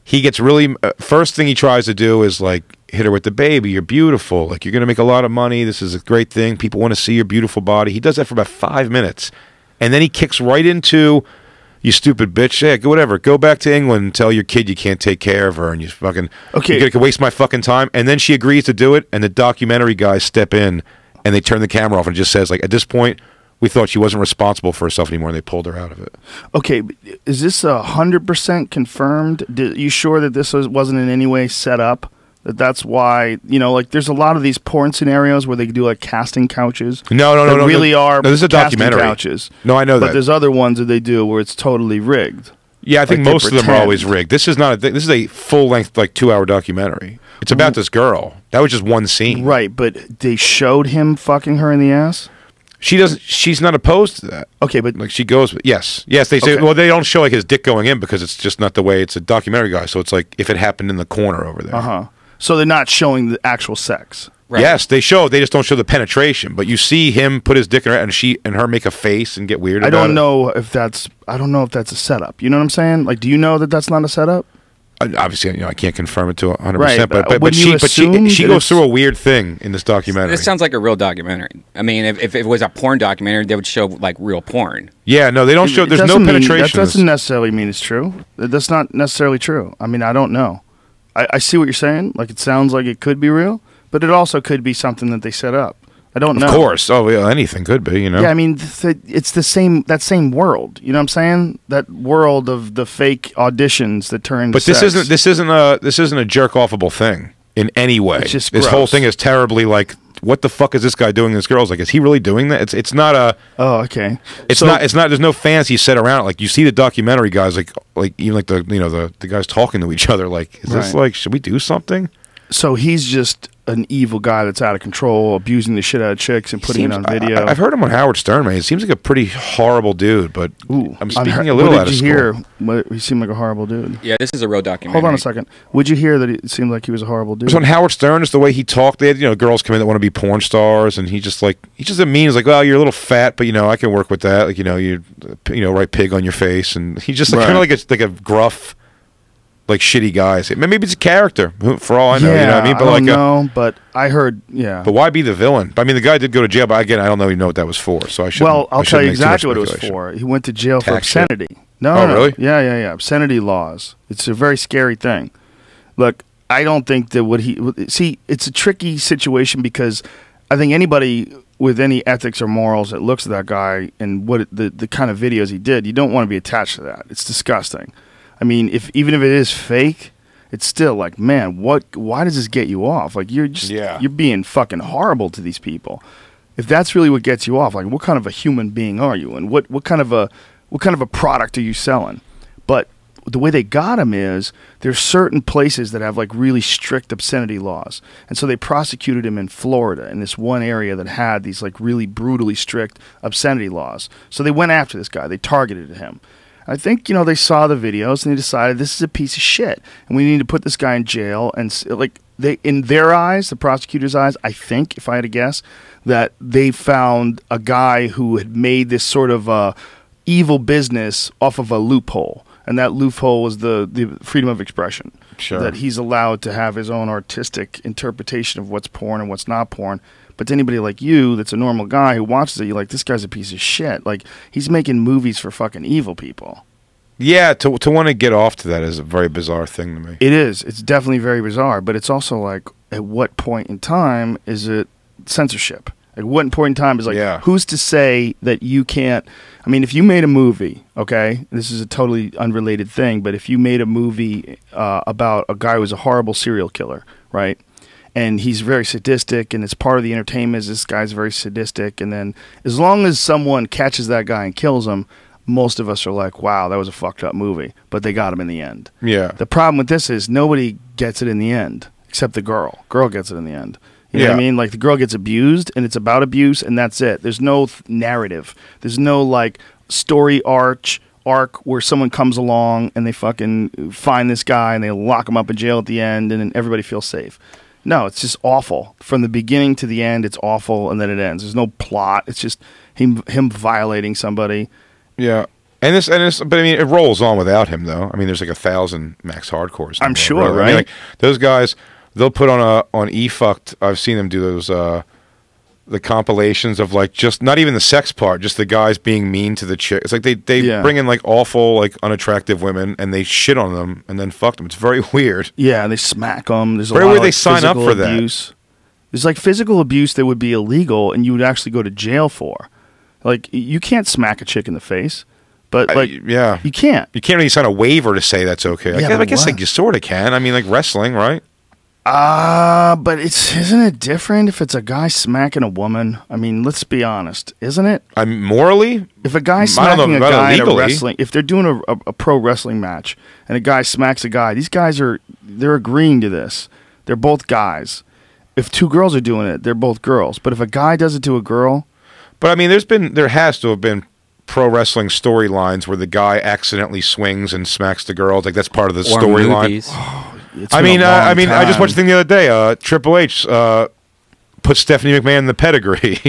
He gets really, first thing he tries to do is like hit her with the baby. You're beautiful. Like, you're going to make a lot of money. This is a great thing. People want to see your beautiful body. He does that for about 5 minutes. And then he kicks right into, you stupid bitch. Yeah, whatever. Go back to England and tell your kid you can't take care of her and you fucking, you're going to waste my fucking time. And then she agrees to do it. And the documentary guys step in and they turn the camera off and it just says, like, at this point, we thought she wasn't responsible for herself anymore, and they pulled her out of it. Okay, is this 100% confirmed? You sure that this wasn't in any way set up? That's why, you know, like, there's a lot of these porn scenarios where they do, like, casting couches. No. Really are this is a documentary. Couches. No, I know that. But there's other ones that they do where it's totally rigged. Yeah, I think like most of them are always rigged. This is not. This is a full-length, like, 2-hour documentary. It's about this girl. That was just one scene. Right, but they showed him fucking her in the ass? She doesn't. She's not opposed to that. Okay, but like she goes. Yes. They say. Okay. Well, they don't show like his dick going in because it's just not the way. It's a documentary guy, so it's like if it happened in the corner over there. So they're not showing the actual sex. Right. Yes, they just don't show the penetration. But you see him put his dick in her, and her make a face and get weird. I about don't it. know if that's a setup. You know what I'm saying? Like, do you know that that's not a setup? Obviously, I can't confirm it to 100%. Right, but wouldn't you assume she that goes it's- through a weird thing in this documentary. This sounds like a real documentary. I mean, if it was a porn documentary, they would show like real porn. Yeah, no, they don't show. There's no penetration. That doesn't necessarily mean it's true. That's not necessarily true. I mean, I don't know. I see what you're saying. Like, it sounds like it could be real, but it also could be something that they set up. I don't know. Of course. Oh, yeah, anything could be, Yeah, I mean, it's the same world. You know what I'm saying? That world of the fake auditions that turn into But sex. this isn't a jerk offable thing in any way. It's just this whole gross. thing is terribly like, what the fuck is this guy doing? This girl's like, is he really doing that? It's not a. Oh, okay. It's So- not. There's no fantasy set around it. Like, you see the documentary guys, like even like the guys talking to each other. Like, is this Right. like, should we do something? So he's just an evil guy that's out of control, abusing the shit out of chicks and putting it on video. I've heard him on Howard Stern, man. He seems like a pretty horrible dude, but Ooh, I'm speaking a little what out did of you hear? school. He seemed like a horrible dude. Yeah, this is a real documentary. Hold on a second. Would you hear that it seemed like he was a horrible dude? It was on Howard Stern, just the way he talked. They had, girls come in that want to be porn stars, and he just means like, well, you're a little fat, but I can work with that. Like, you write pig on your face, and he's just kind of like a gruff, like shitty guy. Maybe it's a character, for all I know. Yeah, You know what I mean? But I don't know, but I heard, yeah. But why be the villain? I mean, the guy did go to jail, but again, I don't even know what that was for. So I should. Well, I'll tell you make too much exactly what it was speculation. for. He went to jail for Tax shit? obscenity. No, Oh, no, really? Yeah. Obscenity laws. It's a very scary thing. Look, I don't think that see, it's a tricky situation because I think anybody with any ethics or morals that looks at that guy and what the kind of videos he did, you don't want to be attached to that. It's disgusting. I mean, even if it is fake, it's still like, man, why does this get you off? Like, you're being fucking horrible to these people. If that's really what gets you off, like, what kind of a human being are you, and what kind of a product are you selling? But the way they got him is there's certain places that have like really strict obscenity laws, and so they prosecuted him in Florida in this one area that had these like really brutally strict obscenity laws. So they went after this guy. They targeted him. I think, they saw the videos and they decided this is a piece of shit and we need to put this guy in jail. And like, they, in their eyes, the prosecutor's eyes, I think, if I had to guess, that they found a guy who had made this sort of evil business off of a loophole. And that loophole was the freedom of expression. Sure. That he's allowed to have his own artistic interpretation of what's porn and what's not porn. But to anybody like you that's a normal guy who watches it, you're like, this guy's a piece of shit. Like, he's making movies for fucking evil people. Yeah, to want to get off to that is a very bizarre thing to me. It is. It's definitely very bizarre. But it's also like, at what point in time is it censorship? Like, what point in time is like, who's to say that you can't? I mean, if you made a movie, okay, this is a totally unrelated thing, but if you made a movie about a guy who's a horrible serial killer, right? And he's very sadistic, and it's part of the entertainment is this guy's very sadistic. And then as long as someone catches that guy and kills him, most of us are like, wow, that was a fucked up movie. But they got him in the end. Yeah. The problem with this is nobody gets it in the end, except the girl. Girl gets it in the end. You know what I mean? Like, the girl gets abused, and it's about abuse, and that's it. There's no narrative. There's no, like, story arc where someone comes along, and they fucking find this guy, and they lock him up in jail at the end, and then everybody feels safe. No, it's just awful. From the beginning to the end, it's awful, and then it ends. There's no plot. It's just him violating somebody. Yeah. And this, but I mean, it rolls on without him, though. I mean, there's like 1,000 Max Hardcores. I'm sure, right? I mean, like, those guys, they'll put on eFucked. I've seen them do those, the compilations of like just not even the sex part, just the guys being mean to the chick. It's like they bring in like awful, like unattractive women and they shit on them and then fuck them. It's very weird. Yeah, they smack them. There's a very lot weird of, they like, sign up for abuse. that. There's like physical abuse that would be illegal and you would actually go to jail for. Like, you can't smack a chick in the face. But like, yeah, you can't. You can't really sign a waiver to say that's okay. Yeah, I guess like you sort of can. I mean, like wrestling, right? But isn't it different if it's a guy smacking a woman? I mean, let's be honest, isn't it? Morally, if a guy smacking a guy in a wrestling, if they're doing a pro wrestling match and a guy smacks a guy, these guys they're agreeing to this. They're both guys. If two girls are doing it, they're both girls. But if a guy does it to a girl, but I mean, there has to have been pro wrestling storylines where the guy accidentally swings and smacks the girls. Like that's part of the storyline. I mean, I just watched the thing the other day. Triple H put Stephanie McMahon in the pedigree.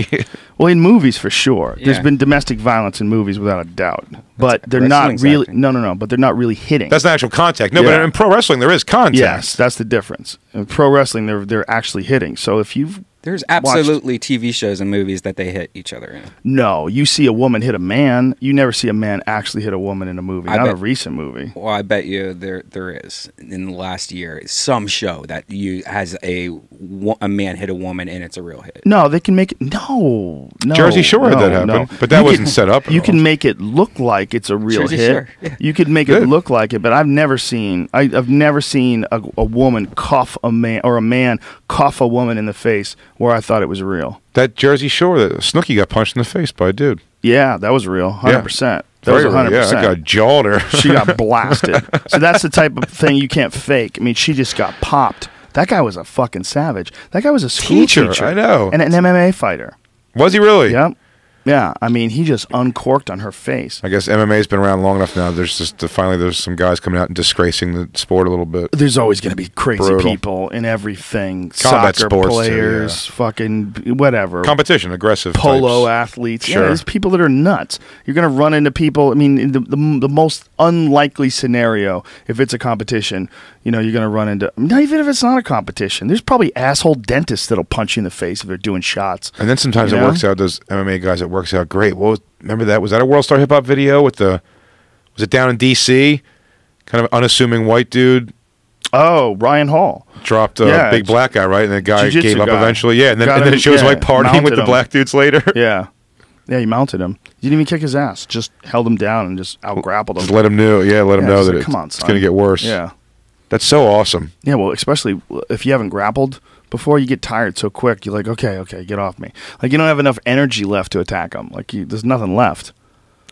Well, in movies for sure. There's Yeah. been domestic violence in movies without a doubt, but they're wrestling's not really. acting. No. But they're not really hitting. That's not actual contact. No, Yeah. but in pro wrestling there is contact. Yes, that's the difference. In pro wrestling, they're actually hitting. So if you've There's absolutely TV shows and movies that they hit each other in. no, you see a woman hit a man, you never see a man actually hit a woman in a movie. I Not a bet- recent movie. Well, I bet you there is in the last year some show that has a man hit a woman and it's a real hit. No, they can make it. No. Jersey Shore had that happen, but that wasn't set up at You all. can make it look like it's a real Jersey hit. Shore, yeah. You could make it Good. look like it, but I've never seen. I've never seen a woman cuff a man or a man cuff a woman in the face where I thought it was real. That Jersey Shore, that Snooki got punched in the face by a dude. Yeah, that was real. 100%. That was Very real. 100%. Yeah, I got jawed her. She got blasted. So that's the type of thing you can't fake. I mean, she just got popped. That guy was a fucking savage. That guy was a school Teacher, teacher. I know. And an MMA fighter. Was he really? Yep. Yeah. I mean, he just uncorked on her face. I guess MMA's been around long enough now. There's just finally there's some guys coming out and disgracing the sport a little bit. There's always going to be crazy Brutal. people in everything. Combat Soccer sports, too, players, fucking whatever. Competition, aggressive Polo types. athletes. Sure. Yeah, there's people that are nuts. You're going to run into people. I mean, in the most unlikely scenario, if it's a competition, you're going to run into, not even if it's not a competition, there's probably asshole dentists that'll punch you in the face if they're doing shots. And then sometimes You it know? works out. Those MMA guys, it works out great. Remember that? Was that a World Star Hip Hop video with was it down in D.C.? Kind of unassuming white dude Oh, Ryan Hall. dropped a Yeah, big black guy, right? And the guy Jiu-jitsu gave up guy. eventually. Yeah, and then, Got and then him- it shows yeah, like partying mounted with the him. black dudes later. Yeah. Yeah, he mounted him. He didn't even kick his ass. Just held him down and just out-grappled Just him. let him know. Yeah, let him Yeah, know it's that like, come on, it's son. going to get worse. Yeah. That's so awesome. Yeah, well, especially if you haven't grappled before, you get tired so quick. You're like, okay, get off me. Like, you don't have enough energy left to attack them. Like, there's nothing left.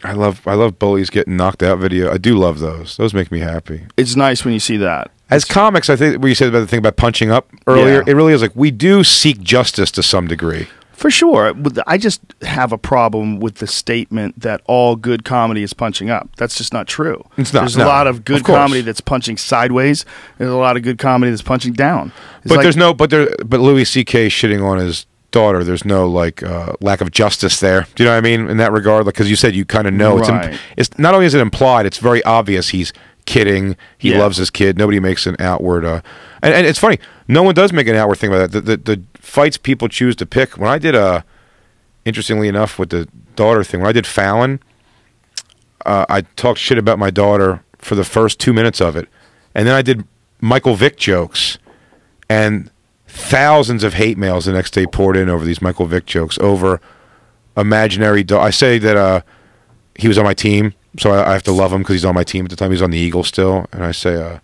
I love bullies getting knocked out video. I do love those. Those make me happy. It's nice when you see that. As comics, I think what you said about the thing about punching up earlier, Yeah. it really is like we do seek justice to some degree. For sure. I just have a problem with the statement that all good comedy is punching up. That's just not true. It's not, There's no. a lot of good Of course. comedy that's punching sideways. There's a lot of good comedy that's punching down. It's But like- there's no, but Louis C.K. shitting on his daughter. There's no lack of justice there. Do you know what I mean in that regard? Like, because you said you kind of know. Right. It's not only is it implied, it's very obvious he's kidding. He Yeah. loves his kid. Nobody makes an outward. And it's funny. No one does make an outward thing about that. The fights people choose to pick. When I did interestingly enough, with the daughter thing, when I did Fallon, I talked shit about my daughter for the first 2 minutes of it, and then I did Michael Vick jokes, and thousands of hate mails the next day poured in over these Michael Vick jokes over imaginary. I say that he was on my team, so I have to love him because he's on my team. At the time, he was on the Eagles still, and I say,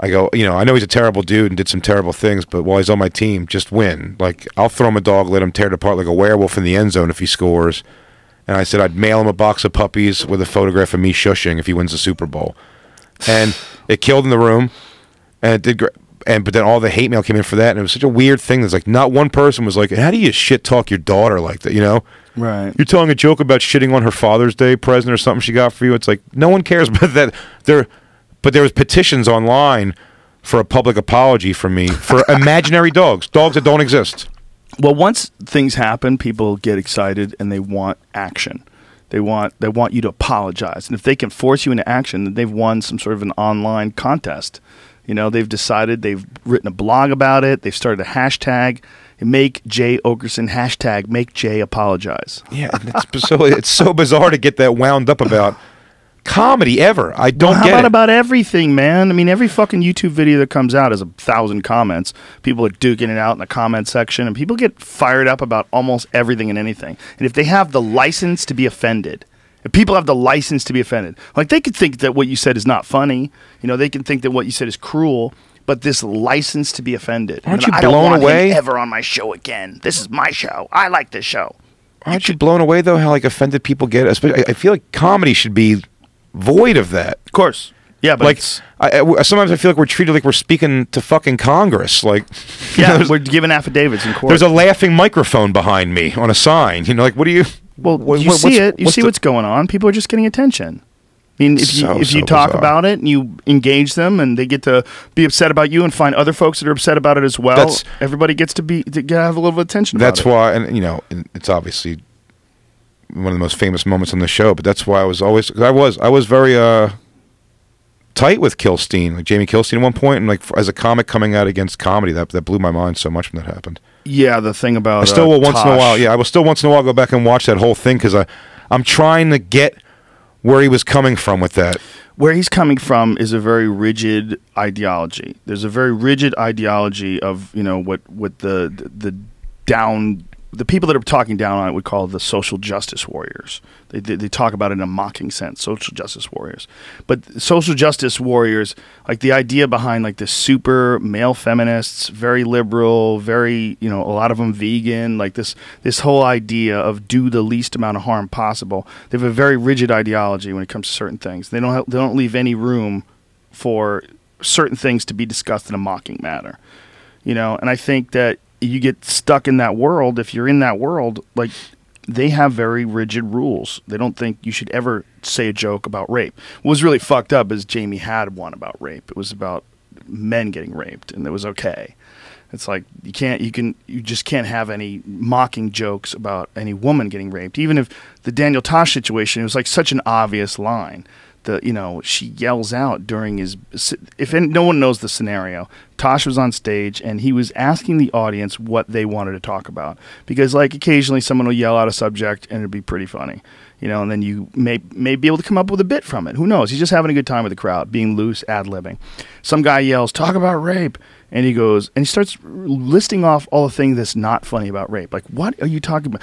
I go, I know he's a terrible dude and did some terrible things, but while he's on my team, just win. Like, I'll throw him a dog, let him tear it apart like a werewolf in the end zone if he scores. And I said I'd mail him a box of puppies with a photograph of me shushing if he wins the Super Bowl. And it killed in the room, and it did great. But then all the hate mail came in for that, and it was such a weird thing. There's like not one person was like, "How do you shit talk your daughter like that?" Right. You're telling a joke about shitting on her Father's Day present or something she got for you. It's like no one cares about that. But there was petitions online for a public apology from me for imaginary dogs that don't exist. Well, once things happen, people get excited and they want action. They want you to apologize. And if they can force you into action, then they've won some sort of an online contest. They've decided, they've written a blog about it. They've started a hashtag, make Jay Oakerson, hashtag make Jay apologize. Yeah, and it's so bizarre to get that wound up about comedy ever. I don't How get it. about everything, man? I mean, every fucking YouTube video that comes out has 1,000 comments. People are duking it out in the comment section, and people get fired up about almost everything and anything. And if they have the license to be offended, if people have the license to be offended, like they could think that what you said is not funny. They can think that what you said is cruel. But this license to be offended. Aren't And you I don't blown want away? him ever on my show again. This is my show. I like this show. Aren't you blown away though how offended people get? Especially, I feel like comedy should be void of that. Of course. Yeah, but Sometimes I feel like we're treated like we're speaking to fucking Congress. Like, we're giving affidavits in court. there's a laughing microphone behind me on a sign. Like, what do you? Well, what- you what's- see it. You what's see the- what's going on. People are just getting attention. mean, if you talk about it and you engage them and they get to be upset about you and find other folks that are upset about it as well, everybody gets to have a little attention about it. That's why, and you know, it's obviously one of the most famous moments on the show, but that's why I was very tight with Kilstein, like Jamie Kilstein at one point, and like as a comic coming out against comedy, that blew my mind so much when that happened. Yeah, the thing about I still will once in a while. Yeah, I will still once in a while go back and watch that whole thing because I'm trying to get where he was coming from with that. Where he's coming from is a very rigid ideology. There's a very rigid ideology of, you know, what the people that are talking down on it would call the social justice warriors. They talk about it in a mocking sense, social justice warriors. But social justice warriors, like the idea behind like the super male feminists, very liberal, very, you know, a lot of them vegan, like this whole idea of do the least amount of harm possible. They have a very rigid ideology when it comes to certain things. They don't leave any room for certain things to be discussed in a mocking manner. You know, and I think that you get stuck in that world. If you're in that world, like, they have very rigid rules. They don't think you should ever say a joke about rape. What was really fucked up is Jamie had one about rape. It was about men getting raped, and it was okay. It's like you just can't have any mocking jokes about any woman getting raped. Even if the Daniel Tosh situation, it was like such an obvious line. She yells out during no one knows the scenario, Tosh was on stage and he was asking the audience what they wanted to talk about, because like occasionally someone will yell out a subject and it'd be pretty funny, you know, and then you may be able to come up with a bit from it. Who knows? He's just having a good time with the crowd, being loose, ad-libbing. Some guy yells, talk about rape. And he goes, and he starts listing off all the things that's not funny about rape. Like, what are you talking about?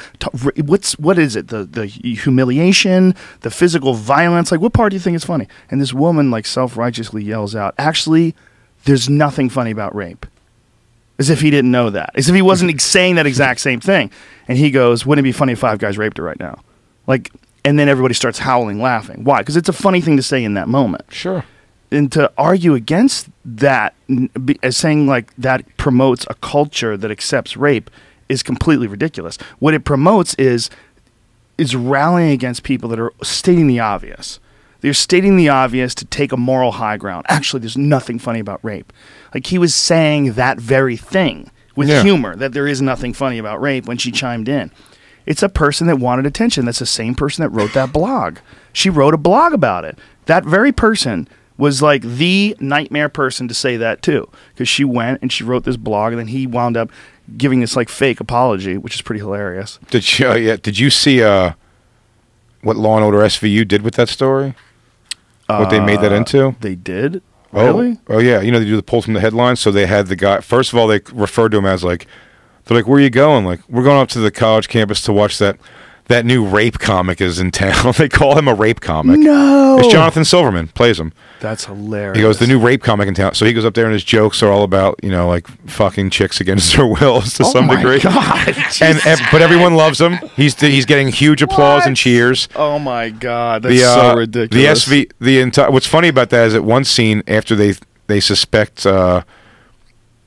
What is it? The humiliation, the physical violence? Like, what part do you think is funny? And this woman, like, self-righteously yells out, actually, there's nothing funny about rape. As if he didn't know that. As if he wasn't saying that exact same thing. And he goes, wouldn't it be funny if 5 guys raped her right now? Like, and then everybody starts howling, laughing. Why? Because it's a funny thing to say in that moment. Sure. And to argue against that, as saying like that promotes a culture that accepts rape, is completely ridiculous. What it promotes is rallying against people that are stating the obvious. They're stating the obvious to take a moral high ground. Actually, there's nothing funny about rape. Like, he was saying that very thing with humor, that there is nothing funny about rape, when she chimed in. It's a person that wanted attention. That's the same person that wrote that blog. She wrote a blog about it. That very person was like the nightmare person to say that too, because she went and she wrote this blog, and then he wound up giving this like fake apology, which is pretty hilarious. Did you see what Law and Order SVU did with that story? What they made that into? They did? Really? Oh yeah. You know, they do the pulls from the headlines. So they had the guy. First of all, they referred to him as like, they're like, where are you going? Like, we're going up to the college campus to watch that new rape comic is in town. They call him a rape comic. No. It's Jonathan Silverman plays him. That's hilarious. He goes, the new rape comic in town. So he goes up there and his jokes are all about, you know, like fucking chicks against their wills to some degree. God. But everyone loves him. He's getting huge applause and cheers. Oh my God. That's so ridiculous. What's funny about that is at one scene after they suspect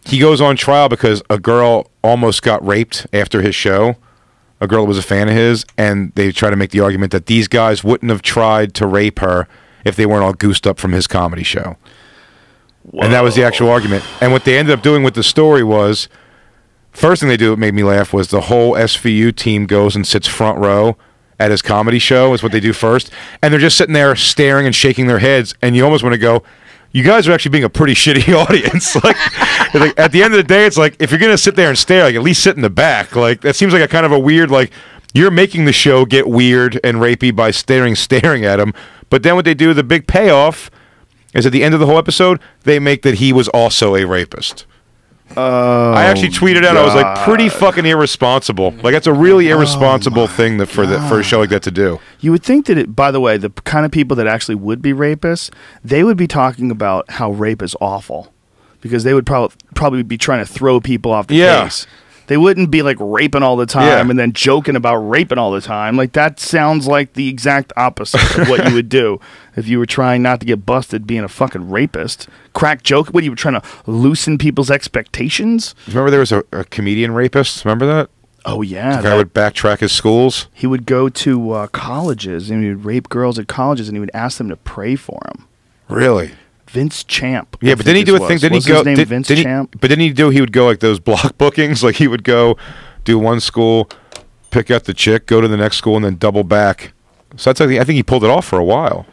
he goes on trial because a girl almost got raped after his show. A girl that was a fan of his, and they try to make the argument that these guys wouldn't have tried to rape her if they weren't all goosed up from his comedy show. Whoa. And that was the actual argument. And what they ended up doing with the story was, first thing they do that made me laugh was the whole SVU team goes and sits front row at his comedy show, is what they do first. And they're just sitting there staring and shaking their heads, and you almost want to go, you guys are actually being a pretty shitty audience. like at the end of the day, it's like, if you're going to sit there and stare, like, at least sit in the back. Like, that seems like a kind of a weird, like, you're making the show get weird and rapey by staring at him. But then what they do, the big payoff, is at the end of the whole episode, they make that he was also a rapist. I actually tweeted out, I was like, pretty fucking irresponsible. Like, that's a really irresponsible thing for a show like that to do. You would think that, by the way, the kind of people that actually would be rapists, they would be talking about how rape is awful, because they would probably be trying to throw people off the case. They wouldn't be like raping all the time and then joking about raping all the time. Like, that sounds like the exact opposite of what you would do if you were trying not to get busted being a fucking rapist. Crack joke? What, you were trying to loosen people's expectations? Remember there was a comedian rapist? Remember that? Oh, yeah. The guy would backtrack his schools. He would go to colleges, and he would rape girls at colleges, and he would ask them to pray for him. Really? Vince Champ. Yeah, but didn't he do a thing? Didn't he go? His name Vince Champ? But didn't he do? He would go like those block bookings. Like he would go do one school, pick out the chick, go to the next school, and then double back. So that's I think he pulled it off for a while.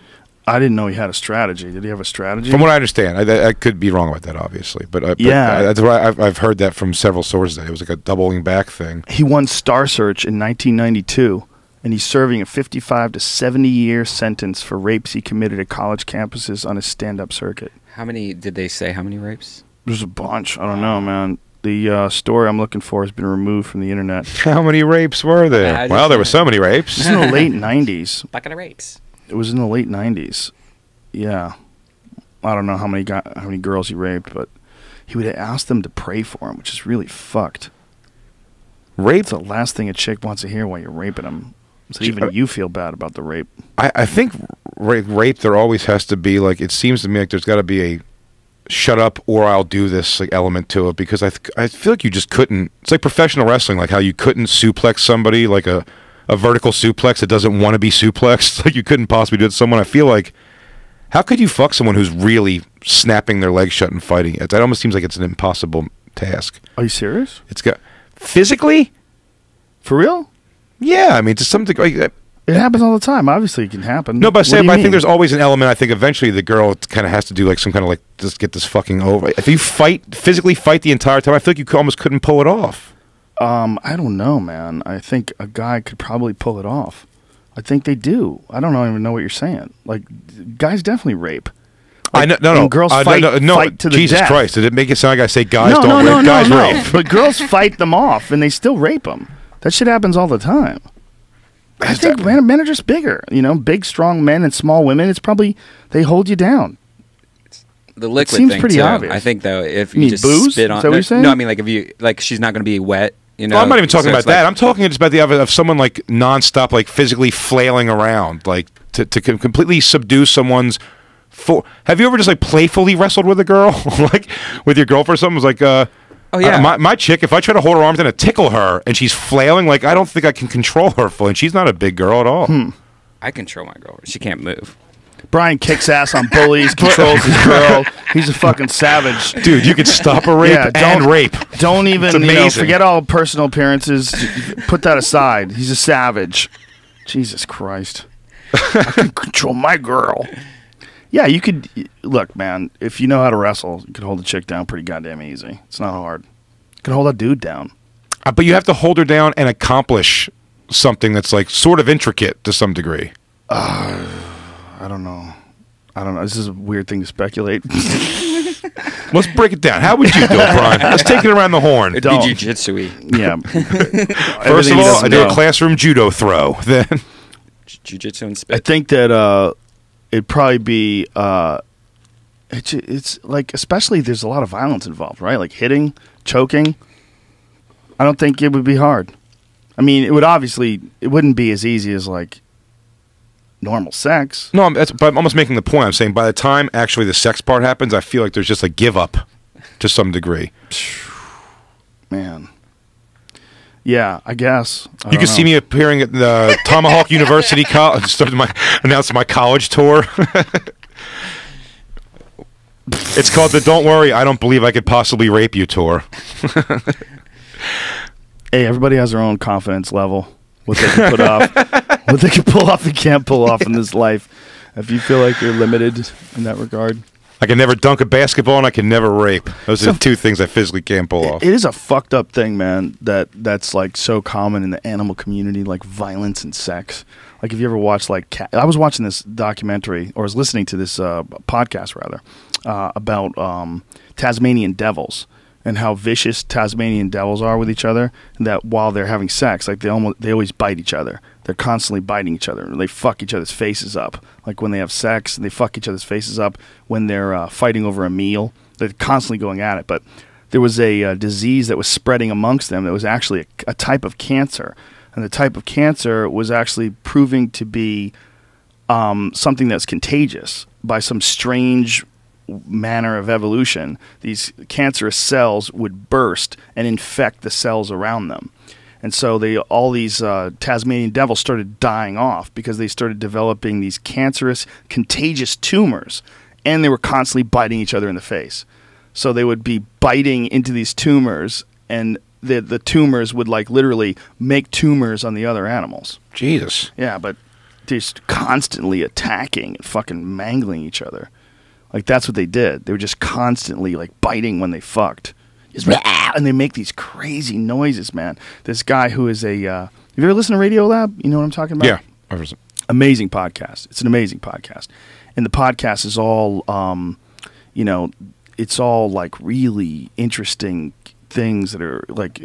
I didn't know he had a strategy. Did he have a strategy? From what I understand, I could be wrong about that, obviously. But yeah, that's what I've heard that from several sources. That it was like a doubling back thing. He won Star Search in 1992, and he's serving a 55 to 70-year sentence for rapes he committed at college campuses on his stand-up circuit. How many did they say? How many rapes? There's a bunch. I don't know, man. The story I'm looking for has been removed from the internet. How many rapes were there? Well, there were so many rapes. It was in the late 90s. Bucket of rapes. It was in the late 90s. Yeah. I don't know how many girls he raped, but he would ask them to pray for him, which is really fucked. Rape? It's the last thing a chick wants to hear while you're raping them. So even you feel bad about the rape. I think rape, there always has to be, like, it seems to me like there's got to be a shut up or I'll do this like element to it, because I feel like you just couldn't. It's like professional wrestling, like how you couldn't suplex somebody, like a vertical suplex that doesn't want to be suplexed. Like you couldn't possibly do it to someone. I feel like, how could you fuck someone who's really snapping their legs shut and fighting it? That almost seems like it's an impossible task. Are you serious? It's got physically, for real? Yeah, I mean, to some degree. It happens all the time. Obviously, it can happen. No, but I think there's always an element. I think eventually the girl kind of has to do like some kind of like, just get this fucking over. If you physically fight the entire time, I feel like you almost couldn't pull it off. I don't know, man. I think a guy could probably pull it off. I think they do. I don't even know what you're saying. Like, guys definitely rape. Like, I know, no, girls fight to the Jesus death. Christ! Did it make it sound like I say guys No, don't rape? Guys rape. But girls fight them off, and they still rape them. That shit happens all the time. I think men are just bigger. You know, big, strong men and small women. It's probably they hold you down. The liquid seems thing pretty too. obvious. I think though, if You you mean just booze? spit on, Is that what you're saying? no, I mean like if you like, she's not going to be wet. You know, Well, I'm not even talking so about it's that. like- I'm talking just about the other of someone like nonstop, like physically flailing around, like to completely subdue someone's. Have you ever just like playfully wrestled with a girl, like with your girlfriend or something? It was like, oh yeah, my chick. If I try to hold her arms and to tickle her, and she's flailing, like I don't think I can control her fully. And she's not a big girl at all. I control my girl. She can't move. Brian kicks ass on bullies, controls his girl. He's a fucking savage. Dude, you could stop a rape and rape. Don't even, It's amazing. forget all personal appearances. Put that aside. He's a savage. Jesus Christ. I can control my girl. Yeah, you could. Look, man, if you know how to wrestle, you can hold a chick down pretty goddamn easy. It's not hard. You can hold a dude down. But you have to hold her down and accomplish something that's like sort of intricate to some degree. I don't know. This is a weird thing to speculate. Let's break it down. How would you do it, Brian? Let's take it around the horn. It'd be jiu-jitsu-y. Yeah. First of all, I do a classroom judo throw. Then Jiu-jitsu and I spit. think that it'd probably be it's like, especially there's a lot of violence involved, right? Like hitting, choking. I don't think it would be hard. I mean, it wouldn't be as easy as like normal sex. no, but I'm almost making the point. I'm saying by the time actually the sex part happens, I feel like there's just a give up to some degree. Man. Yeah, I guess. You can see me appearing at the Tomahawk University College. Announced my college tour. It's called the "Don't Worry, I Don't Believe I Could Possibly Rape You" tour. Hey, everybody has their own confidence level. What they can put off, what they can pull off and can't pull off in this life. If you feel like you're limited in that regard. I can never dunk a basketball, and I can never rape. Those are the two things I physically can't pull off. It is a fucked up thing, man, that's like so common in the animal community, like violence and sex. Like if you ever watched like I was watching this documentary, or was listening to this podcast rather, about Tasmanian devils and how vicious Tasmanian devils are with each other, and that while they're having sex, like they always bite each other. They're constantly biting each other. They fuck each other's faces up. Like when they have sex, they fuck each other's faces up. When they're fighting over a meal, they're constantly going at it. But there was a disease that was spreading amongst them that was actually a type of cancer. And the type of cancer was actually proving to be something that's contagious by some strange manner of evolution. These cancerous cells would burst and infect the cells around them. And so all these Tasmanian devils started dying off because they started developing these cancerous, contagious tumors, and they were constantly biting each other in the face. So they would be biting into these tumors, and the tumors would like literally make tumors on the other animals. Jesus. Yeah, but just constantly attacking and fucking mangling each other. Like that's what they did. They were just constantly like biting when they fucked. And they make these crazy noises, man. This guy who is a have you ever listened to Radio Lab? You know what I'm talking about? Yeah. Amazing podcast. It's an amazing podcast. And the podcast is all it's all like really interesting things that are like,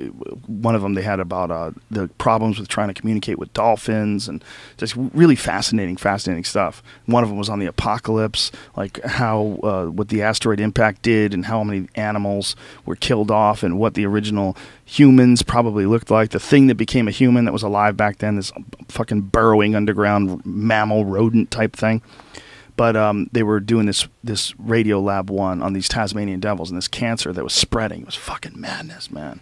one of them they had about the problems with trying to communicate with dolphins, and just really fascinating stuff. One of them was on the apocalypse, like how what the asteroid impact did and how many animals were killed off and what the original humans probably looked like. The thing that became a human that was alive back then, this fucking burrowing underground mammal rodent type thing. But they were doing this Radio Lab 1 on these Tasmanian devils and this cancer that was spreading. It was fucking madness, man.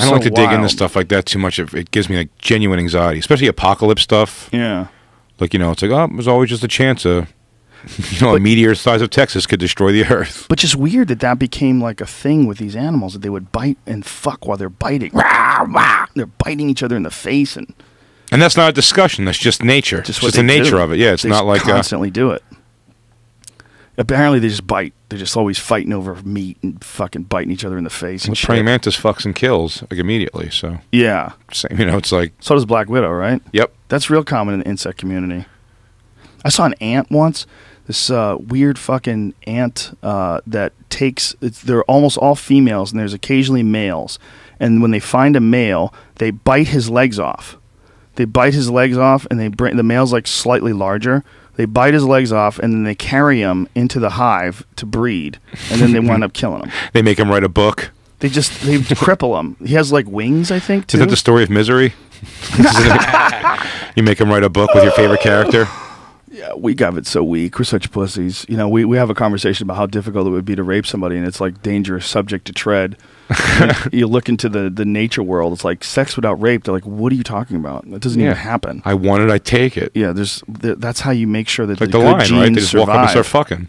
I don't like to dig into stuff like that too much. It gives me like genuine anxiety, especially apocalypse stuff. Yeah. Like, it's like, there's always just a chance a meteor the size of Texas could destroy the Earth. But just weird that became like a thing with these animals, that they would bite and fuck while they're biting. They're biting each other in the face. And that's not a discussion. That's just nature. Just the nature of it. Yeah, it's they not like constantly do it. Apparently, they just bite. They're just always fighting over meat and fucking biting each other in the face. And praying mantis fucks and kills like immediately. So yeah, same. It's like so does Black Widow, right? Yep, that's real common in the insect community. I saw an ant once. This weird fucking ant that takes. They're almost all females, and there's occasionally males. And when they find a male, they bite his legs off. They bite his legs off, and the male's like slightly larger. They bite his legs off, and then they carry him into the hive to breed, and then they wind up killing him. They make him write a book. They cripple him. He has like wings, I think, too. Is that the story of misery? You make him write a book with your favorite character? Yeah, we got it so weak. We're such pussies. We have a conversation about how difficult it would be to rape somebody, and it's like dangerous subject to tread. You look into the nature world, it's like sex without rape. They're like, what are you talking about? That doesn't even happen. I want it, I take it. Yeah, that's how you make sure that it's like the lion, genes right? They just survive. walk up and start fucking.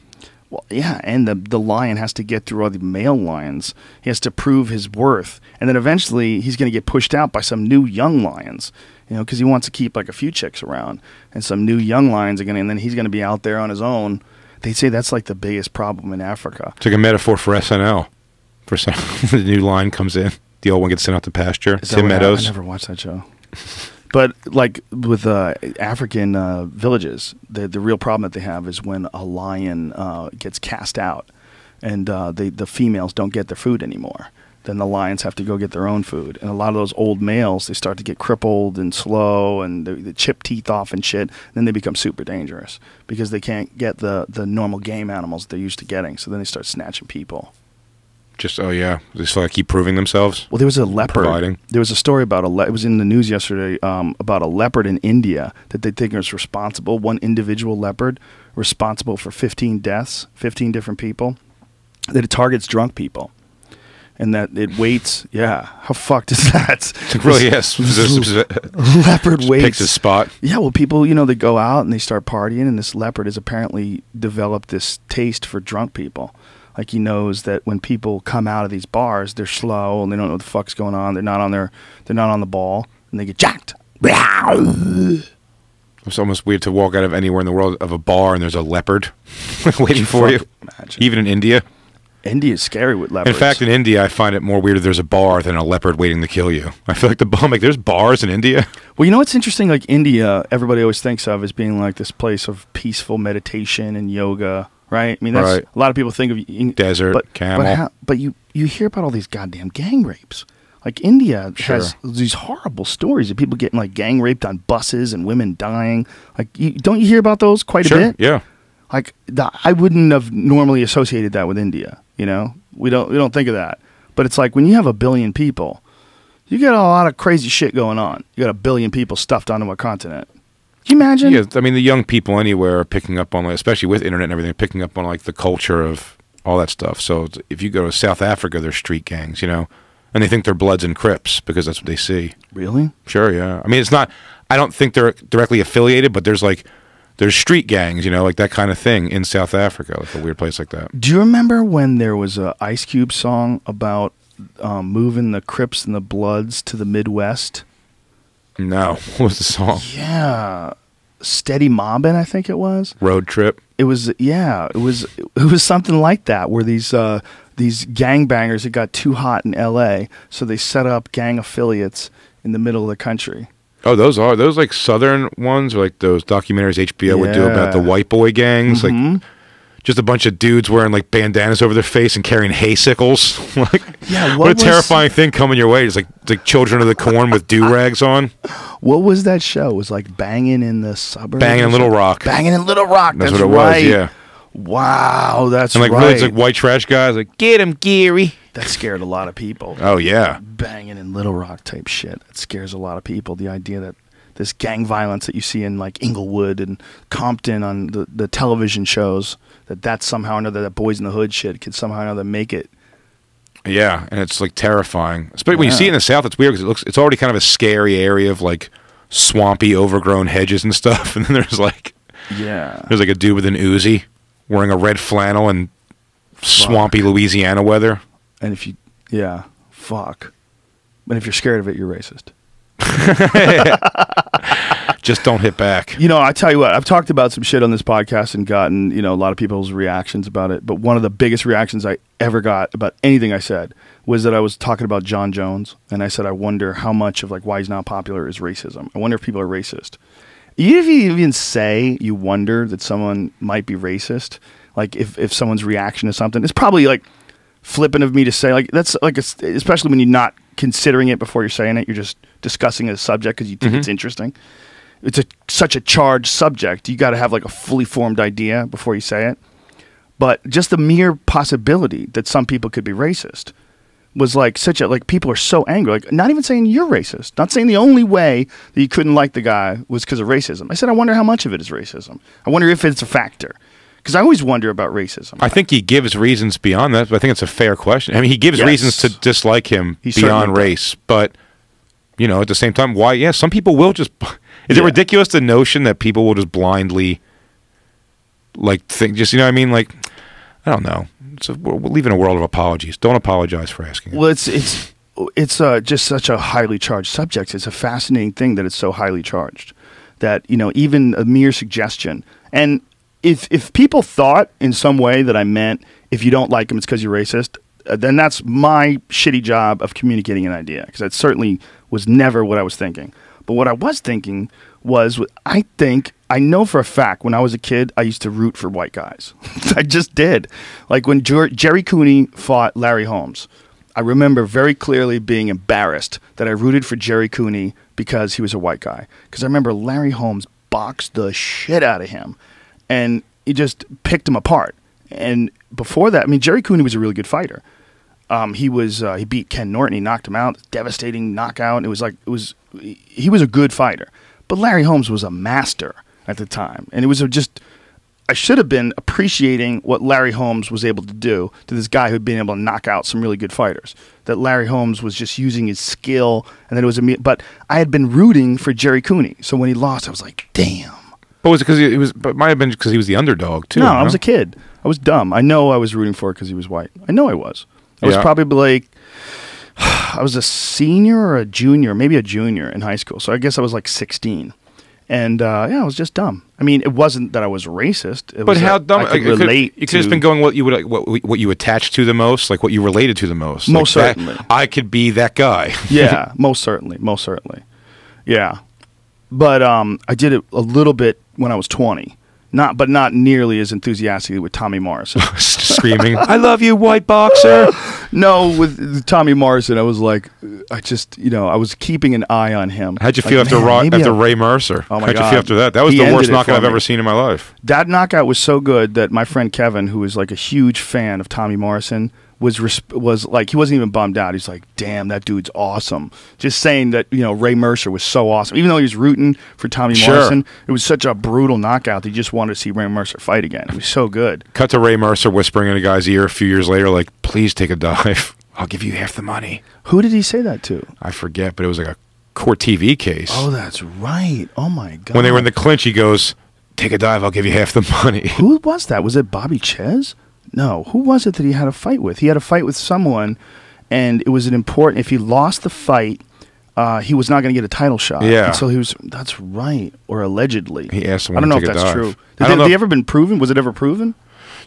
Well, yeah, and the lion has to get through all the male lions. He has to prove his worth, and then eventually he's going to get pushed out by some new young lions. Because he wants to keep like a few chicks around, and some new young lions are going to, and then he's going to be out there on his own. They say that's like the biggest problem in Africa. It's like a metaphor for SNL. The new line comes in, the old one gets sent out to pasture. Tim Meadows. I never watched that show. But like with African villages, the real problem that they have is when a lion gets cast out, and the females don't get their food anymore. Then the lions have to go get their own food. And a lot of those old males, they start to get crippled and slow, and they chip teeth off and shit. And then they become super dangerous because they can't get the normal game animals they're used to getting. So then they start snatching people. Just, they just like keep proving themselves? Well, there was a leopard. Providing. There was a story about it was in the news yesterday about a leopard in India that they think is responsible, one individual leopard responsible for 15 deaths, 15 different people, that it targets drunk people. And that it waits. Yeah, how fucked is that? It really is. Leopard waits. Picks his spot. Yeah, well, people, they go out and they start partying, and this leopard has apparently developed this taste for drunk people. Like, he knows that when people come out of these bars, they're slow and they don't know what the fuck's going on. They're not on the ball, and they get jacked. It's almost weird to walk out of anywhere in the world of a bar and there's a leopard waiting for you. Imagine. Even in India. India is scary with leopards. In fact, in India, I find it more weird if there's a bar than a leopard waiting to kill you. I feel like there's bars in India. Well, what's interesting? Like India, everybody always thinks of as being like this place of peaceful meditation and yoga, right? I mean, that's a lot of people think of desert, camel. But you hear about all these goddamn gang rapes. Like India has these horrible stories of people getting like gang raped on buses and women dying. Like, don't you hear about those quite a bit? Yeah. Like I wouldn't have normally associated that with India. We don't think of that. But it's like when you have 1 billion people, you get a lot of crazy shit going on. You got 1 billion people stuffed onto a continent. Can you imagine? Yeah, I mean, the young people anywhere are picking up on, especially with internet and everything, picking up on like the culture of all that stuff. So if you go to South Africa, there's street gangs. and they think they're Bloods and Crips because that's what they see. Really? Sure, yeah. I mean, it's not. I don't think they're directly affiliated, but there's street gangs, like that kind of thing in South Africa, like a weird place like that. Do you remember when there was a Ice Cube song about moving the Crips and the Bloods to the Midwest? No. What was the song? Yeah. Steady Mobbin', I think it was. Road Trip. It was something like that, where these gangbangers, it got too hot in L.A., so they set up gang affiliates in the middle of the country. Oh, those like Southern ones, or like those documentaries HBO would do about the white boy gangs, like just a bunch of dudes wearing like bandanas over their face and carrying hay sickles. Like, what a terrifying thing coming your way. It's like Children of the Corn with do-rags on. What was that show? It was like Banging in the Suburbs? Banging in Little Rock. Banging in Little Rock. That's what it was, yeah. Wow, that's and like right. really, it's like white trash guys, like, get him, Geary. That scared a lot of people. Oh, yeah. Banging in Little Rock type shit. That scares a lot of people. The idea that this gang violence that you see in like Inglewood and Compton on the television shows, that's somehow or another, that Boys in the Hood shit could somehow or another make it. Yeah, and it's like terrifying. Especially when you see it in the South, it's weird because it's already kind of a scary area of like swampy, overgrown hedges and stuff. And then there's like a dude with an Uzi wearing a red flannel in swampy Louisiana weather. And if you, fuck. And if you're scared of it, you're racist. Just don't hit back. I tell you what, I've talked about some shit on this podcast and gotten, a lot of people's reactions about it. But one of the biggest reactions I ever got about anything I said was that I was talking about John Jones. And I said, I wonder how much of like why he's not popular is racism. I wonder if people are racist. Even if you even say you wonder that someone might be racist, like if someone's reaction to something, it's probably like flippant of me to say, like, that's like, especially when you're not considering it before you're saying it, you're just discussing a subject because you think it's interesting. It's such a charged subject. You got to have like a fully formed idea before you say it. But just the mere possibility that some people could be racist was like people are so angry. Like, not even saying you're racist, not saying the only way that you couldn't like the guy was because of racism. I said, I wonder how much of it is racism. I wonder if it's a factor. Because I always wonder about racism. I think he gives reasons beyond that, but I think it's a fair question. I mean, he gives reasons to dislike him beyond race, but, at the same time, why? Yeah, some people will just... Is it ridiculous, the notion that people will just blindly, like, think, just, what I mean? Like, I don't know. We're living in a world of apologies. Don't apologize for asking it. Well, it's just such a highly charged subject. It's a fascinating thing that it's so highly charged that, even a mere suggestion... And if people thought in some way that I meant if you don't like him, it's because you're racist, then that's my shitty job of communicating an idea, because that certainly was never what I was thinking. But what I was thinking was, I know for a fact when I was a kid, I used to root for white guys. I just did. Like when Jerry Cooney fought Larry Holmes, I remember very clearly being embarrassed that I rooted for Jerry Cooney because he was a white guy. Because I remember Larry Holmes boxed the shit out of him. And he just picked him apart. And before that, I mean, Jerry Cooney was a really good fighter. He beat Ken Norton. He knocked him out, devastating knockout. He was a good fighter. But Larry Holmes was a master at the time, and it was I should have been appreciating what Larry Holmes was able to do to this guy who'd been able to knock out some really good fighters. That Larry Holmes was just using his skill, and that it was but I had been rooting for Jerry Cooney, so when he lost, I was like, damn. But was it because but it might have been because he was the underdog too. No, I was a kid. I was dumb. I know I was rooting for it because he was white. I know I was. I was probably like, I was a senior or a junior, maybe a junior in high school. So I guess I was like 16. And I was just dumb. I mean, it wasn't that I was racist. But how dumb? I could relate. You could have just been going what you attached to the most, like what you related to the most. Most certainly. I could be that guy. Yeah, most certainly. Yeah. But I did it a little bit when I was 20. But not nearly as enthusiastically with Tommy Morrison. Screaming, I love you, white boxer. No, with Tommy Morrison, I was like, I was keeping an eye on him. How'd you feel after Ray Mercer? Oh my How'd God. you feel after that? That was the worst knockout I've ever seen in my life. That knockout was so good that my friend Kevin, who was like a huge fan of Tommy Morrison, was like, he wasn't even bummed out. He's like, damn, that dude's awesome. Just saying that, Ray Mercer was so awesome. Even though he was rooting for Tommy Morrison, it was such a brutal knockout that he just wanted to see Ray Mercer fight again. It was so good. Cut to Ray Mercer whispering in a guy's ear a few years later, like, please take a dive. I'll give you half the money. Who did he say that to? I forget, but it was like a court TV case. Oh, that's right. Oh, my God. When they were in the clinch, he goes, take a dive, I'll give you half the money. Who was that? Was it Bobby Ches? No. Who was it that he had a fight with? He had a fight with someone, and it was an important... If he lost the fight, he was not going to get a title shot. Yeah. And so he was... That's right. Or allegedly. He asked someone I don't know to if take a that's dive. true. Did they ever been proven? Was it ever proven?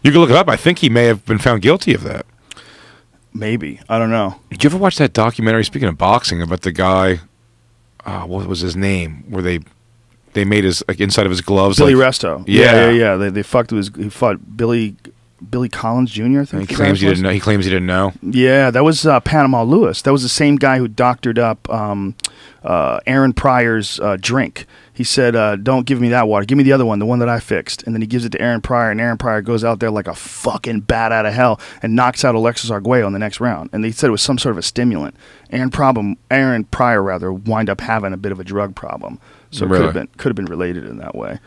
You can look it up. I think he may have been found guilty of that. Maybe. I don't know. Did you ever watch that documentary, speaking of boxing, about the guy... what was his name? Where they made his like inside of his gloves. Billy like, Resto. Yeah. Yeah. They fucked with his. He fought Billy Collins Jr. I think. He claims he didn't know. He claims he didn't know. Yeah, that was Panama Lewis. That was the same guy who doctored up Aaron Pryor's drink. He said, "Don't give me that water. Give me the other one, the one that I fixed." And then he gives it to Aaron Pryor, and Aaron Pryor goes out there like a fucking bat out of hell and knocks out Alexis Arguello in the next round. And they said it was some sort of a stimulant. Aaron Pryor wind up having a bit of a drug problem, so Really? it could have been related in that way.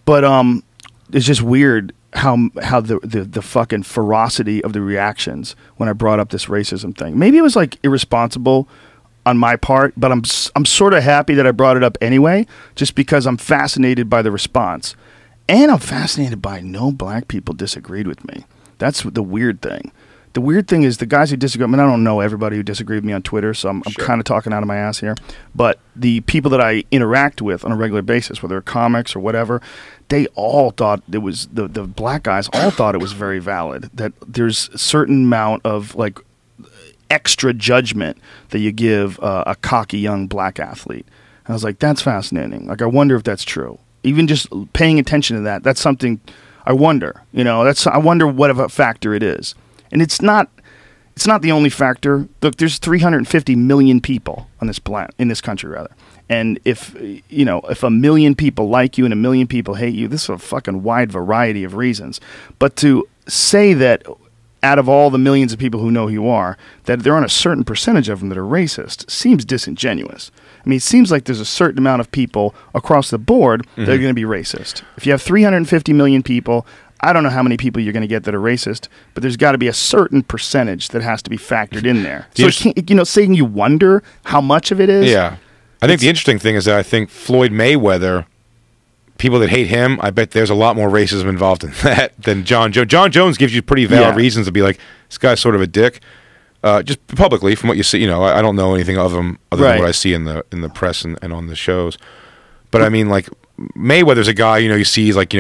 But it's just weird how the fucking ferocity of the reactions when I brought up this racism thing. Maybe it was like irresponsible on my part, but I'm sort of happy that I brought it up anyway, just because I'm fascinated by the response, and I'm fascinated by no black people disagreed with me. That's the weird thing. The weird thing is the guys who disagree. I mean, I don't know everybody who disagreed with me on Twitter, so I'm Sure. kind of talking out of my ass here. But the people that I interact with on a regular basis, whether they're comics or whatever, they all thought it was the black guys all thought it was very valid. That there's a certain amount of like extra judgment that you give a cocky young black athlete. And I was like, that's fascinating. Like, I wonder if that's true. Even just paying attention to that, that's something I wonder. You know, I wonder what of a factor it is. And it's not the only factor. Look, there's 350 million people on this planet, in this country rather. And if a million people like you and a million people hate you, this is a fucking wide variety of reasons. But to say that out of all the millions of people who know who you are, that there aren't a certain percentage of them that are racist seems disingenuous. I mean, it seems like there's a certain amount of people across the board that are going to be racist. If you have 350 million people, I don't know how many people you're going to get that are racist, but there's got to be a certain percentage that has to be factored in there. So, it can't, saying you wonder how much of it is. Yeah. I think the interesting thing is that I think Floyd Mayweather, people that hate him, I bet there's a lot more racism involved in that than John Jones. John Jones gives you pretty valid reasons to be like, this guy's sort of a dick. Just publicly, from what you see, I don't know anything of him other than what I see in the press and on the shows. But I mean, like, Mayweather's a guy, you see, he's like,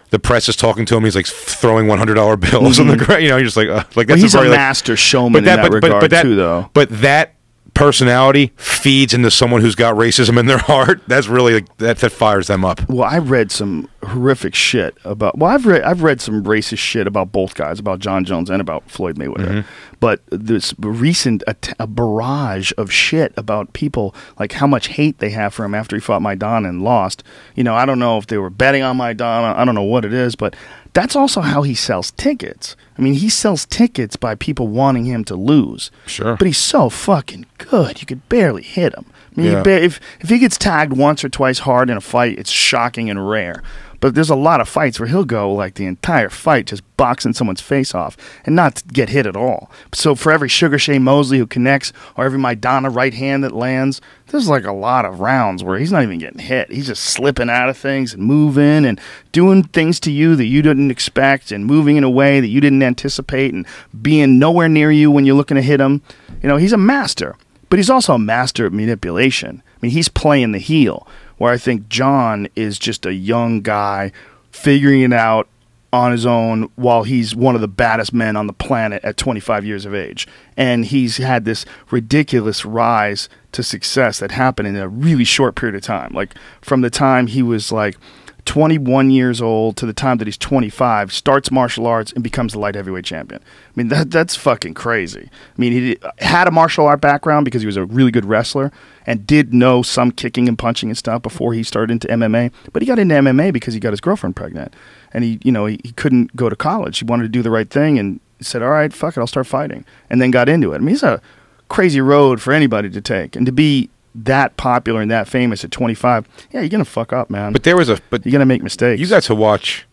the press is talking to him. He's like throwing $100 bills on the ground. You're just like that's he's a master showman in that regard too, though. But that personality feeds into someone who's got racism in their heart. That's really that fires them up. Well, I read some horrific shit about. Well, I've read some racist shit about both guys, about John Jones and about Floyd Mayweather. But this recent a barrage of shit about people, like how much hate they have for him after he fought Maidana and lost. I don't know if they were betting on Maidana. I don't know what it is, but that's also how he sells tickets. I mean, he sells tickets by people wanting him to lose. Sure. But he's so fucking good, you could barely hit him. I mean, if he gets tagged once or twice hard in a fight, it's shocking and rare. But there's a lot of fights where he'll go like the entire fight just boxing someone's face off and not get hit at all. So for every Sugar Shane Mosley who connects or every Maidana right hand that lands, there's like a lot of rounds where he's not even getting hit. He's just slipping out of things and moving and doing things to you that you didn't expect and moving in a way that you didn't anticipate and being nowhere near you when you're looking to hit him. He's a master, but he's also a master of manipulation. I mean, he's playing the heel, where I think John is just a young guy figuring it out on his own while he's one of the baddest men on the planet at 25 years of age. And he's had this ridiculous rise to success that happened in a really short period of time. Like from the time he was like 21 years old to the time that he's 25, starts martial arts and becomes the light heavyweight champion. I mean, that's fucking crazy. I mean, he had a martial art background because he was a really good wrestler and did know some kicking and punching and stuff before he started into MMA. But he got into MMA because he got his girlfriend pregnant. And he couldn't go to college. He wanted to do the right thing and said, all right, fuck it, I'll start fighting. And then got into it. I mean, it's a crazy road for anybody to take. And to be that popular and that famous at 25, you're gonna fuck up, man. But you're gonna make mistakes. You got to watch.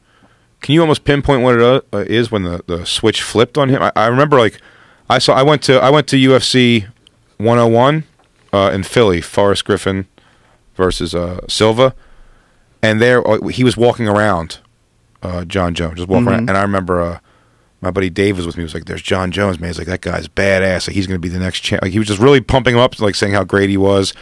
Can you almost pinpoint what it is when the switch flipped on him? I remember, like, I went to UFC 101 in Philly, Forrest Griffin versus Silva, and there he was walking around, John Jones, just walking around, and I remember my buddy Dave was with me. He was like, "There's John Jones, man." He's like, "That guy's badass. Like, he's going to be the next champ." Like, he was just really pumping him up, like saying how great he was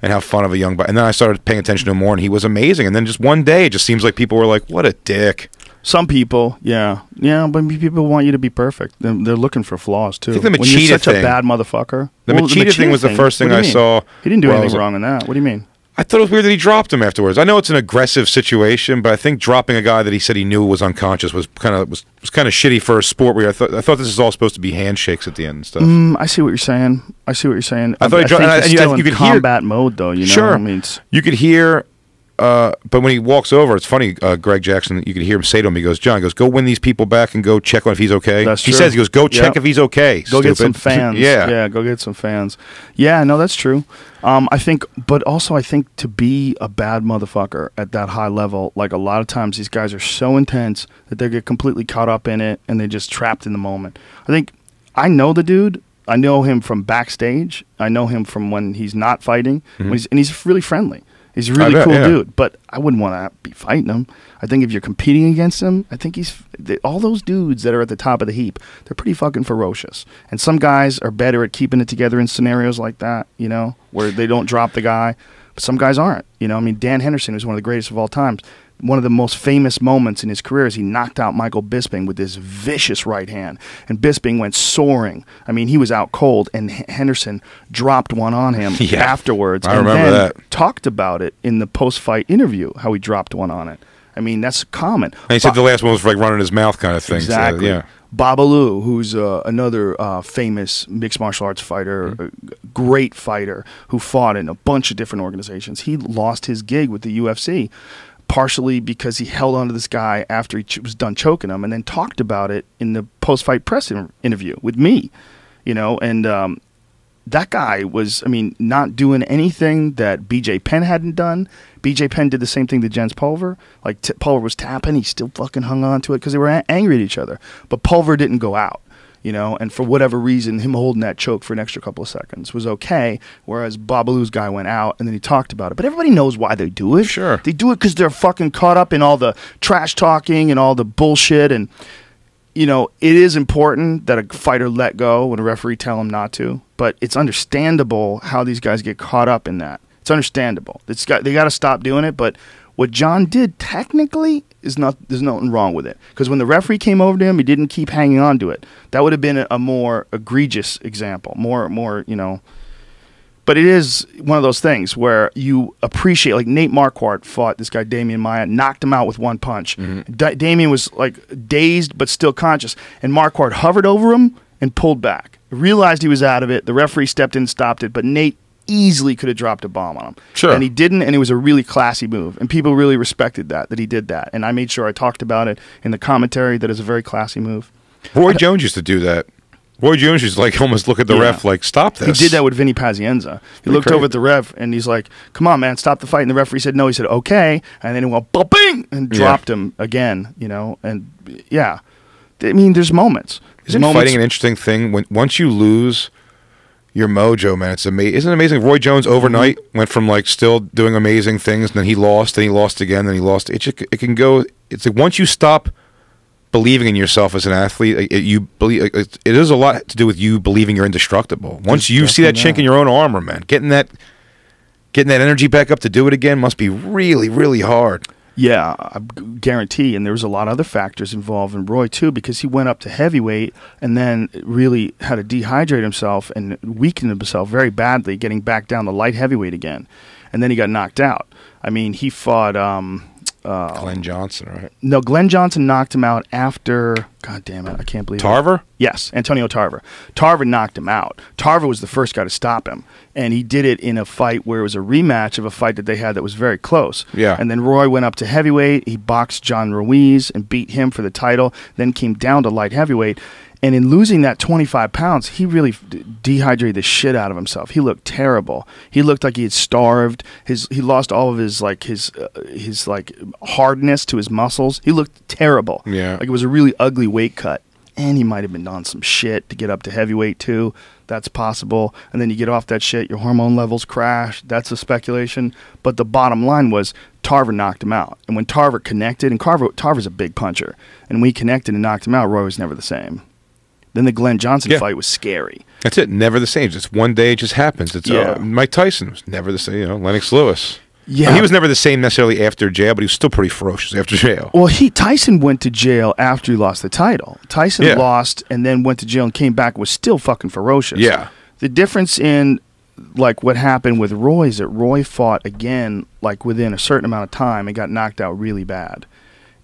and how fun of a young. And then I started paying attention to him more, and he was amazing. And then just one day, it just seems like people were like, "What a dick." Some people, yeah, but people want you to be perfect. They're looking for flaws too. I think the when you're Machida such thing, a bad motherfucker. The Machida thing was the first thing I saw. He didn't do anything wrong in that. What do you mean? I thought it was weird that he dropped him afterwards. I know it's an aggressive situation, but I think dropping a guy that he said he knew was unconscious was kind of shitty for a sport where I thought this is all supposed to be handshakes at the end and stuff. I see what you're saying. I thought I think he's still you in could combat mode, though. You know, sure. I mean, You could hear, but when he walks over, it's funny. Greg Jackson, you could hear him say to him, he goes, "John, he goes, go win these people back and go check on if he's okay." That's he true. says, he goes, "Go check if he's okay. Go stupid." get some fans. Yeah, go get some fans. Yeah, no, that's true. I think, but also I think to be a bad motherfucker at that high level, like a lot of times these guys are so intense that they get completely caught up in it and they're just trapped in the moment. I think I know the dude. I know him from backstage. I know him from when he's not fighting, and he's really friendly. He's a really cool dude, but I wouldn't want to be fighting him. I think if you're competing against him, I think all those dudes that are at the top of the heap, they're pretty fucking ferocious. And some guys are better at keeping it together in scenarios like that, you know, where they don't drop the guy. But some guys aren't, you know. I mean, Dan Henderson is one of the greatest of all time. One of the most famous moments in his career is he knocked out Michael Bisping with this vicious right hand. And Bisping went soaring. I mean, he was out cold, and Henderson dropped one on him afterwards. I remember that. Talked about it in the post-fight interview, how he dropped one on it. I mean, that's common. And he said the last one was for like running his mouth kind of thing. Exactly. So, yeah. Babalu, who's another famous mixed martial arts fighter, a great fighter who fought in a bunch of different organizations. He lost his gig with the UFC. Partially because he held on to this guy after he was done choking him, and then talked about it in the post-fight press interview with me, you know. And that guy was, I mean, not doing anything that B.J. Penn hadn't done. B.J. Penn did the same thing to Jens Pulver. Like, Pulver was tapping, he still fucking hung on to it because they were angry at each other. But Pulver didn't go out. You know, and for whatever reason, him holding that choke for an extra couple of seconds was okay, whereas Babalu's guy went out, and then he talked about it. But everybody knows why they do it. Sure. They do it because they're fucking caught up in all the trash talking and all the bullshit. And, you know, it is important that a fighter let go when a referee tell him not to, but it's understandable how these guys get caught up in that. It's understandable. They got to stop doing it, but what John did technically there's nothing wrong with it, because when the referee came over to him, he didn't keep hanging on to it. That would have been a more egregious example, more, you know. But it is one of those things where you appreciate, like Nate Marquardt fought this guy Damian Maia, knocked him out with one punch. Damian was like dazed but still conscious, and Marquardt hovered over him and pulled back. Realized he was out of it. The referee stepped in and stopped it, but Nate easily could have dropped a bomb on him. Sure. And he didn't, and it was a really classy move. And people really respected that he did that. And I made sure I talked about it in the commentary, that it's a very classy move. Roy Jones used to do that. Roy Jones used to like almost look at the ref like, stop this. He did that with Vinny Pazienza. He looked over at the ref, and he's like, come on, man, stop the fight. And the referee said no. He said, okay. And then he went, bing, and dropped him again, you know. And, yeah. I mean, there's moments. Isn't fighting an interesting thing? Once you lose your mojo, man, it's amazing. Isn't it amazing? Roy Jones overnight went from like still doing amazing things, and then he lost, and he lost again, then he lost. It can go. It's like once you stop believing in yourself as an athlete, you believe it is a lot to do with you believing you're indestructible. Once you see that chink in your own armor, man, getting that energy back up to do it again must be really, really hard. Yeah, I guarantee. And there was a lot of other factors involved in Roy, too, because he went up to heavyweight and then really had to dehydrate himself and weaken himself very badly, getting back down to light heavyweight again. And then he got knocked out. I mean, he fought Glenn Johnson, right? No, Glenn Johnson knocked him out after, God damn it, I can't believe Tarver? it. Yes, Antonio Tarver. Tarver knocked him out. Tarver was the first guy to stop him, and he did it in a fight where it was a rematch of a fight that they had that was very close. Yeah. And then Roy went up to heavyweight. He boxed John Ruiz and beat him for the title, then came down to light heavyweight. And in losing that 25 pounds, he really dehydrated the shit out of himself. He looked terrible. He looked like he had starved. He lost all of his hardness to his muscles. He looked terrible. Yeah. Like it was a really ugly weight cut. and he might have been on some shit to get up to heavyweight too. That's possible. And then you get off that shit, your hormone levels crash. That's a speculation. But the bottom line was Tarver knocked him out. And when Tarver connected, and Tarver's a big puncher, and when he connected and knocked him out, Roy was never the same. Then the Glenn Johnson fight was scary. That's it. Never the same. Just one day it just happens. It's Mike Tyson was never the same. You know, Lennox Lewis. Yeah, and he was never the same necessarily after jail, but he was still pretty ferocious after jail. Well, Tyson went to jail after he lost the title. Tyson lost and then went to jail and came back and was still fucking ferocious. Yeah. The difference in like what happened with Roy is that Roy fought again like within a certain amount of time and got knocked out really bad.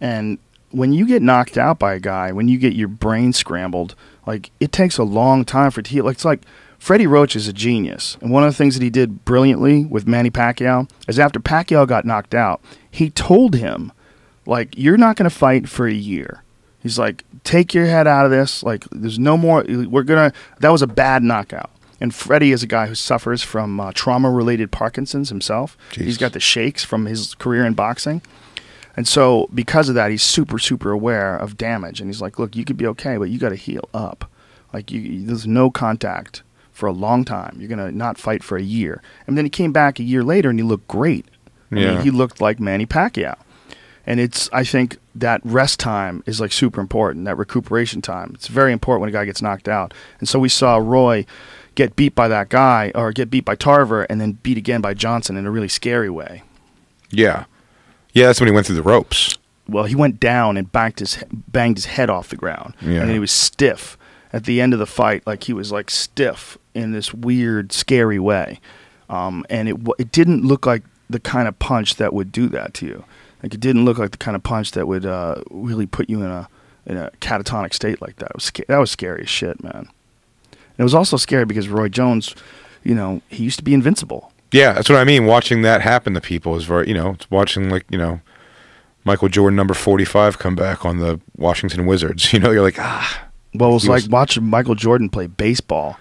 And when you get knocked out by a guy, when you get your brain scrambled, like it takes a long time for it to heal. Like, it's like Freddie Roach is a genius. And one of the things that he did brilliantly with Manny Pacquiao is after Pacquiao got knocked out, he told him, like, you're not going to fight for a year. He's like, take your head out of this. Like, there's no more. That was a bad knockout. And Freddie is a guy who suffers from trauma-related Parkinson's himself. Jesus. He's got the shakes from his career in boxing. And so because of that, he's super, super aware of damage. And he's like, look, you could be okay, but you got to heal up. Like, there's no contact for a long time. You're going to not fight for a year. And then he came back a year later, and he looked great. I mean, he looked like Manny Pacquiao. And I think that rest time is, like, super important, that recuperation time. It's very important when a guy gets knocked out. And so we saw Roy get beat by that guy, or get beat by Tarver, and then beat again by Johnson in a really scary way. Yeah. Yeah, that's when he went through the ropes. Well, he went down and banged his head off the ground. Yeah. And he was stiff at the end of the fight. Like, he was, like, stiff in this weird, scary way. And it didn't look like the kind of punch that would do that to you. Like, it didn't look like the kind of punch that would really put you in a catatonic state like that. That was scary as shit, man. And it was also scary because Roy Jones, you know, he used to be invincible. Yeah, that's what I mean. Watching that happen to people is very, you know, it's watching, like, you know, Michael Jordan number 45 come back on the Washington Wizards. You know, you're like, ah. Well, it was like watching Michael Jordan play baseball.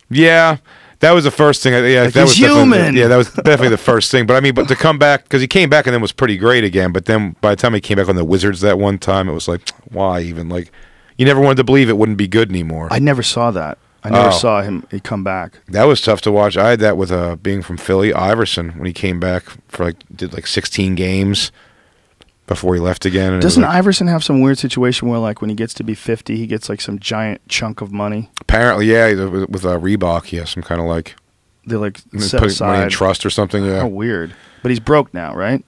Yeah, that was the first thing. Yeah, like, that was human. Yeah, that was definitely the first thing. But I mean, but to come back, because he came back and then was pretty great again. But then by the time he came back on the Wizards that one time, it was like, why even? Like, you never wanted to believe it wouldn't be good anymore. I never saw that. I never saw him come back. That was tough to watch. I had that with being from Philly, Iverson, when he came back for did 16 games before he left again. And doesn't Iverson have some weird situation where, like, when he gets to be 50, he gets like some giant chunk of money? Apparently, yeah. With Reebok, he has some kind of like they like set aside money in trust or something. Yeah, how weird. But he's broke now, right?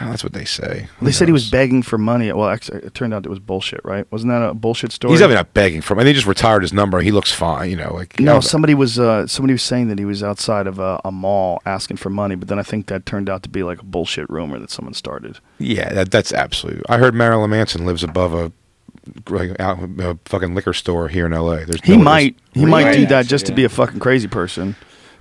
Oh, that's what they say. They said he was begging for money. Well, actually, it turned out it was bullshit, right? Wasn't that a bullshit story? He's definitely not begging for money. They just retired his number. He looks fine, you know. Like, no, somebody was saying that he was outside of a mall asking for money, but then I think that turned out to be like a bullshit rumor that someone started. Yeah, that's absolute. I heard Marilyn Manson lives above a fucking liquor store here in L.A. He might do that just to be a fucking crazy person.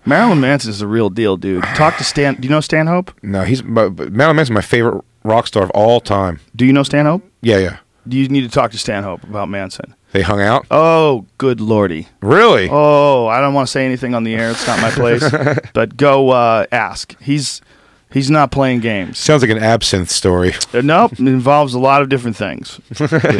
Marilyn Manson is the real deal, dude. Talk to Stan. Do you know Stanhope? No, Marilyn Manson's my favorite rock star of all time. Do you know Stanhope? Yeah. Do you need to talk to Stanhope about Manson? They hung out? Oh, good lordy. Really? Oh, I don't want to say anything on the air. It's not my place. But go ask. He's not playing games. Sounds like an absinthe story. Nope. It involves a lot of different things.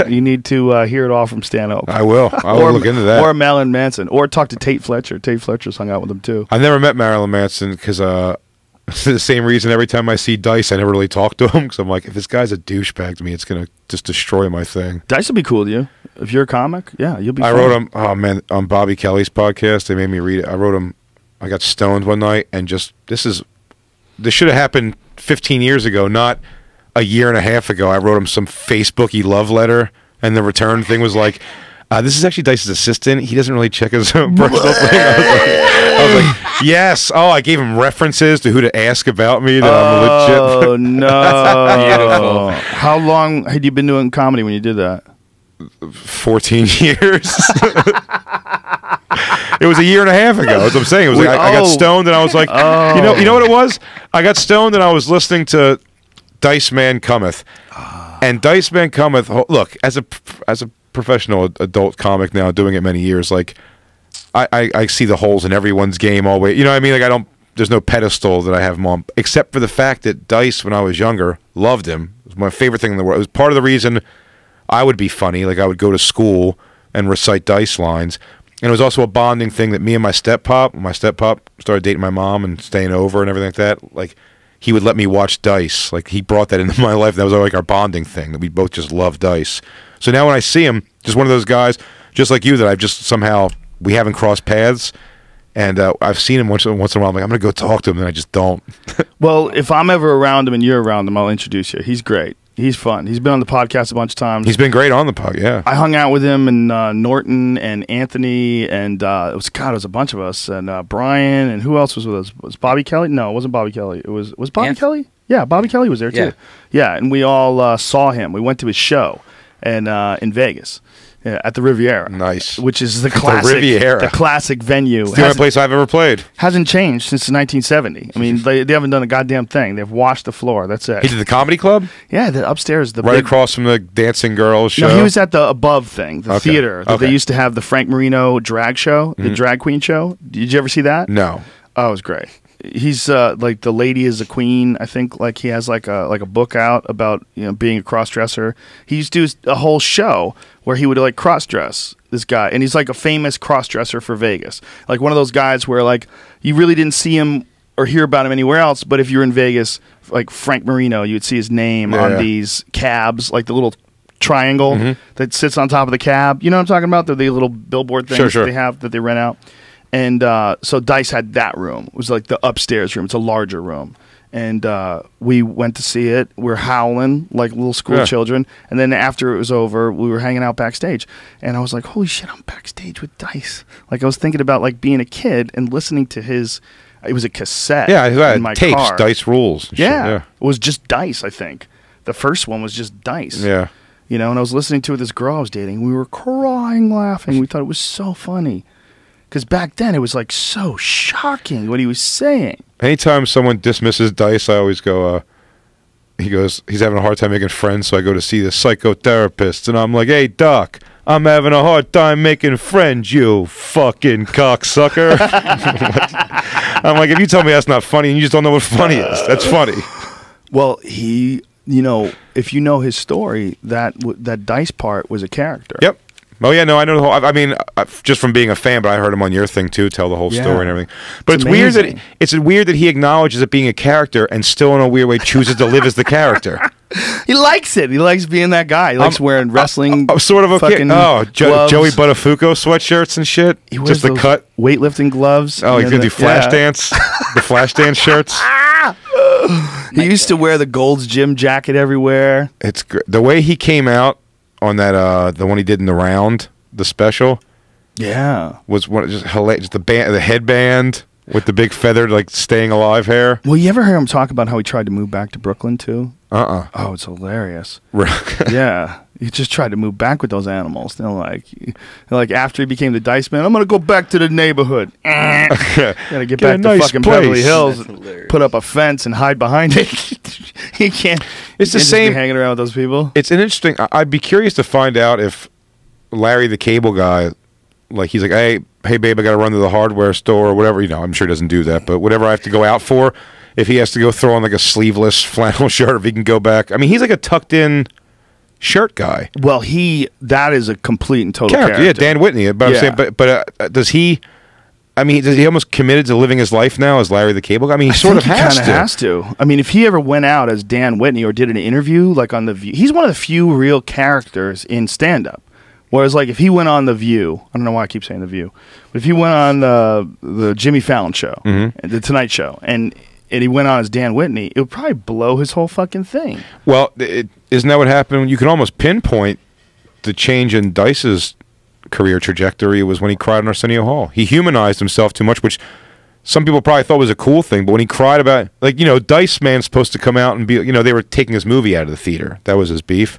You need to hear it all from Stanhope. I will. I will look into that. Or Marilyn Manson. Or talk to Tate Fletcher. Tate Fletcher's hung out with him, too. I never met Marilyn Manson because the same reason every time I see Dice, I never really talk to him because I'm like, if this guy's a douchebag to me, it's going to just destroy my thing. Dice will be cool to you. If you're a comic, yeah, you'll be I wrote him, oh man, on Bobby Kelly's podcast, they made me read it. I wrote him, I got stoned one night and just, this should have happened 15 years ago, not a year and a half ago. I wrote him some Facebooky love letter, and the return thing was like, this is actually Dice's assistant. He doesn't really check his personal thing. I was like, yes. Oh, I gave him references to who to ask about me. That I'm legit. Oh, no. Beautiful. How long had you been doing comedy when you did that? 14 years. It was a year and a half ago. That's what I'm saying. It was like, I got stoned and I was like, you know what it was? I got stoned and I was listening to Dice Man Cometh. And Dice Man Cometh, look, as a professional adult comic now, doing it many years, like I see the holes in everyone's game all the way. You know what I mean? Like there's no pedestal that I have him on, except for the fact that Dice, when I was younger, loved him. It was my favorite thing in the world. It was part of the reason I would be funny. Like, I would go to school and recite dice lines. And it was also a bonding thing that me and my step-pop, when my step-pop started dating my mom and staying over and everything like that, like, he would let me watch dice. Like, he brought that into my life. That was like our bonding thing, that we both just loved dice. So now when I see him, just one of those guys, just like you, that I've just somehow, we haven't crossed paths. And I've seen him once in a while. I'm like, I'm going to go talk to him, and I just don't. Well, if I'm ever around him and you're around him, I'll introduce you. He's great. He's fun. He's been on the podcast a bunch of times. He's been great on the pod, yeah. I hung out with him and Norton and Anthony, and it was a bunch of us, and Brian, and who else was with us? Was Bobby Kelly? No, it wasn't Bobby Kelly. It was Bobby Kelly? Yeah, Bobby Kelly was there too. Yeah, and we all saw him. We went to his show and in Vegas. Yeah, at the Riviera. Nice. Which is the classic, the classic venue. It's the only place I've ever played. Hasn't changed since 1970. I mean, they haven't done a goddamn thing. They've washed the floor. That's it. He did the comedy club? Yeah, the upstairs. The right big, across from the Dancing Girls show? No, he was at the above thing, the theater. That they used to have the Frank Marino drag show, the drag queen show. Did you ever see that? No. Oh, it was great. He's like The Lady is a Queen. I think like he has like a book out about being a cross dresser. He used to do a whole show where he would like cross dress this guy, and he's like a famous cross dresser for Vegas. Like one of those guys where like you really didn't see him or hear about him anywhere else, but if you're in Vegas, like Frank Marino, you would see his name on these cabs, like the little triangle that sits on top of the cab. You know what I'm talking about? The little billboard things that they have that they rent out. And so Dice had that room. It was like the upstairs room. It's a larger room. And we went to see it. We're howling like little school children. And then after it was over, we were hanging out backstage. And I was like, holy shit, I'm backstage with Dice. Like I was thinking about like being a kid and listening to his, it was a cassette in my tapes, car. Dice Rules. Yeah. It was just Dice, I think. The first one was just Dice. Yeah. And I was listening to it with this girl I was dating. We were crying, laughing. We thought it was so funny. Because back then, it was like so shocking what he was saying. Anytime someone dismisses Dice, I always go, he's having a hard time making friends, so I go to see the psychotherapist. And I'm like, hey, doc, I'm having a hard time making friends, you fucking cocksucker. I'm like, if you tell me that's not funny and you just don't know what funny is, that's funny. Well, he, if you know his story, that Dice part was a character. Yep. Oh yeah, no, I know the whole. I mean, just from being a fan, but I heard him on your thing too, tell the whole story and everything. But it's weird that he acknowledges it being a character and still in a weird way chooses to live as the character. He likes it. He likes being that guy. He likes wearing wrestling. Sort of a fucking Joey Buttafuoco sweatshirts and shit. He wears just the cut, weightlifting gloves. Oh, he's gonna do flash dance, the flash dance shirts. He used to wear the Gold's Gym jacket everywhere. It's great. The way he came out on that the one he did in the round, the special, was one just hilarious. Just the headband with the big feathered like staying alive hair. Well, you ever hear him talk about how he tried to move back to Brooklyn too? Oh, it's hilarious. Yeah, he just tried to move back with those animals. They're like after he became the Dice Man, I'm gonna go back to the neighborhood. Gotta get back to fucking place. Beverly Hills, put up a fence and hide behind it. He can't. It's the same hanging around with those people. It's an interesting. I'd be curious to find out if Larry the Cable Guy, like he's like, hey babe, I gotta run to the hardware store or whatever. I'm sure he doesn't do that, but whatever I have to go out for, if he has to go throw on like a sleeveless flannel shirt, if he can go back. I mean, he's like a tucked in shirt guy. Well, that is a complete and total character. Yeah, Dan Whitney. But I'm saying, but does he? I mean, does he almost committed to living his life now as Larry the Cable Guy? I mean, he sort of has to. I mean, if he ever went out as Dan Whitney or did an interview like on The View, he's one of the few real characters in stand-up. Whereas, like, if he went on The View, I don't know why I keep saying The View, but if he went on the Jimmy Fallon show, the Tonight Show, and he went on as Dan Whitney, it would probably blow his whole fucking thing. Well, isn't that what happened? You can almost pinpoint the change in Dice's career trajectory was when he cried on Arsenio Hall. He humanized himself too much, which some people probably thought was a cool thing, but when he cried about, like, Dice Man's supposed to come out and be, they were taking his movie out of the theater. That was his beef.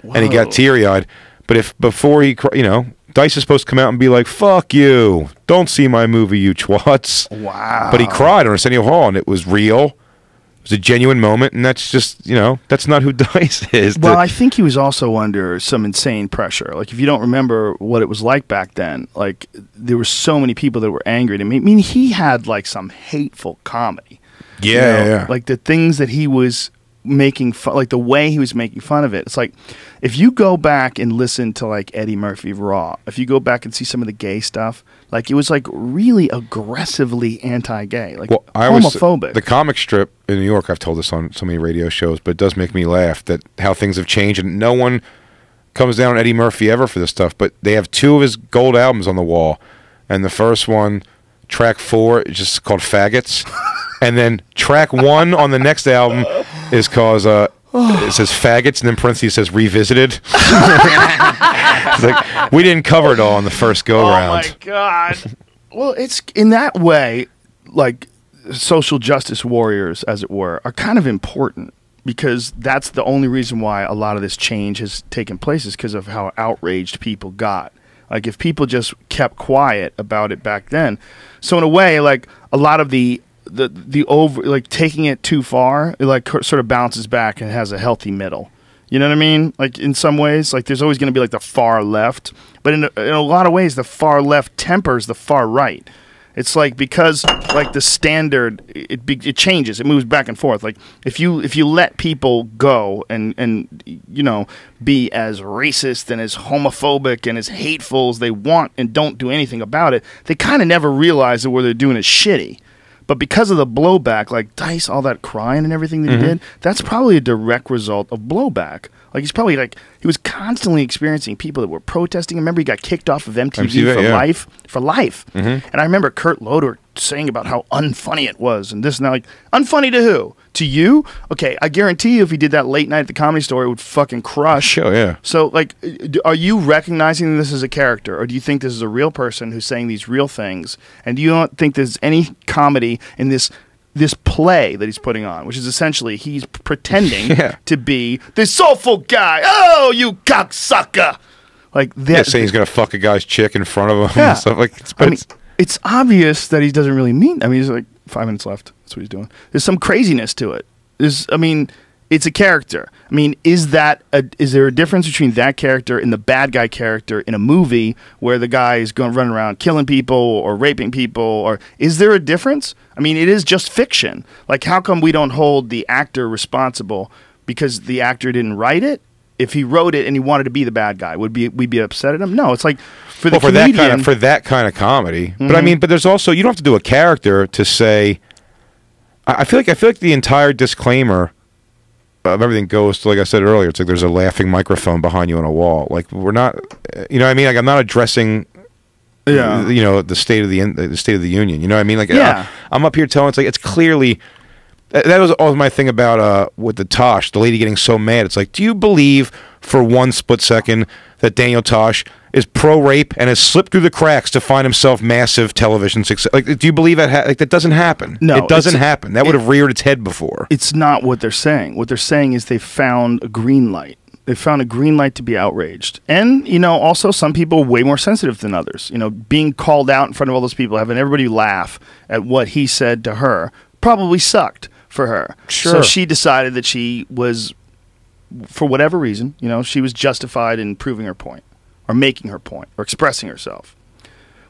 Whoa. And he got teary-eyed. But before he, Dice is supposed to come out and be like, fuck you, don't see my movie, you twats. Wow. But he cried on Arsenio Hall, and it was real. It was a genuine moment, and that's just, that's not who Dice is. Well, I think he was also under some insane pressure. Like, if you don't remember what it was like back then, like, there were so many people that were angry at him. I mean, he had, like, some hateful comedy. Yeah. Like, the things that he was making fun, like the way he was making fun of it. It's like if you go back and listen to like Eddie Murphy Raw, if you go back and see some of the gay stuff, like it was like really aggressively anti-gay, like homophobic. The comic strip in New York, I've told this on so many radio shows, but it does make me laugh that how things have changed, and no one comes down on Eddie Murphy ever for this stuff, but they have 2 of his gold albums on the wall, and the first one, track 4, is just called Faggots. And then track 1 on the next album is called, it says Faggots, and then parentheses says Revisited. It's like, we didn't cover it all in the first go-round. Oh, my God. Well, it's in that way, like, social justice warriors, as it were, are kind of important because that's the only reason why a lot of this change has taken place is because of how outraged people got. Like, if people just kept quiet about it back then. So, in a way, like, a lot of the over, like, taking it too far, it, like, sort of bounces back and has a healthy middle. You know what I mean? Like, in some ways, like, there's always going to be, like, the far left. But in a lot of ways, the far left tempers the far right. It's like because like the standard, it changes, it moves back and forth. Like if you let people go and you know be as racist and as homophobic and as hateful as they want and don't do anything about it, they kind of never realize that what they're doing is shitty. But because of the blowback, like Dice, all that crying and everything that he did, that's probably a direct result of blowback. Like he's probably like he was constantly experiencing people that were protesting. I remember he got kicked off of MTV for life. And I remember Kurt Loder saying about how unfunny it was and this and that. Like unfunny to who? To you? Okay, I guarantee you, if he did that late night at the Comedy Store, it would fucking crush. Sure, yeah. So like, are you recognizing this as a character, or do you think this is a real person who's saying these real things? And do you not think there's any comedy in this play that he's putting on, which is essentially he's pretending to be this soulful guy? Oh, you cocksucker! Like that. Yeah, saying he's gonna fuck a guy's chick in front of him and stuff like. It's obvious that he doesn't really mean. I mean, he's like 5 minutes left. That's what he's doing. There's some craziness to it. It's a character. I mean, is there a difference between that character and the bad guy character in a movie where the guy is going to run around killing people or raping people? Or is there a difference? I mean, it is just fiction. Like, how come we don't hold the actor responsible because the actor didn't write it? If he wrote it and he wanted to be the bad guy, would we be upset at him? No, it's like for that kind of comedy. But I mean, but there's also, you don't have to do a character to say. I feel like the entire disclaimer of everything goes to, like I said earlier, it's like there's a laughing microphone behind you on a wall. Like we're not, you know what I mean? Like I'm not addressing, you know, the state of the union. You know what I mean? Like I'm up here telling, it's like it's clearly. That was always my thing about with the Tosh, the lady getting so mad. It's like, do you believe for one split second that Daniel Tosh is pro-rape and has slipped through the cracks to find himself massive television success? Like, do you believe that? Like, that doesn't happen. No, it doesn't happen. That would have reared its head before. It's not what they're saying. What they're saying is they found a green light. They found a green light to be outraged. And, you know, also some people are way more sensitive than others. You know, being called out in front of all those people, having everybody laugh at what he said to her probably sucked for her. Sure. So she decided that she was, for whatever reason, you know, she was justified in proving her point or making her point or expressing herself.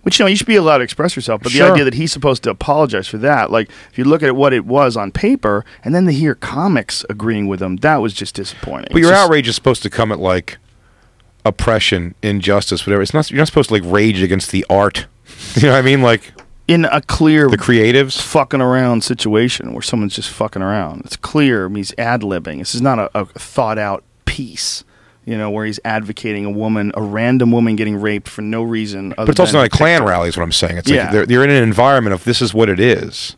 Which, you know, you should be allowed to express yourself, but the idea that he's supposed to apologize for that, like, if you look at what it was on paper and then to hear comics agreeing with him, that was just disappointing. But your outrage is supposed to come at, like, oppression, injustice, whatever. It's not, you're not supposed to, like, rage against the art. You know what I mean? Like, in a clear the creatives fucking around situation where someone's just fucking around. It's clear he's ad-libbing. This is not a thought-out piece, you know, where he's advocating a random woman getting raped for no reason. But it's also not a Klan rally is what I'm saying. It's like you're in an environment of this is what it is.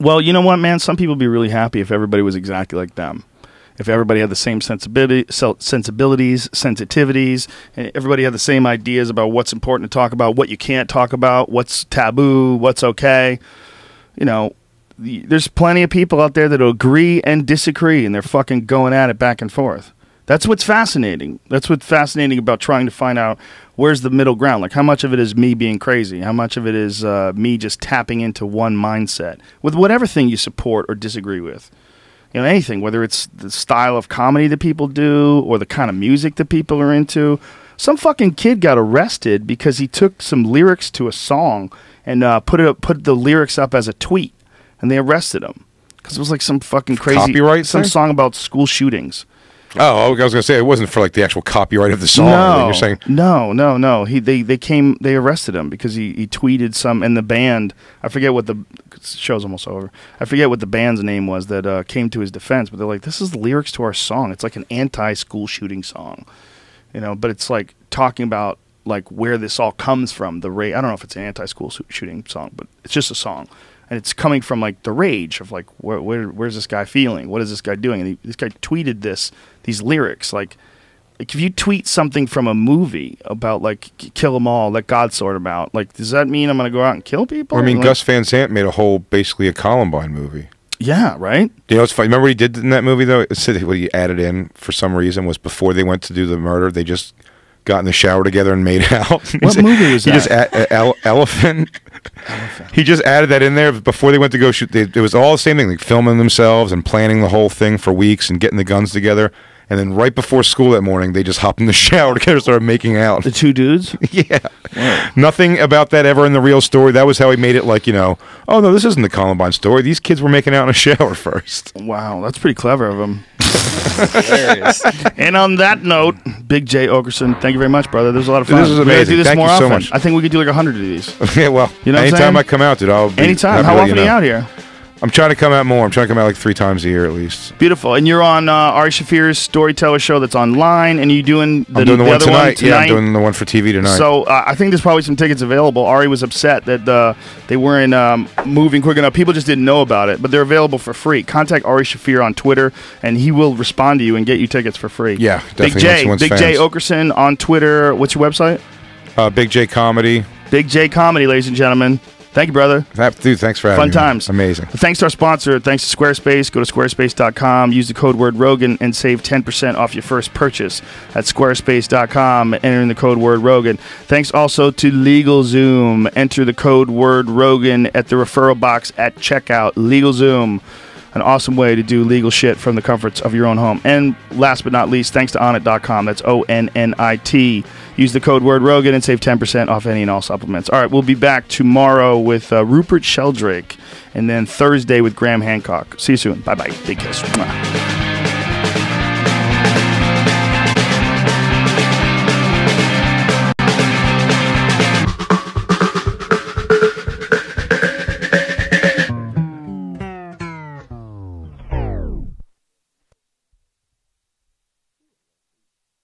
Well, you know what, man? Some people would be really happy if everybody was exactly like them. If everybody had the same sensibilities, sensitivities, and everybody had the same ideas about what's important to talk about, what you can't talk about, what's taboo, what's okay. You know, there's plenty of people out there that agree and disagree, and they're fucking going at it back and forth. That's what's fascinating. That's what's fascinating about trying to find out where's the middle ground. Like, how much of it is me being crazy? How much of it is me just tapping into one mindset with whatever thing you support or disagree with? You know, anything, whether it's the style of comedy that people do or the kind of music that people are into. Some fucking kid got arrested because he took some lyrics to a song and put the lyrics up as a tweet, and they arrested him Because it was like some fucking crazy Copyright some thing? song about school shootings. Oh, I was gonna say it wasn't for like the actual copyright of the song. No, You're saying no. They arrested him because he tweeted some, and the band, I forget what the show's almost over. I forget what the band's name was that came to his defense, but they're like, this is the lyrics to our song. It's like an anti-school shooting song, but it's like talking about like where this all comes from. I don't know if it's an anti-school shooting song, but it's just a song. And it's coming from like the rage of like where's this guy feeling? What is this guy doing? And this guy tweeted these lyrics like if you tweet something from a movie about like kill them all, let God sort them out. Like does that mean I'm going to go out and kill people? I mean, like, Gus Van Sant made basically a Columbine movie. Yeah, right. You know, it's funny. Remember what he did in that movie though? It said what he added in for some reason was before they went to do the murder, they just got in the shower together and made out. What movie was that? He just Elephant. He just added that in there before they went to go shoot. It was all the same thing, like filming themselves and planning the whole thing for weeks and getting the guns together. And then right before school that morning, they just hopped in the shower together and started making out. The two dudes? Yeah. Wow. Nothing about that ever in the real story. That was how he made it like, oh, no, this isn't the Columbine story. These kids were making out in a shower first. Wow, that's pretty clever of him. Hilarious. And on that note, Big Jay Oakerson, thank you very much, brother. This was a lot of fun. This is We gotta amazing. do this Thank more you so often. much. I think we could do like 100 of these. Yeah, well, You know what I'm anytime saying? I come out, dude, I'll be Anytime. happy How to let often are you out here? I'm trying to come out more. I'm trying to come out like 3 times a year at least. Beautiful. And you're on Ari Shafir's Storyteller show that's online, and you're doing I'm doing the one other tonight. Yeah, I'm doing the one for TV tonight. So I think there's probably some tickets available. Ari was upset that they weren't moving quick enough. People just didn't know about it, but they're available for free. Contact Ari Shafir on Twitter, and he will respond to you and get you tickets for free. Yeah, Big definitely. J, once Big fans. Jay Oakerson on Twitter. What's your website? Big J Comedy. Big J Comedy, ladies and gentlemen. Thank you, brother. Dude, thanks for having Fun me. times. Amazing. Thanks to our sponsor. Thanks to Squarespace. Go to squarespace.com. Use the code word Rogan and save 10% off your first purchase at squarespace.com. Enter in the code word Rogan. Thanks also to LegalZoom. Enter the code word Rogan at the referral box at checkout. LegalZoom. An awesome way to do legal shit from the comforts of your own home. And last but not least, thanks to Onnit.com. That's ONNIT. Use the code word Rogan and save 10% off any and all supplements. All right, we'll be back tomorrow with Rupert Sheldrake, and then Thursday with Graham Hancock. See you soon. Bye-bye. Big kiss. Mwah.